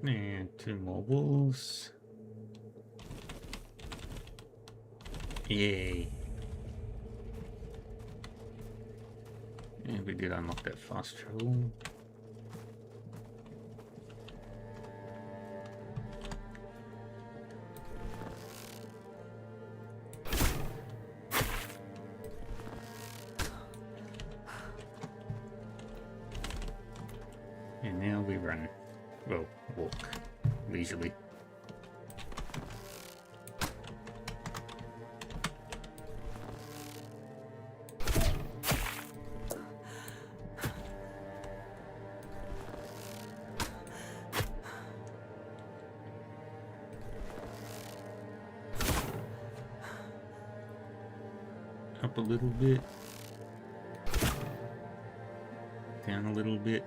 And 2 more wolves. Yay. And we did unlock that fast travel. And now we run. Well, walk leisurely. Up a little bit. Down a little bit.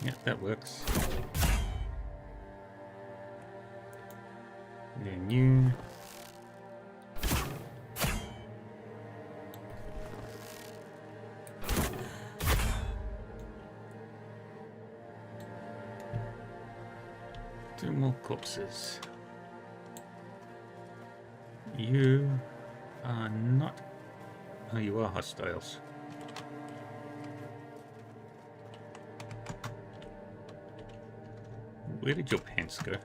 Yeah, that works. Then you. Two more corpses. You are not. Oh, you are hostiles. Where did your pants go?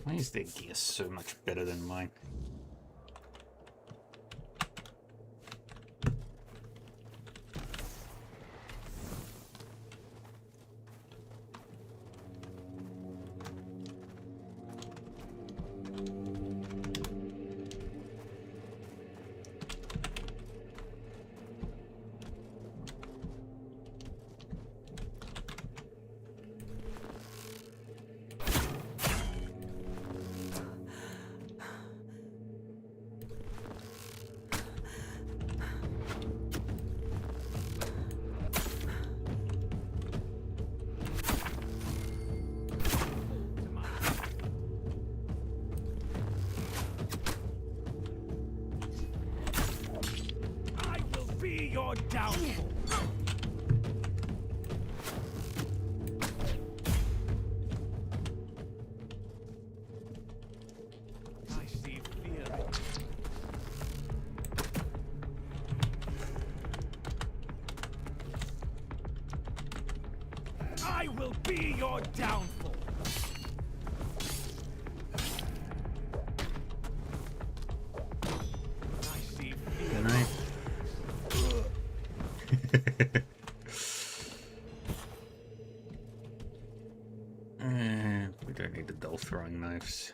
Why is their gear so much better than mine? Your downfall. I see fear. I will be your downfall. I see fear. Nice. We don't need the dull throwing knives.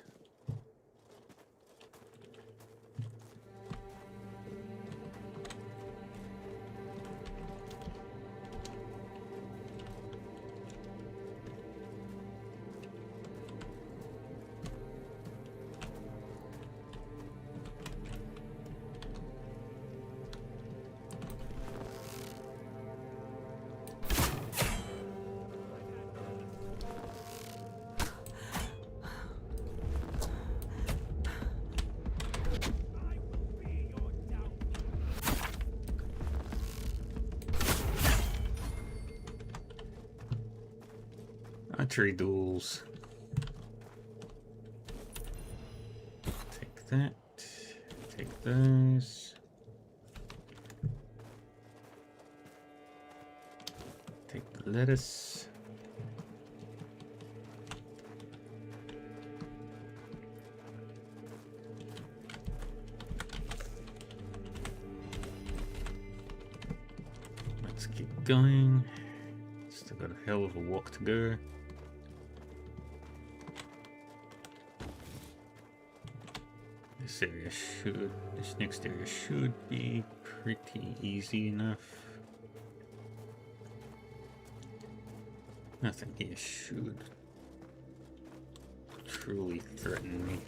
Archery duels. Take that. Take those. Take the lettuce. Let's keep going. Still got a hell of a walk to go. This next area should be pretty easy enough. Nothing here should truly threaten me.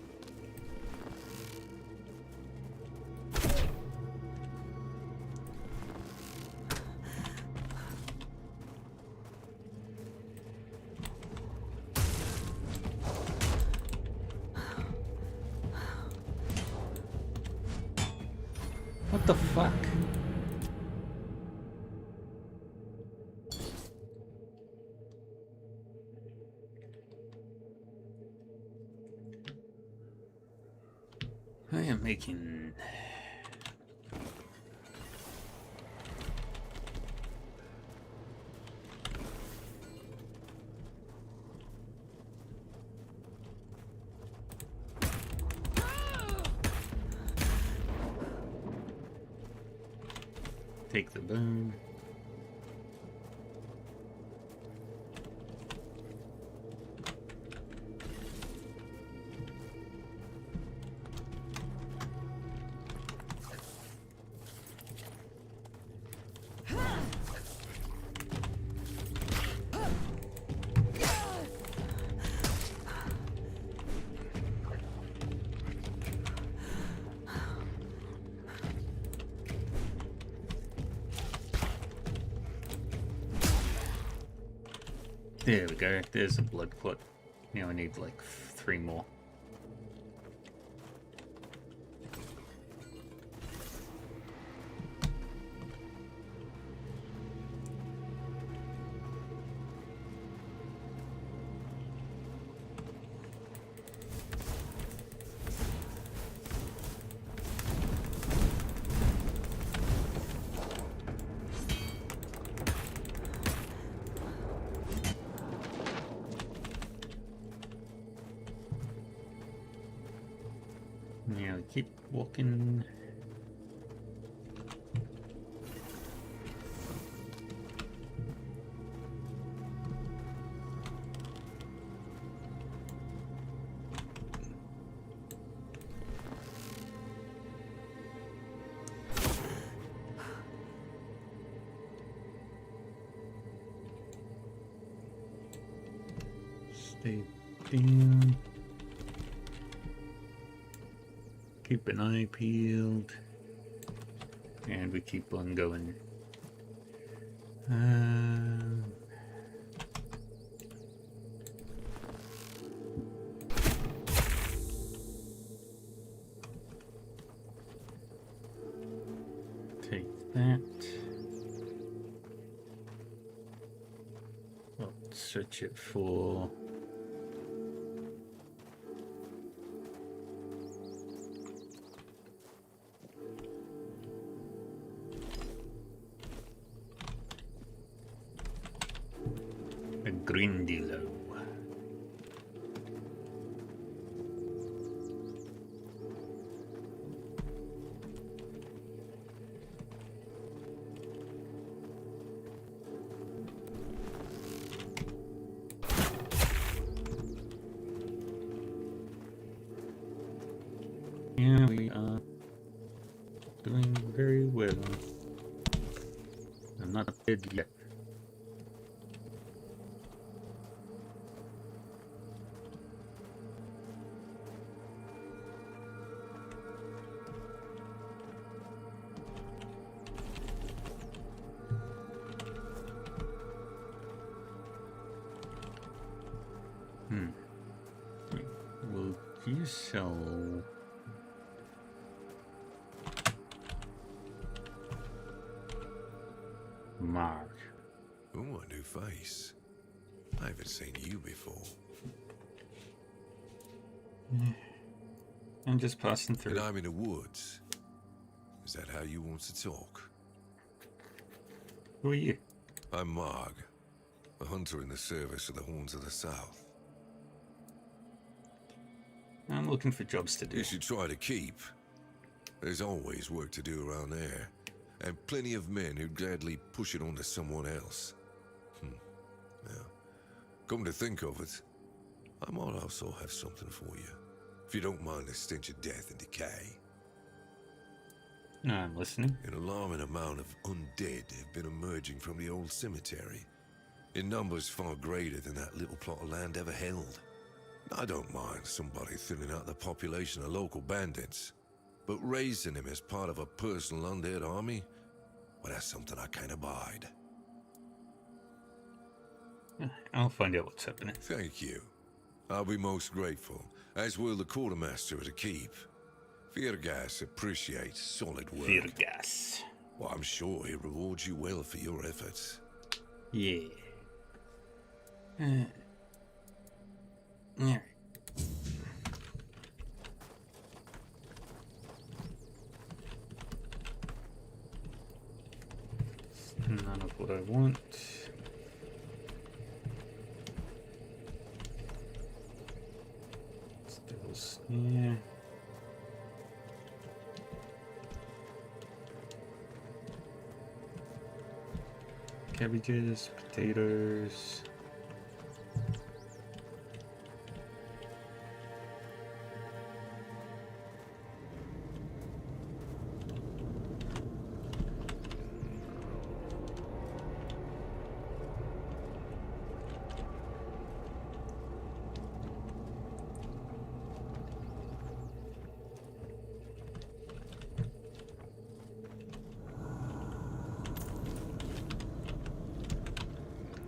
What the fuck? I am making... Take the bone. There we go, there's a blood clot. Now I need like 3 more. Yeah, we keep walking. Stay down. Keep an eye peeled. And we keep on going. Take that. I'll search it for a Grindilo. Yeah, we are doing very well. I'm not dead yet. Will you sell? Mark. Oh, a new face. I haven't seen you before. I'm just passing through. And I'm in the woods. Is that how you want to talk? Who are you? I'm Marg, a hunter in the service of the Horns of the South. I'm looking for jobs to do. You should try to keep. There's always work to do around there, and plenty of men who'd gladly push it on to someone else. Now, come to think of it, I might also have something for you, if you don't mind the stench of death and decay. No, I'm listening. An alarming amount of undead have been emerging from the old cemetery, in numbers far greater than that little plot of land ever held. I don't mind somebody thinning out the population of local bandits, but raising them as part of a personal undead army, well, that's something I can't abide. I'll find out what's happening. Thank you. I'll be most grateful, as will the quartermaster of the keep. Virgas appreciates solid work. Virgas. Well, I'm sure he rewards you well for your efforts. Yeah. Alright. None of what I want. Stills, yeah. Cabbages, potatoes.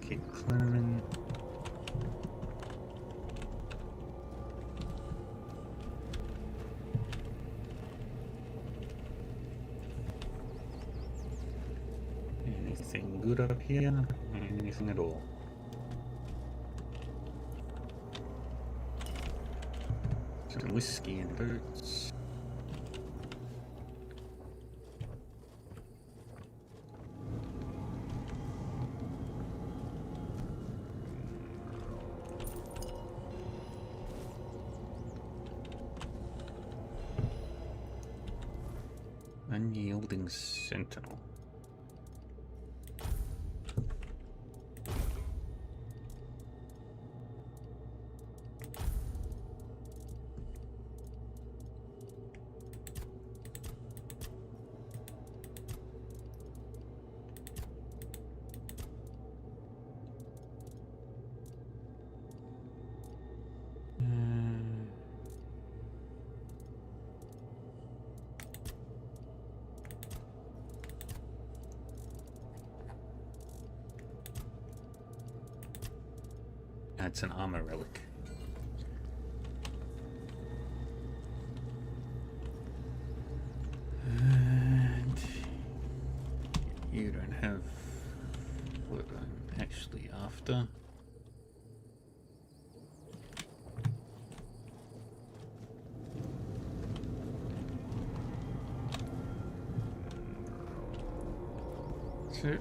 Keep climbing. Anything good up here? Anything at all? Some whiskey and birds. Unyielding Sentinel. That's an armor relic. And you don't have what I'm actually after. So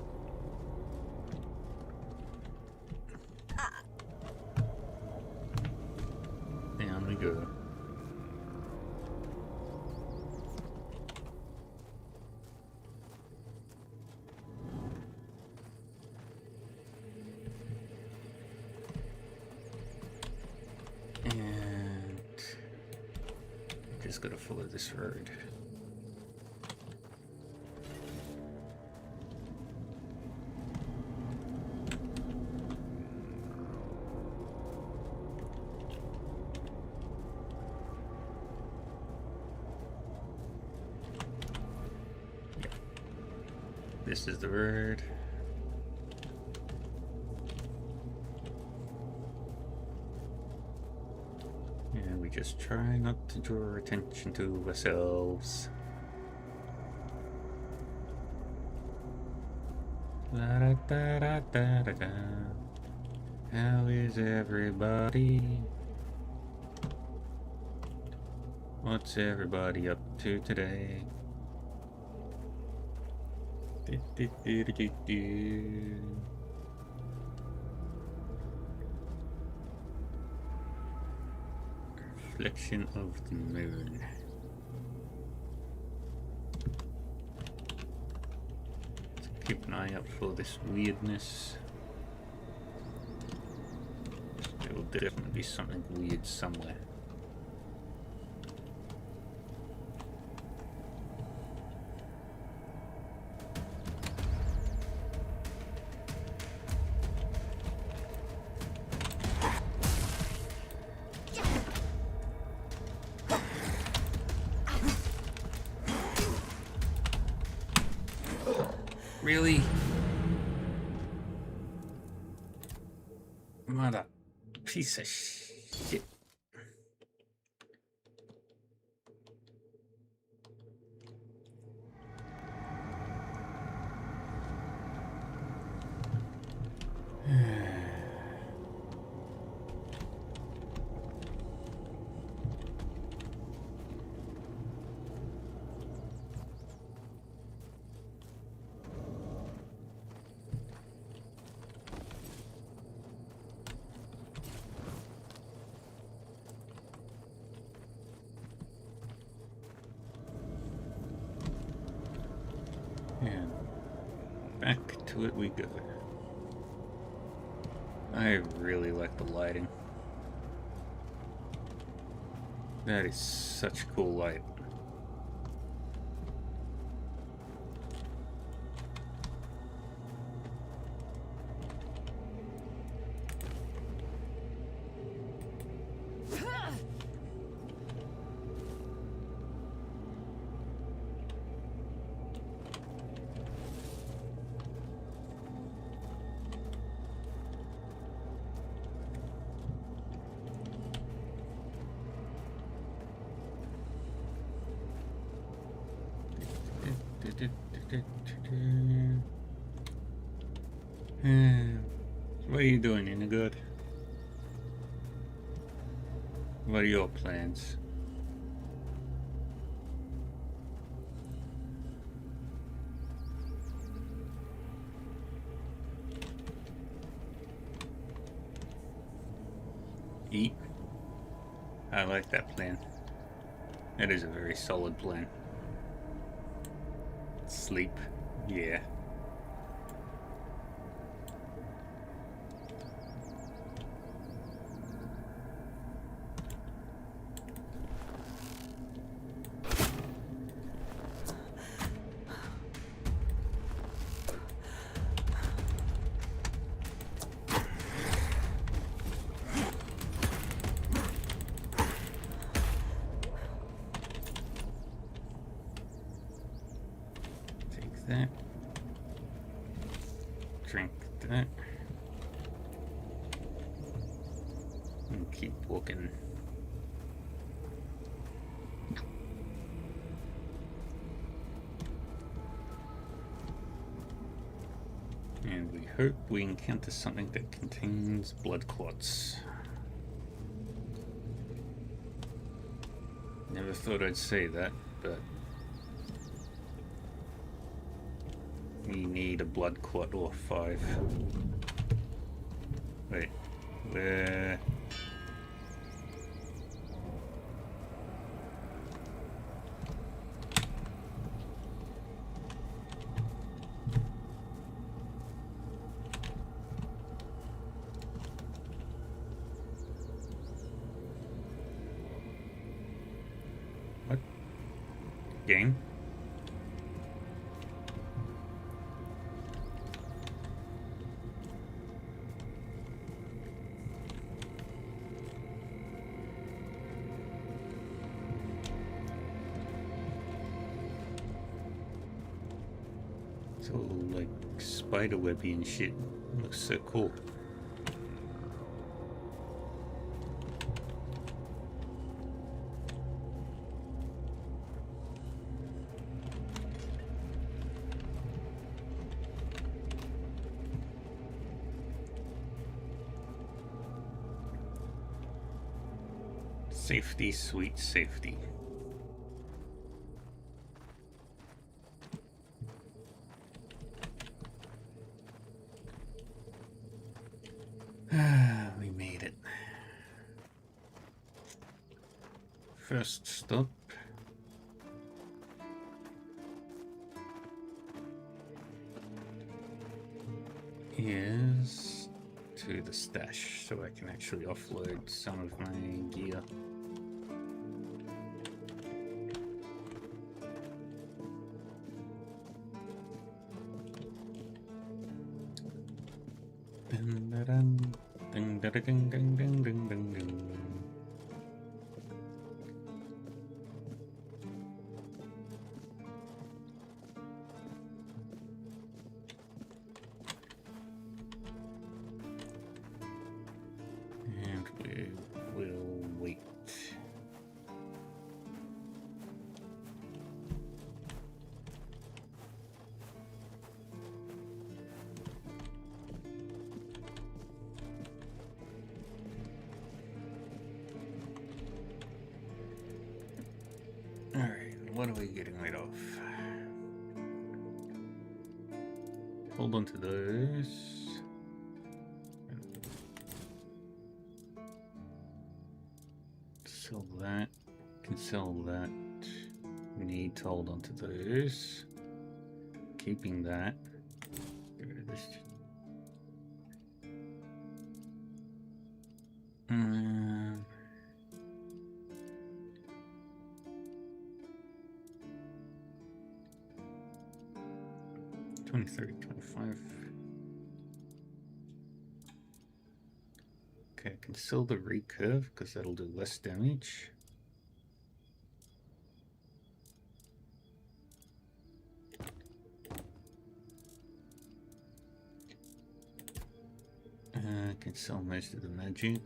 down we go. And just gotta follow this road. This is the road. And we just try not to draw attention to ourselves. La da da da da da da. How is everybody? What's everybody up to today? Reflection of the moon. So keep an eye out for this weirdness. There will definitely be something weird somewhere. Really? Mother piece of shit. And back to it we go. I really like the lighting. That is such cool light. What are you doing, any good? What are your plans? Eat. I like that plan. That is a very solid plan. Sleep. Yeah. That. Drink that. And keep walking. And we hope we encounter something that contains blood clots. Never thought I'd say that, but we need a blood clot or 5. Wait, where? What? Game? It's all like spiderwebby and shit. Looks so cool. Safety, sweet safety. We made it. First stop is to the stash, so I can actually offload some of my gear. Dun, dun, dun, dun, dun, dun, dun, dun, dun, dun, dun. And we will wait. Alright, what are we getting rid of? Hold on to those. Sell that. Can sell that. We need to hold on to those. Keeping that. Get rid of this. 20, 30, 25. Okay, I can sell the recurve because that'll do less damage. I can sell most of the magic.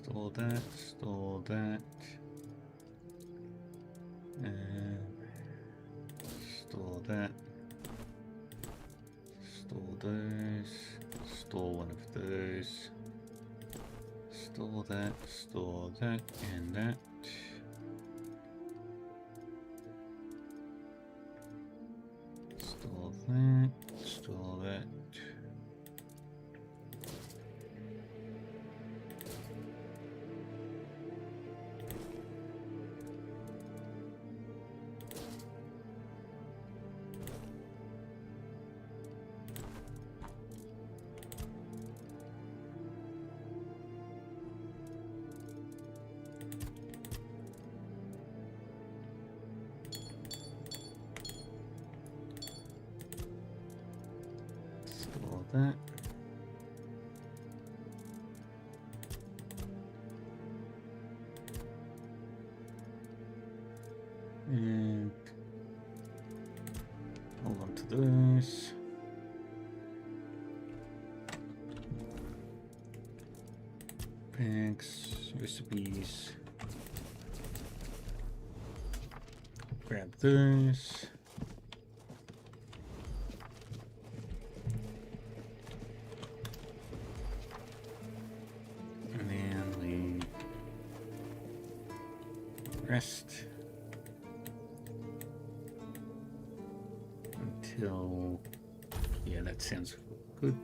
Store that, store that. Store that. Store those. Store one of those. Store that, and that. Store that, store that. that. And hold on to this. Bags, recipes. Grab this. And then we rest until, yeah, that sounds good.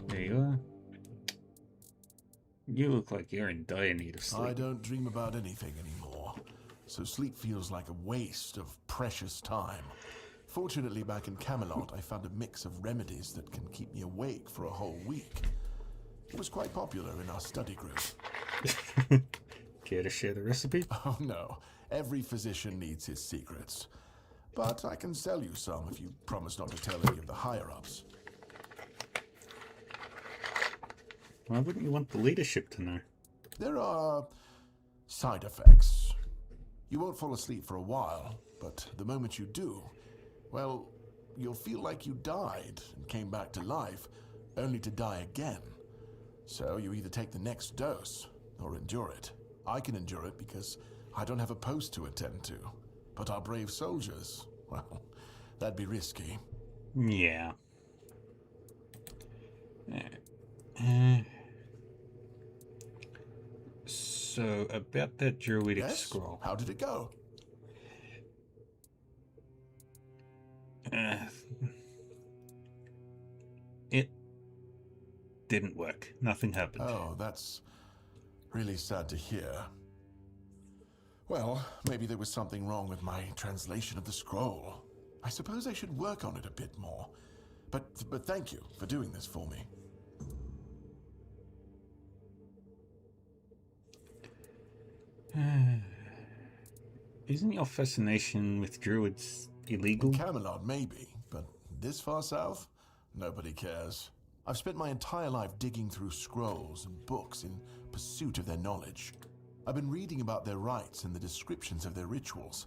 There you are. You look like you're in dire need of sleep. I don't dream about anything anymore, so sleep feels like a waste of precious time. Fortunately, back in Camelot, I found a mix of remedies that can keep me awake for a whole week. It was quite popular in our study group. Care to share the recipe? Oh no, every physician needs his secrets. But I can sell you some if you promise not to tell any of the higher-ups. Why wouldn't you want the leadership to know? There are side effects. You won't fall asleep for a while, but the moment you do, well, you'll feel like you died and came back to life, only to die again. So you either take the next dose or endure it. I can endure it because I don't have a post to attend to. But our brave soldiers, well, that'd be risky. Yeah. So, about that druidic scroll. How did it go? It didn't work. Nothing happened. Oh, that's really sad to hear. Well, maybe there was something wrong with my translation of the scroll. I suppose I should work on it a bit more. But thank you for doing this for me. Isn't your fascination with druids illegal? In Camelot, maybe, but this far south, nobody cares. I've spent my entire life digging through scrolls and books in pursuit of their knowledge. I've been reading about their rites and the descriptions of their rituals.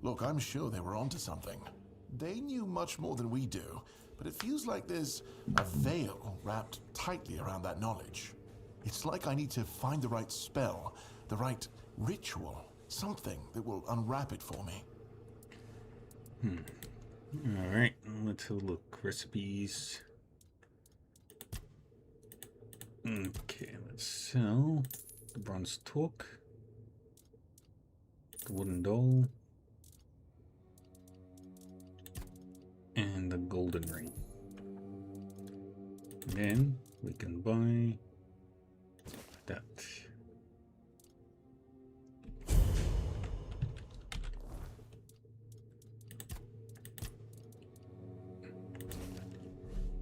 Look, I'm sure they were onto something. They knew much more than we do, but it feels like there's a veil wrapped tightly around that knowledge. It's like I need to find the right spell, the right ritual, something that will unwrap it for me. Alright, let's have a look. Recipes. Okay, let's sell the bronze torque, the wooden doll, and the golden ring. And then we can buy that.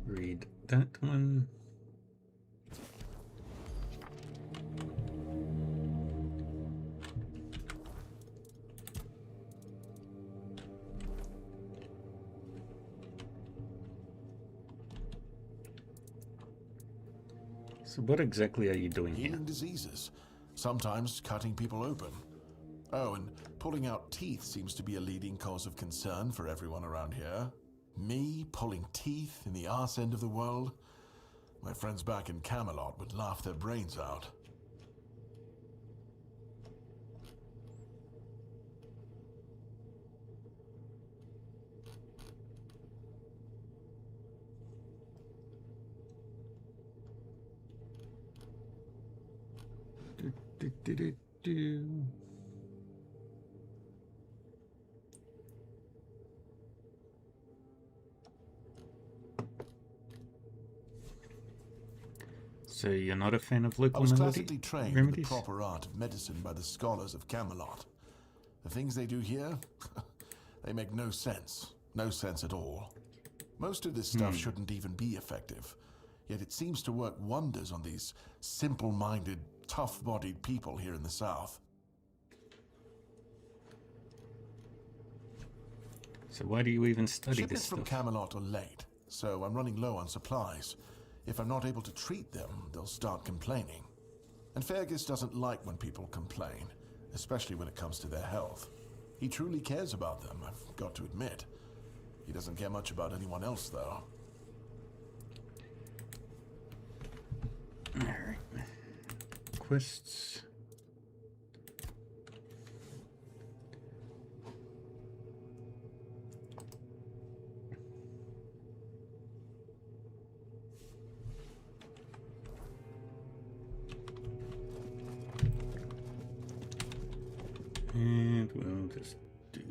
Read that one. So what exactly are you doing here? Healing diseases, sometimes cutting people open. Oh, and pulling out teeth seems to be a leading cause of concern for everyone around here. Me pulling teeth in the arse end of the world? My friends back in Camelot would laugh their brains out. So you're not a fan of local I was remedies? classically trained in the proper art of medicine by the scholars of Camelot. The things they do here, they make no sense. No sense at all. Most of this stuff shouldn't even be effective, yet it seems to work wonders on these simple-minded, tough-bodied people here in the South. So why do you even study this Shipments from stuff? Camelot are late, so I'm running low on supplies. If I'm not able to treat them, they'll start complaining. And Fergus doesn't like when people complain, especially when it comes to their health. He truly cares about them, I've got to admit. He doesn't care much about anyone else, though. Alright. Quests. And we'll just do...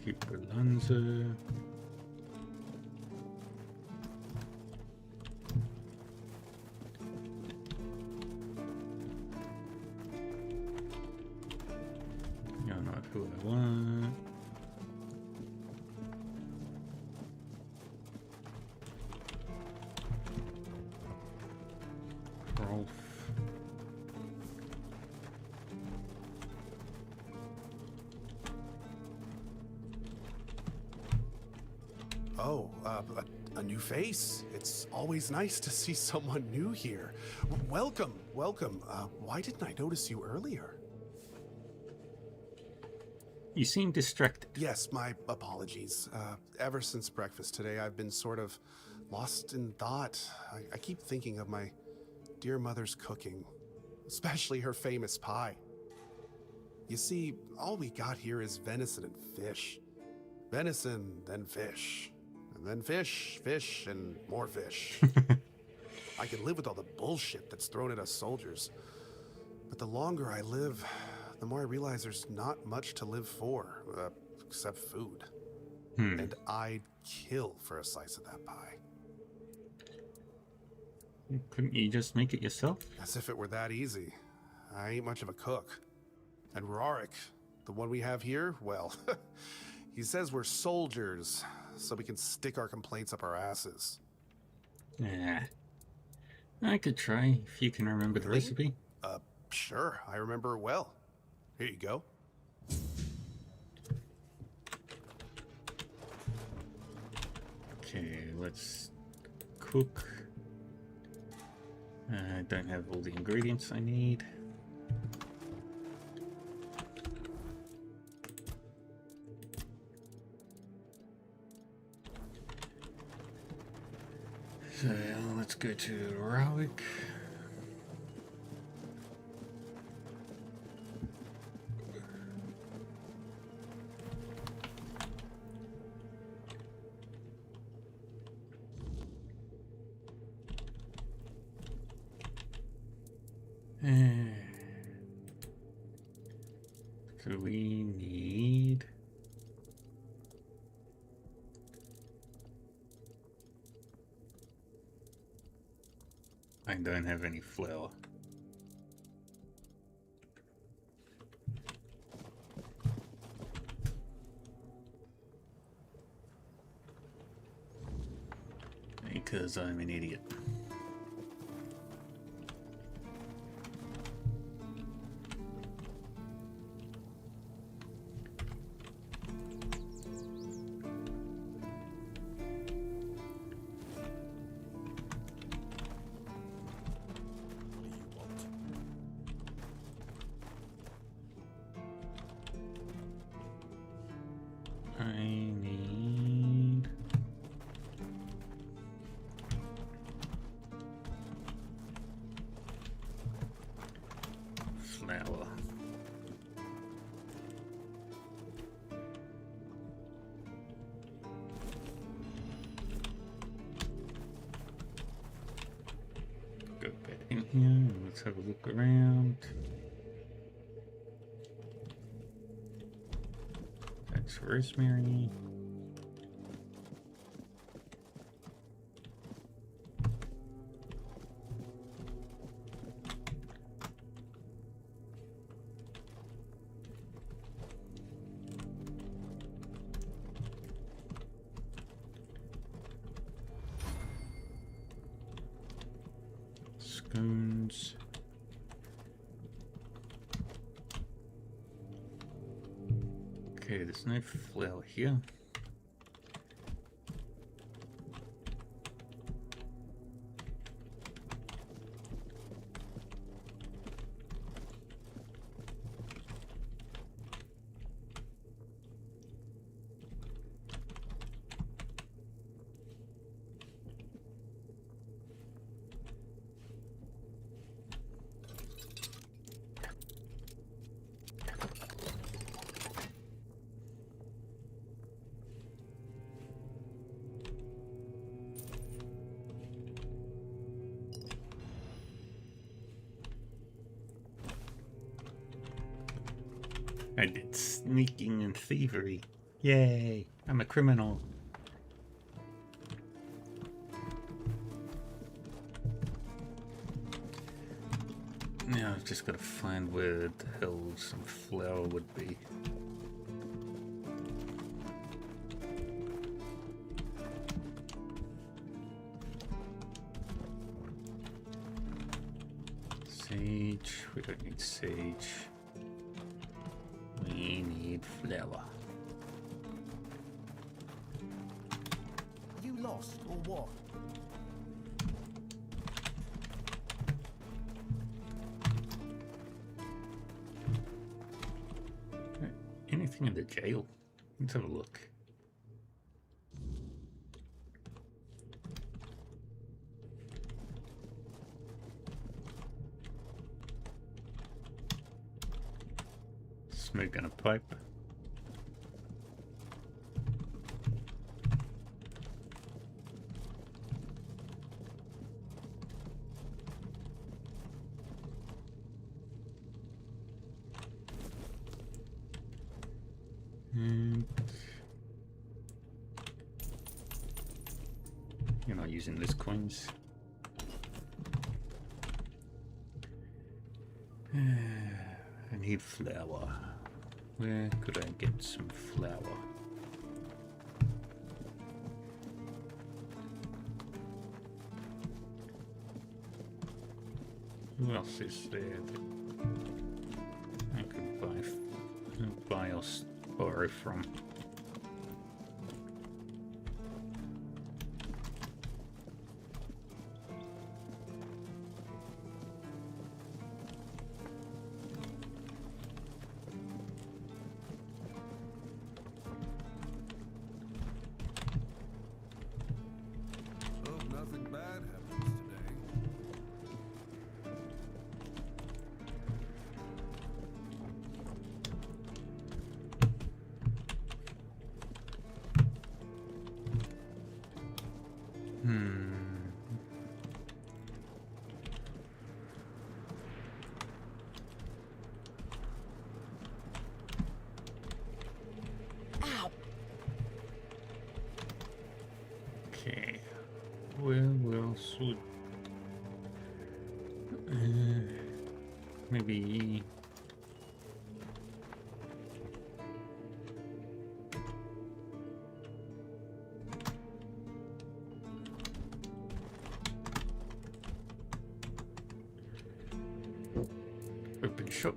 Keep Berlanza. You're not who I want. Rolf. Oh, a new face. It's always nice to see someone new here. Welcome, welcome. Why didn't I notice you earlier? You seem distracted. Yes, my apologies. Ever since breakfast today, I've been sort of lost in thought. I keep thinking of my dear mother's cooking, especially her famous pie. You see, all we got here is venison and fish. Venison, then fish. And then fish, fish, and more fish. I can live with all the bullshit that's thrown at us soldiers. But the longer I live, the more I realize there's not much to live for, except food. And I'd kill for a slice of that pie. Couldn't you just make it yourself? As if it were that easy. I ain't much of a cook. And Rorik, the one we have here, well, he says we're soldiers, so we can stick our complaints up our asses. Yeah. I could try, if you can remember the recipe. Sure, I remember it well. Here you go. Okay, let's cook. I don't have all the ingredients I need. So let's go to Rorik. So we need I don't have any flour. Because I'm an idiot. I need flour. Go back in here and let's have a look around. That's rosemary. Bones. Okay, there's no flour here. I did sneaking and thievery. Yay! I'm a criminal. Now I've just got to find where the hell some flour would be. Sage. We don't need sage. We need flour. You lost, or what? Anything in the jail? Let's have a look. Smoking a pipe. You're not using those coins. I need flour. Where could I get some flour? Who else is there that I could buy or borrow from? Hope nothing bad happens today. Okay, where else would maybe open shop.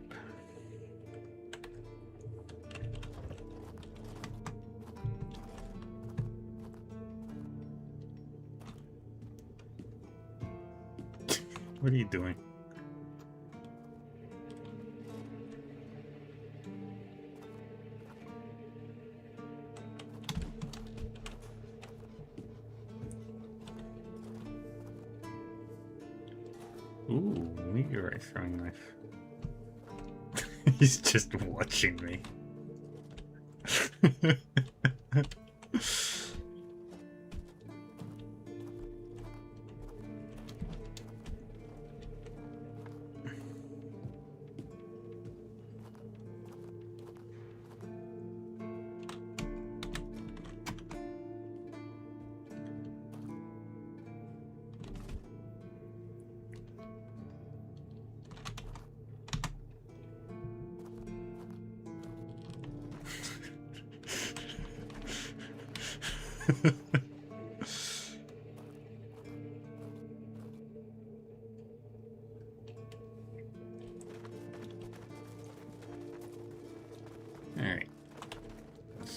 What are you doing? Ooh, meteorite throwing knife. He's just watching me.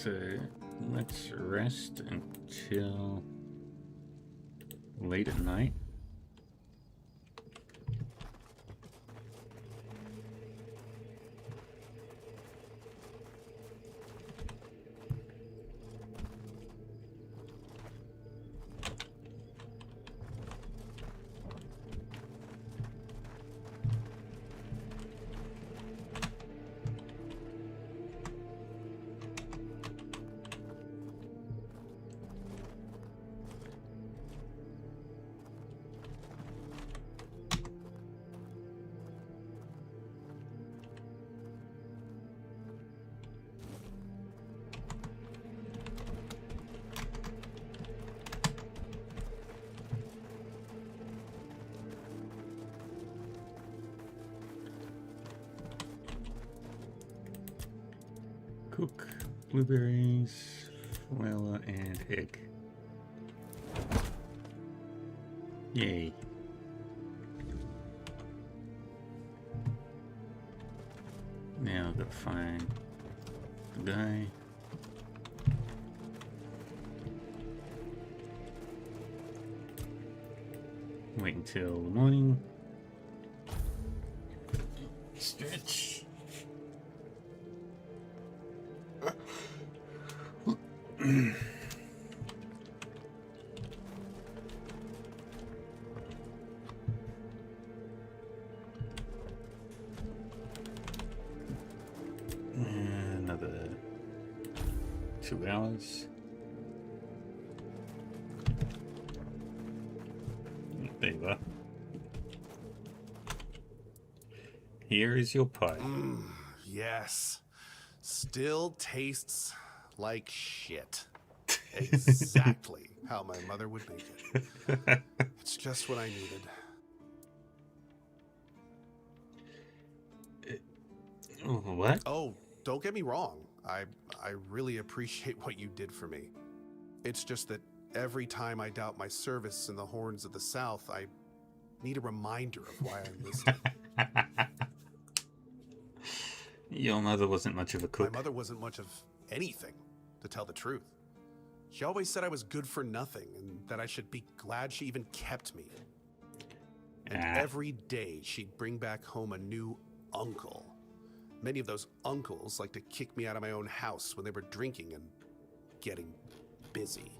So let's rest until late at night. Cook blueberries, flour, and egg. Yay. Now I've got to find the guy. Wait until the morning. Stretch. Another 2 hours. There you are. Here is your pie. Yes. Still tastes like shit. Exactly how my mother would make it. It's just what I needed. What? Oh, don't get me wrong. I really appreciate what you did for me. It's just that every time I doubt my service in the Horns of the South, I need a reminder of why I enlisted. Your mother wasn't much of a cook. My mother wasn't much of anything, to tell the truth. She always said I was good for nothing and that I should be glad she even kept me. And every day she'd bring back home a new uncle. Many of those uncles like to kick me out of my own house when they were drinking and getting busy.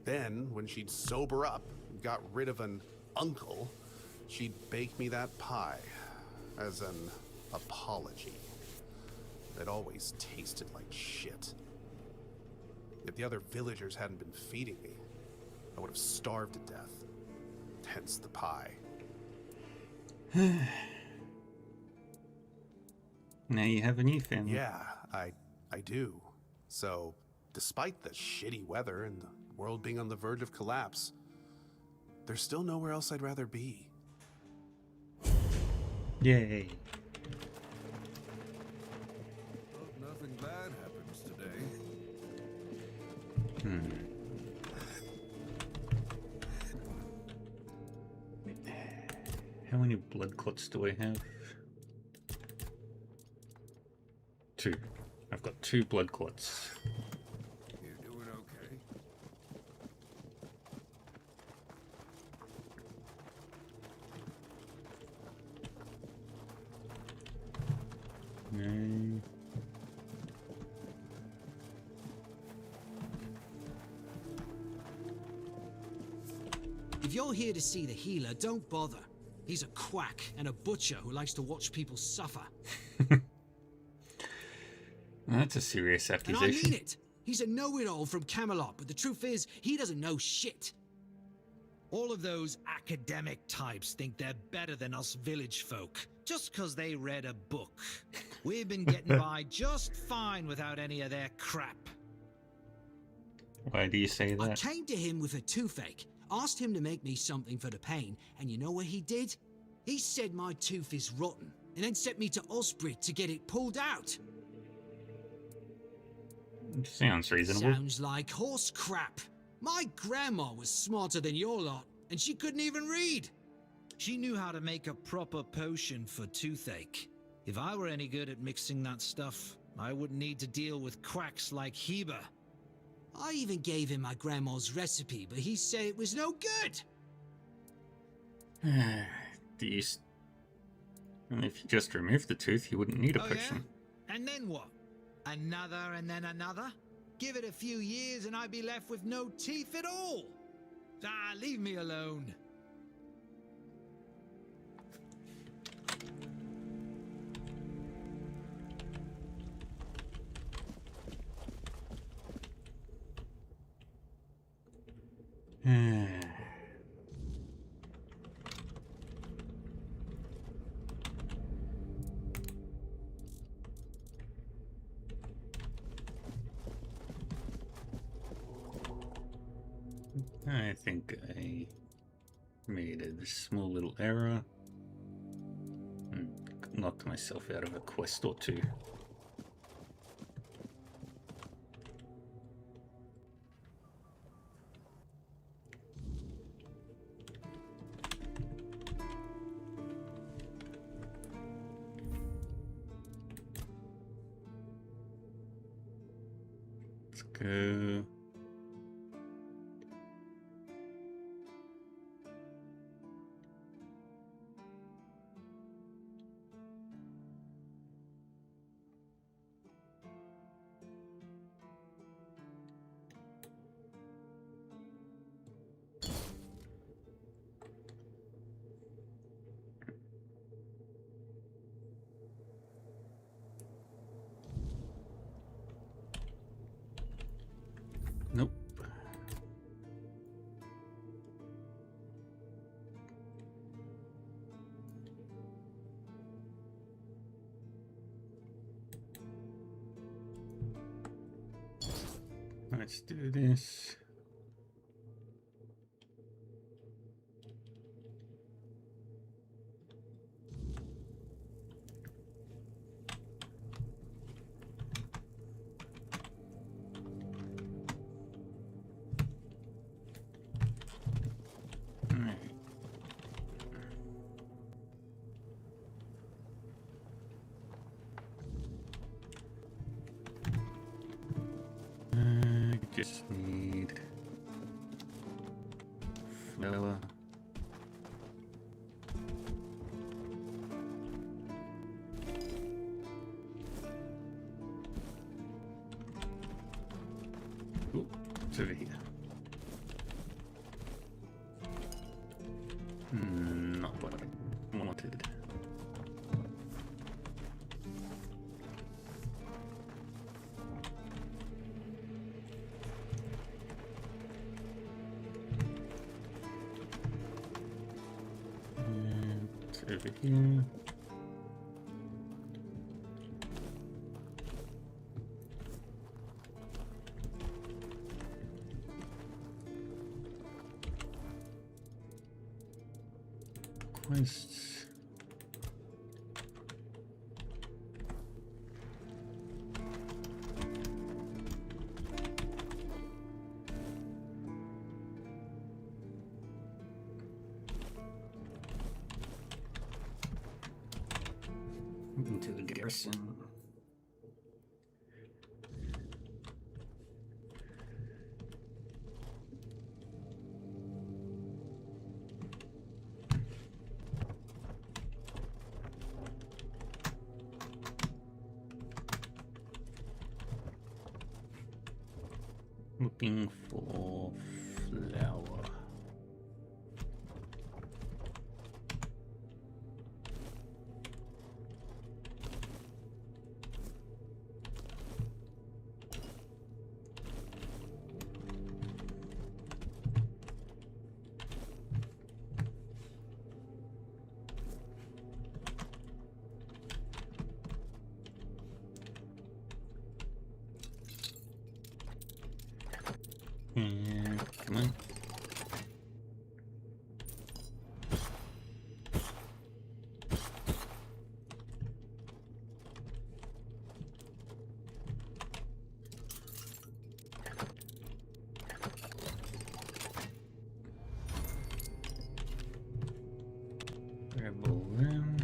Then, when she'd sober up and got rid of an uncle, she'd bake me that pie as an apology. It always tasted like shit. If the other villagers hadn't been feeding me, I would have starved to death. Hence the pie. Now you have a new family. Yeah, I do. So, despite the shitty weather and the world being on the verge of collapse, there's still nowhere else I'd rather be. Yay. Hope nothing bad happens today. How many blood clots do I have? 2. I've got 2 blood clots. You're doing okay? No. If you're here to see the healer, don't bother. He's a quack and a butcher who likes to watch people suffer. That's a serious And accusation. I mean it. He's a know-it-all from Camelot, but the truth is, he doesn't know shit. All of those academic types think they're better than us village folk, just because they read a book. We've been getting by just fine without any of their crap. Why do you say I that? came to him with a toothache, asked him to make me something for the pain, and you know what he did? He said my tooth is rotten, and then sent me to Osprey to get it pulled out. Sounds reasonable. Sounds like horse crap. My grandma was smarter than your lot, and she couldn't even read. She knew how to make a proper potion for toothache. If I were any good at mixing that stuff, I wouldn't need to deal with quacks like Heber. I even gave him my grandma's recipe, but he said it was no good. These... And if you just remove the tooth, you wouldn't need a potion. Yeah? And then what? Another and then another? Give it a few years and I'd be left with no teeth at all. Ah, leave me alone. I think I made a small little error and knocked myself out of a quest or two. Let's go. Nope. Let's do this. Just need flour. Ooh, it's over here. Not what I wanted. Over here. Quests. Into the garrison. Looking for flour. Come on. Grab all them.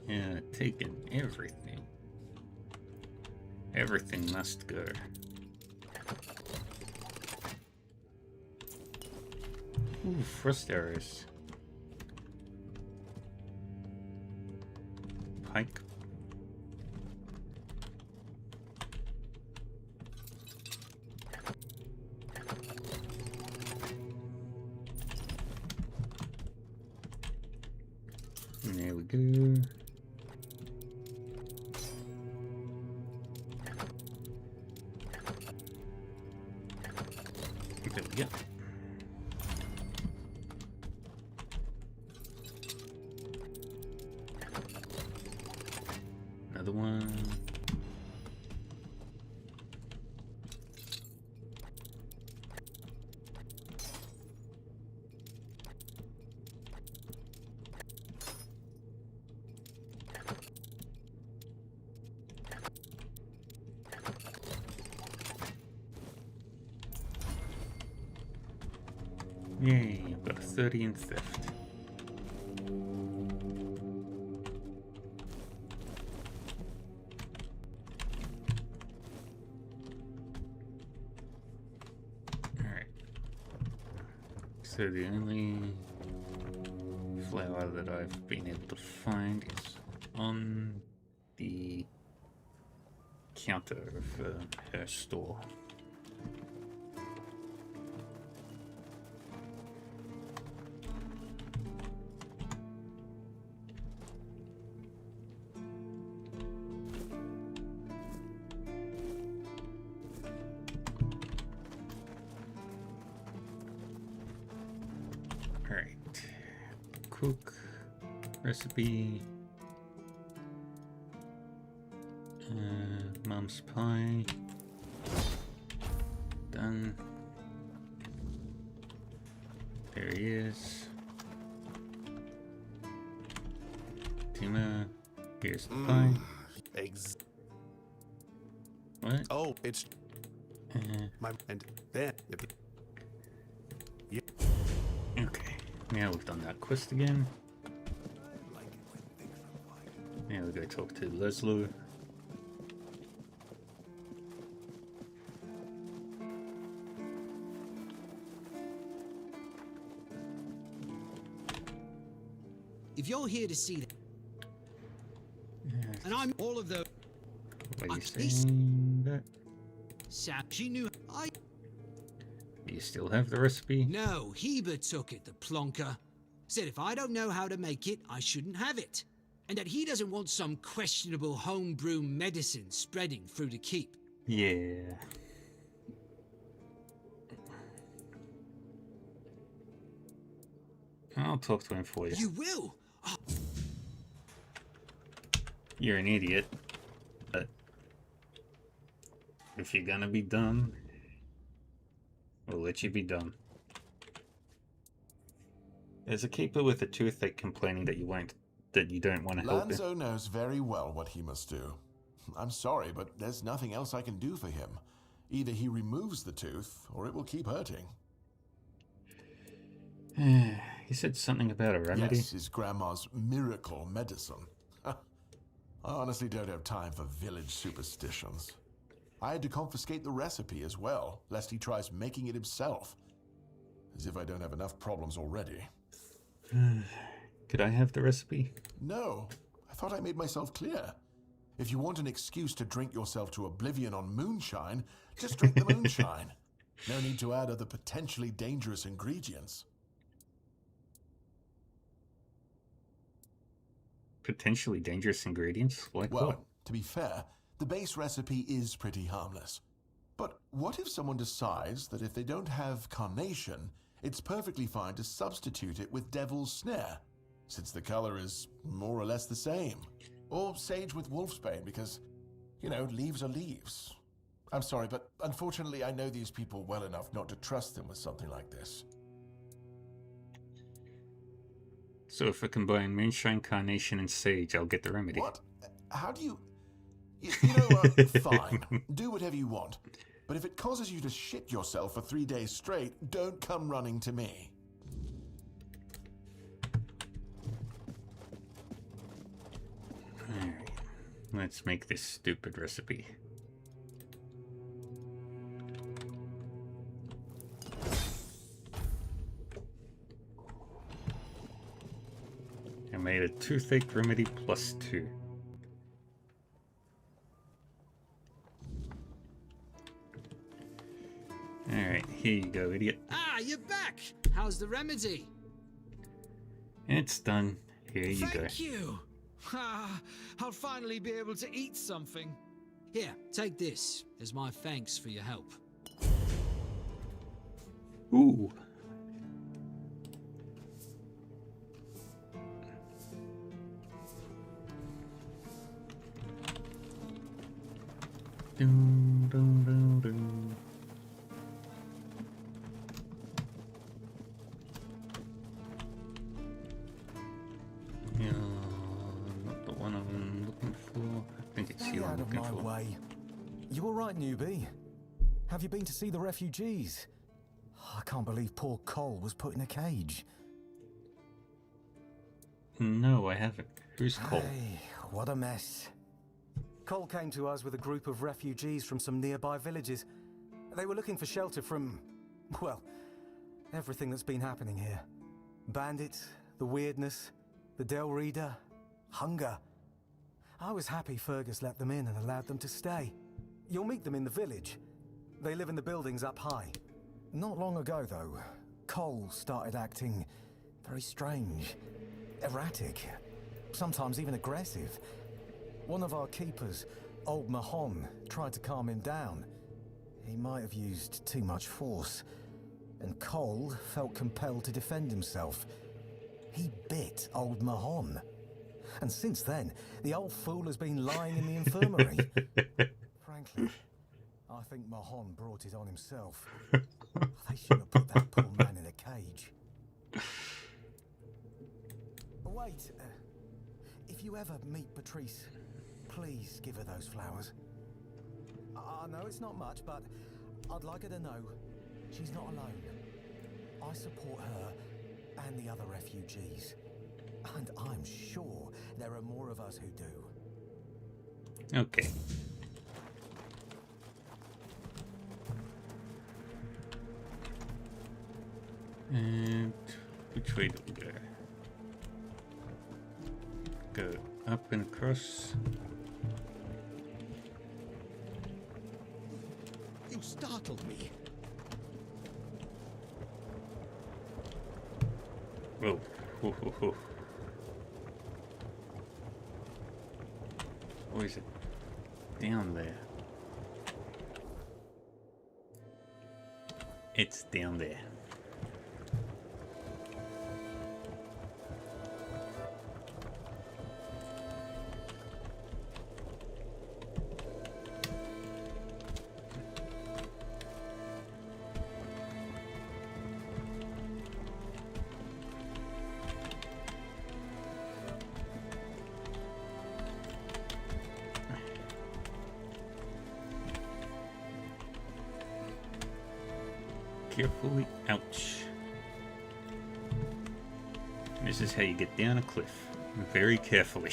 Yeah, taking everything. Everything must go. Ooh, frost arrows. Pike. There we go. There we go. Another one. Yay, I've got a 30 in theft. Alright. So the only flower that I've been able to find is on the counter of her store. Cook recipe, mum's pie, done. There he is. Tima, here's the pie. Eggs. What? Oh, it's my and then. Yeah. Okay. Now we've done that quest again. Now we go talk to Leslie. If you're here to see that, and I'm all of those. Are you saying that? Sam, she knew I. Do you still have the recipe? No, Heber took it, the plonker. Said if I don't know how to make it, I shouldn't have it. And that he doesn't want some questionable homebrew medicine spreading through the keep. Yeah. I'll talk to him for you. You will? Oh. You're an idiot. But if you're gonna be dumb, we'll let you be dumb. There's a keeper with a toothache complaining that you don't want to help him. Lanzo knows very well what he must do. I'm sorry, but there's nothing else I can do for him. Either he removes the tooth, or it will keep hurting. He said something about a remedy. Yes, his grandma's miracle medicine. I honestly don't have time for village superstitions. I had to confiscate the recipe as well, lest he tries making it himself. As if I don't have enough problems already. Could I have the recipe? No, I thought I made myself clear. If you want an excuse to drink yourself to oblivion on moonshine, just drink the moonshine. No need to add other potentially dangerous ingredients. Potentially dangerous ingredients? Like well, what? To be fair, the base recipe is pretty harmless. But what if someone decides that if they don't have carnation, it's perfectly fine to substitute it with devil's snare, since the color is more or less the same? Or sage with wolfsbane, because, you know, leaves are leaves. I'm sorry, but unfortunately I know these people well enough not to trust them with something like this. So if I combine moonshine, carnation, and sage, I'll get the remedy. What? How do you... You know, fine. Do whatever you want. But if it causes you to shit yourself for 3 days straight, don't come running to me. Alright, let's make this stupid recipe. I made a toothache remedy +2. Alright, here you go, idiot. Ah, you're back! How's the remedy? It's done. Here you go. Thank you. Ah, I'll finally be able to eat something. Here, take this as my thanks for your help. Ooh. Dun, dun, dun, dun. Yeah, not the one I'm looking for. I think it's you I'm out of looking my for. way. You all right, newbie? Have you been to see the refugees? I can't believe poor Cole was put in a cage. No, I haven't. Who's Cole? Hey, what a mess. Cole came to us with a group of refugees from some nearby villages. They were looking for shelter from, well, everything that's been happening here. Bandits, the weirdness, the Del Reader, hunger. I was happy Fergus let them in and allowed them to stay. You'll meet them in the village. They live in the buildings up high. Not long ago, though, Cole started acting very strange, erratic, sometimes even aggressive. One of our keepers, Old Mahon, tried to calm him down. He might have used too much force, and Cole felt compelled to defend himself. He bit Old Mahon. And since then, the old fool has been lying in the infirmary. Frankly, I think Mahon brought it on himself. They should have put that poor man in a cage. Wait, if you ever meet Patrice, please give her those flowers. I know it's not much, but I'd like her to know she's not alone. I support her and the other refugees. And I'm sure there are more of us who do. Okay. And which way do we go? Go up and across. You startled me. Whoa. Whoa, whoa, whoa. Or is it down there? It's down there. Carefully, ouch. This is how you get down a cliff. Very carefully.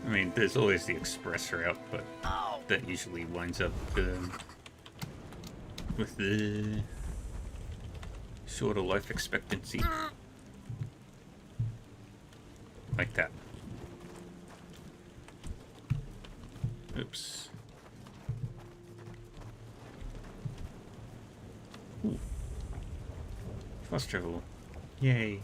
I mean, there's always the express route, but that usually winds up with the shorter life expectancy. Like that. Oops. Ooh. Fast travel. Yay.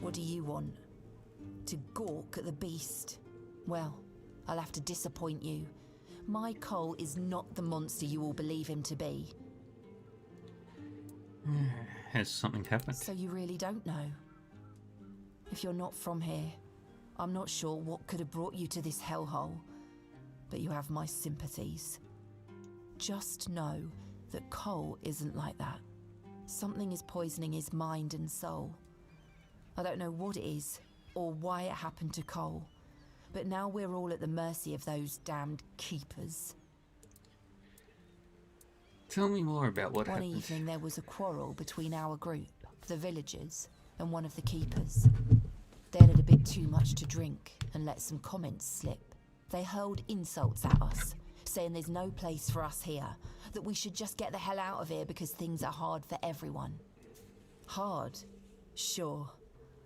What do you want? To gawk at the beast? Well, I'll have to disappoint you. My Cole is not the monster you all believe him to be. Has something happened? So you really don't know? If you're not from here, I'm not sure what could have brought you to this hellhole, but you have my sympathies. Just know that Cole isn't like that. Something is poisoning his mind and soul. I don't know what it is, or why it happened to Cole. But now we're all at the mercy of those damned keepers. Tell me more about what One happened. evening there was a quarrel between our group, the villagers, and one of the keepers. They'd had a bit too much to drink and let some comments slip. They hurled insults at us, saying there's no place for us here, that we should just get the hell out of here because things are hard for everyone. Hard? Sure.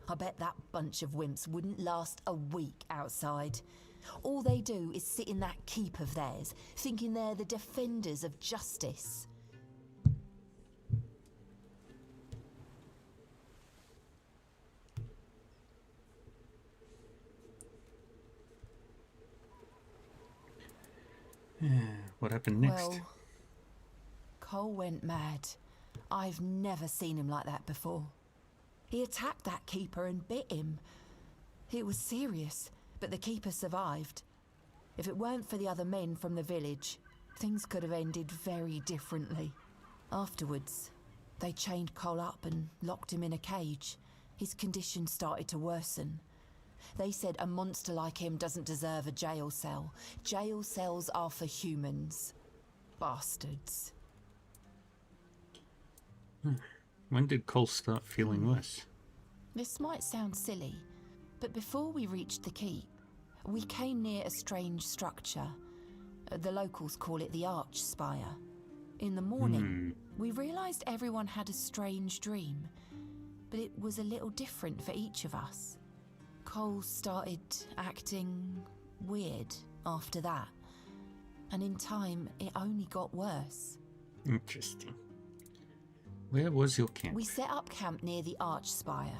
I bet that bunch of wimps wouldn't last a week outside. All they do is sit in that keep of theirs, thinking they're the defenders of justice. What happened next? Well, Cole went mad. I've never seen him like that before. He attacked that keeper and bit him. It was serious, but the keeper survived. If it weren't for the other men from the village, things could have ended very differently. Afterwards, they chained Cole up and locked him in a cage. His condition started to worsen. They said a monster like him doesn't deserve a jail cell. Jail cells are for humans. Bastards. When did Cole start feeling worse? This might sound silly, but before we reached the keep, we came near a strange structure. The locals call it the Arch Spire. In the morning, we realised everyone had a strange dream, but it was a little different for each of us. Cole started acting weird after that, and in time, it only got worse. Interesting. Where was your camp? We set up camp near the Arch Spire.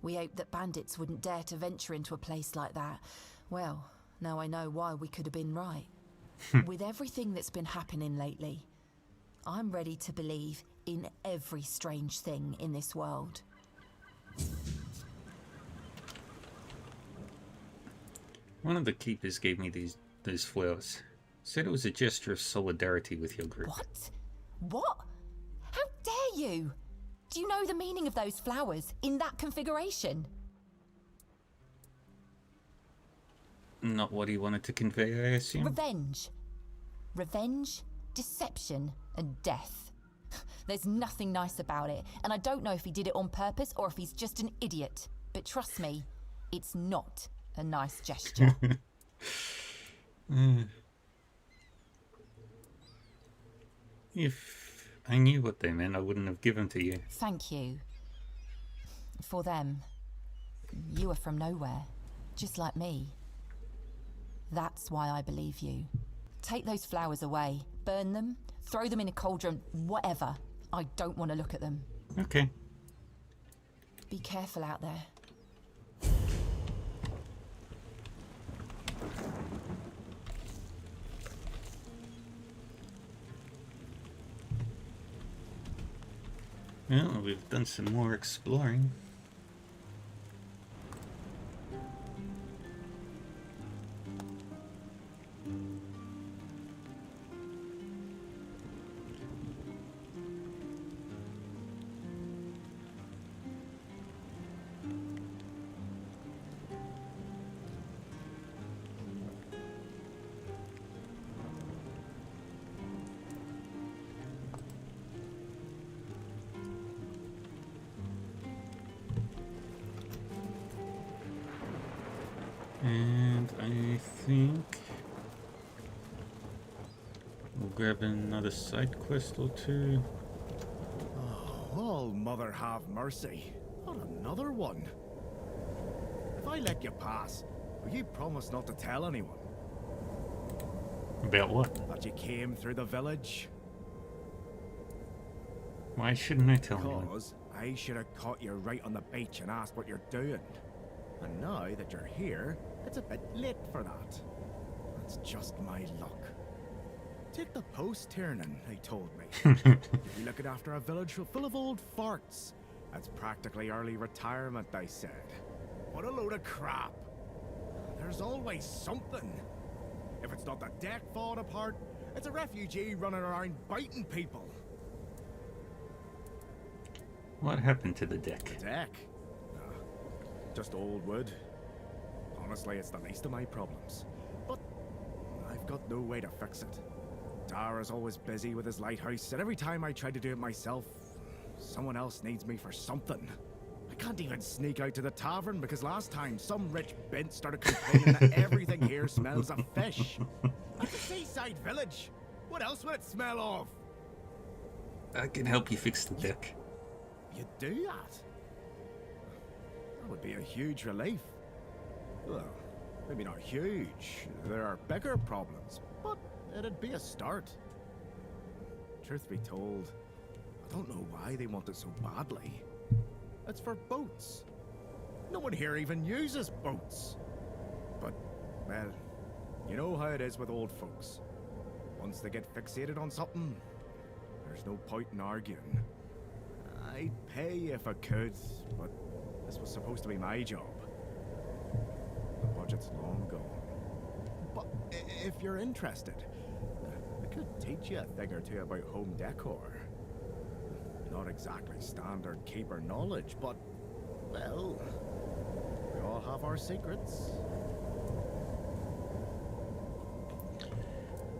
We hoped that bandits wouldn't dare to venture into a place like that. Well, now I know why we could have been right. With everything that's been happening lately, I'm ready to believe in every strange thing in this world. One of the keepers gave me these flowers. Said it was a gesture of solidarity with your group. What? What? How dare you? Do you know the meaning of those flowers in that configuration? Not what he wanted to convey, I assume? Revenge. Revenge, deception, and death. There's nothing nice about it, and I don't know if he did it on purpose or if he's just an idiot. But trust me, it's not a nice gesture. If I knew what they meant, I wouldn't have given to you. Thank you. For them, you are from nowhere, just like me. That's why I believe you. Take those flowers away, burn them, throw them in a cauldron, whatever. I don't want to look at them. Okay. Be careful out there. Well, we've done some more exploring. And I think we'll grab another side quest or two. Oh, Mother have mercy. Not another one. If I let you pass, will you promise not to tell anyone? About what? That you came through the village? Why shouldn't I tell anyone? Because I should have caught you right on the beach and asked what you're doing. And now that you're here, it's a bit late for that. That's just my luck. Take the post turning, they told me. You'd be looking after a village full of old farts. That's practically early retirement, they said. What a load of crap. There's always something. If it's not the deck falling apart, it's a refugee running around biting people. What happened to the deck? The deck? just old wood. Honestly, it's the least of my problems. But I've got no way to fix it. Dara's always busy with his lighthouse, and every time I try to do it myself, someone else needs me for something. I can't even sneak out to the tavern because last time some rich bint started complaining that everything here smells of fish. It's a seaside village. What else would it smell of? I can help you fix the deck. You do that? That would be a huge relief. Well, maybe not huge. There are bigger problems, but it'd be a start. Truth be told, I don't know why they want it so badly. It's for boats. No one here even uses boats. But, well, you know how it is with old folks. Once they get fixated on something, there's no point in arguing. I'd pay if I could, but this was supposed to be my job. The budget's long gone. But if you're interested, I could teach you a thing or two about home decor. Not exactly standard keeper knowledge, but, well, we all have our secrets.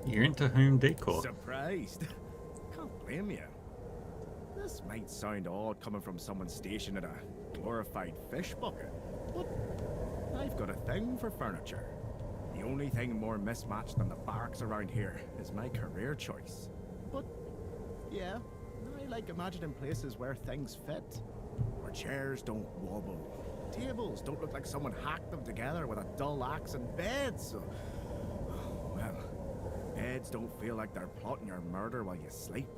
You're into home decor. Surprised? Can't blame you. This might sound odd coming from someone stationed at a glorified fish bucket, but I've got a thing for furniture. The only thing more mismatched than the barracks around here is my career choice. But, yeah, I like imagining places where things fit. Where chairs don't wobble. Tables don't look like someone hacked them together with a dull axe, and beds, well, beds don't feel like they're plotting your murder while you sleep.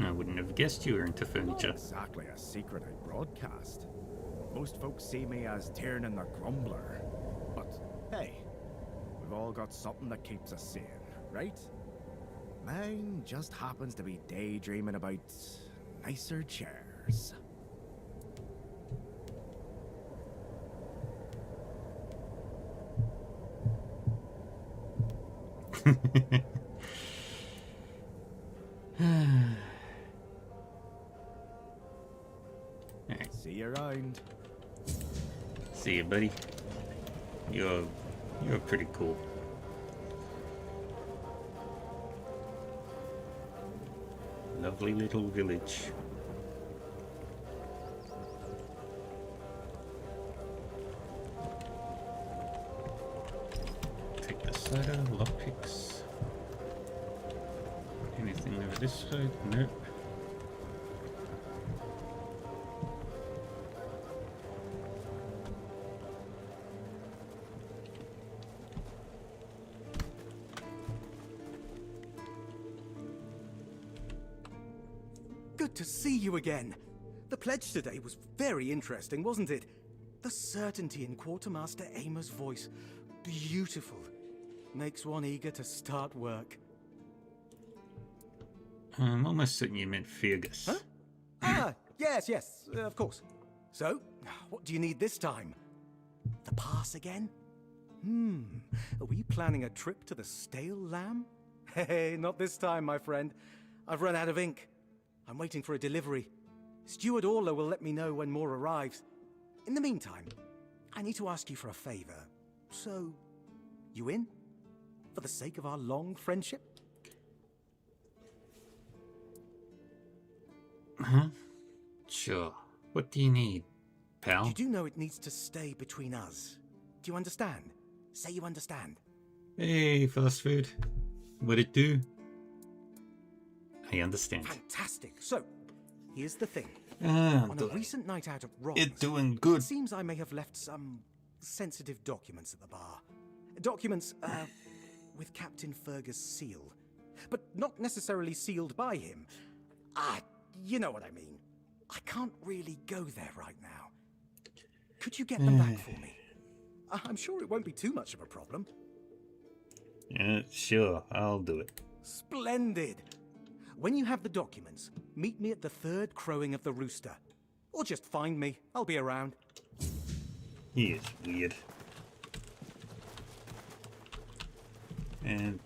I wouldn't have guessed you were into furniture. Not exactly a secret I broadcast. Most folks see me as Tiernan the Grumbler. But hey, we've all got something that keeps us sane, right? Mine just happens to be daydreaming about nicer chairs. See you around. See you, buddy. You're pretty cool. Lovely little village. Take the cider, lockpicks. Anything over this side? Nope. Good to see you again. The pledge today was very interesting, wasn't it? The certainty in Quartermaster Aymer's voice. Beautiful. Makes one eager to start work. I'm almost certain you meant Fergus. Huh? Ah, yes, of course. So, what do you need this time? The pass again? Are we planning a trip to the Stale Lamb? Hey, not this time, my friend. I've run out of ink. I'm waiting for a delivery. Steward Orla will let me know when more arrives. In the meantime, I need to ask you for a favor. So, you in? For the sake of our long friendship? Huh? Sure. What do you need, pal? You do know it needs to stay between us. Do you understand? Say you understand. Hey, fast food. What'd it do? I understand. Fantastic. So, here's the thing. On a recent night out at Ron's, it's doing good. It seems I may have left some sensitive documents at the bar. Documents, with Captain Fergus' seal. But not necessarily sealed by him. You know what I mean. I can't really go there right now. Could you get them back for me? I'm sure it won't be too much of a problem. Sure, I'll do it. Splendid. When you have the documents, meet me at the third crowing of the rooster. Or just find me. I'll be around. He is weird. And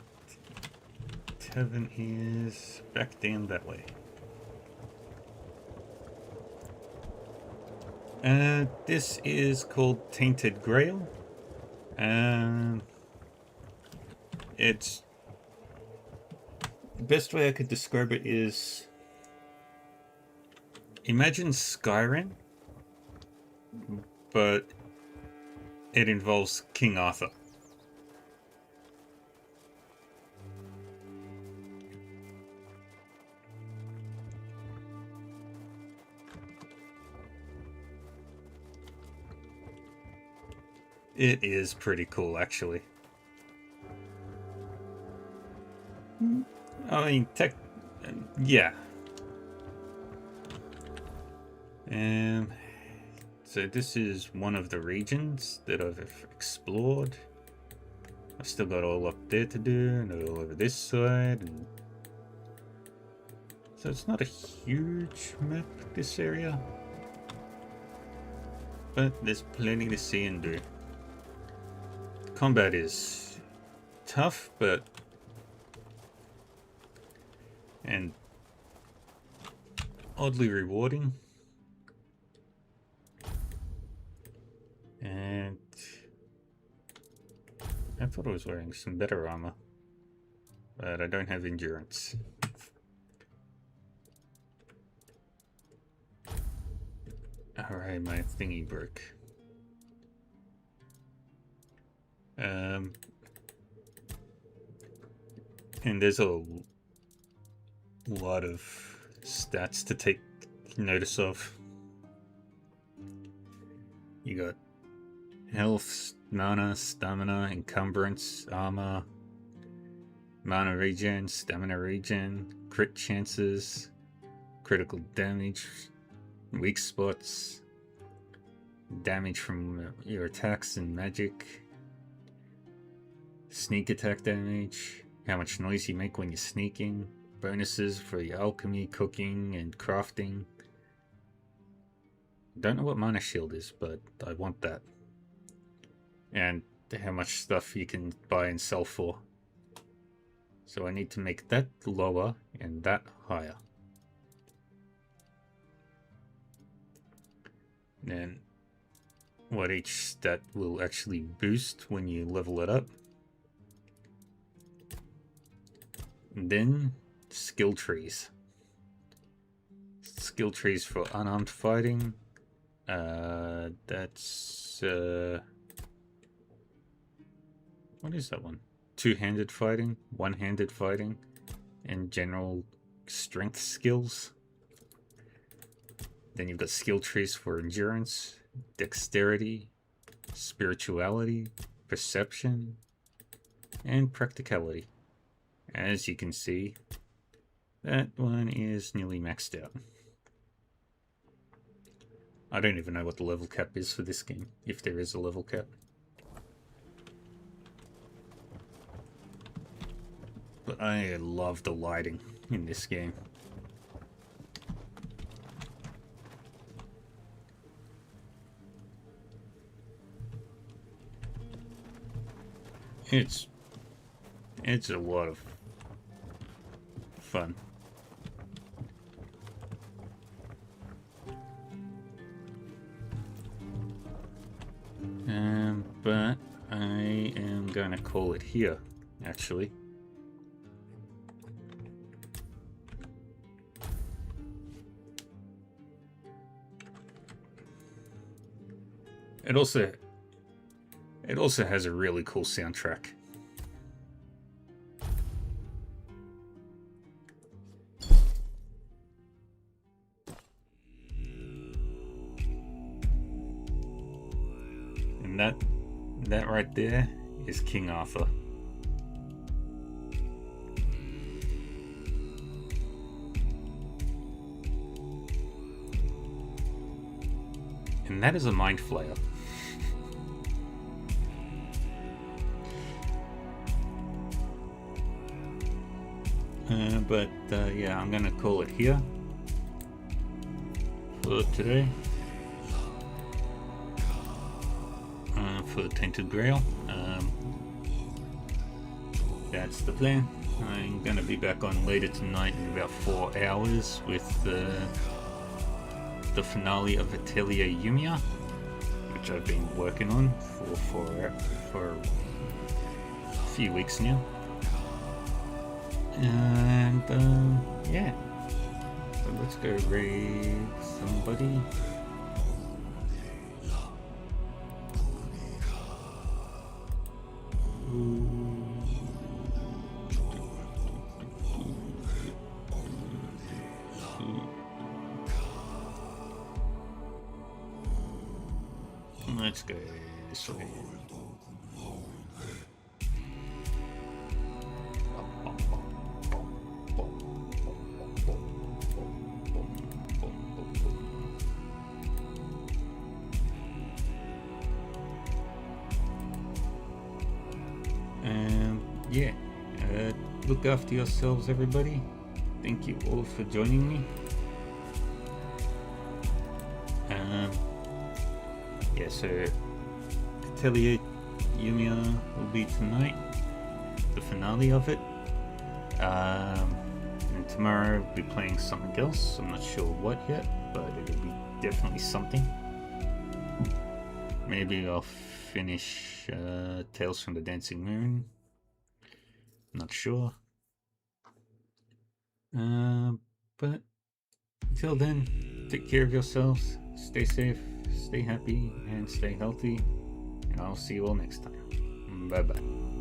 tavern is back down that way. This is called Tainted Grail. It's the best way I could describe it is imagine Skyrim, but it involves King Arthur. It is pretty cool, actually. I mean, yeah. So this is one of the regions that I've explored. I've still got all up there to do, and all over this side. And so it's not a huge map, this area. But there's plenty to see and do. Combat is tough, and oddly rewarding. And I thought I was wearing some better armor, but I don't have endurance. Alright, my thingy broke. And there's a lot of stats to take notice of. You got health, mana, stamina, encumbrance, armor, mana regen, stamina regen, crit chances, critical damage, weak spots, damage from your attacks and magic, sneak attack damage, how much noise you make when you're sneaking, bonuses for your alchemy, cooking, and crafting. Don't know what mana shield is, but I want that. And how much stuff you can buy and sell for. So I need to make that lower and that higher. Then what each stat will actually boost when you level it up. And then skill trees. Skill trees for unarmed fighting. That's what is that one? Two-handed fighting, one-handed fighting, and general strength skills. Then you've got skill trees for endurance, dexterity, spirituality, perception, and practicality. As you can see, that one is nearly maxed out. I don't even know what the level cap is for this game, if there is a level cap. But I love the lighting in this game. It's a lot of fun. But I am gonna call it here, actually. It also has a really cool soundtrack. And that right there is King Arthur. And that is a mind flayer. Yeah, I'm gonna call it here for today. for the Tainted Grail. That's the plan. I'm gonna be back on later tonight in about 4 hours with the finale of Atelier Yumiya, which I've been working on for a few weeks now. And yeah, so let's go raid somebody. Let's go this way. Yeah, look after yourselves, everybody. Thank you all for joining me. Yeah, so Atelier Yumiya will be tonight, the finale of it. And tomorrow I'll be playing something else. I'm not sure what yet, but it'll be definitely something. Maybe I'll finish Tales from the Dancing Moon. Not sure. But until then, take care of yourselves, stay safe, stay happy, and stay healthy. And I'll see you all next time. Bye bye.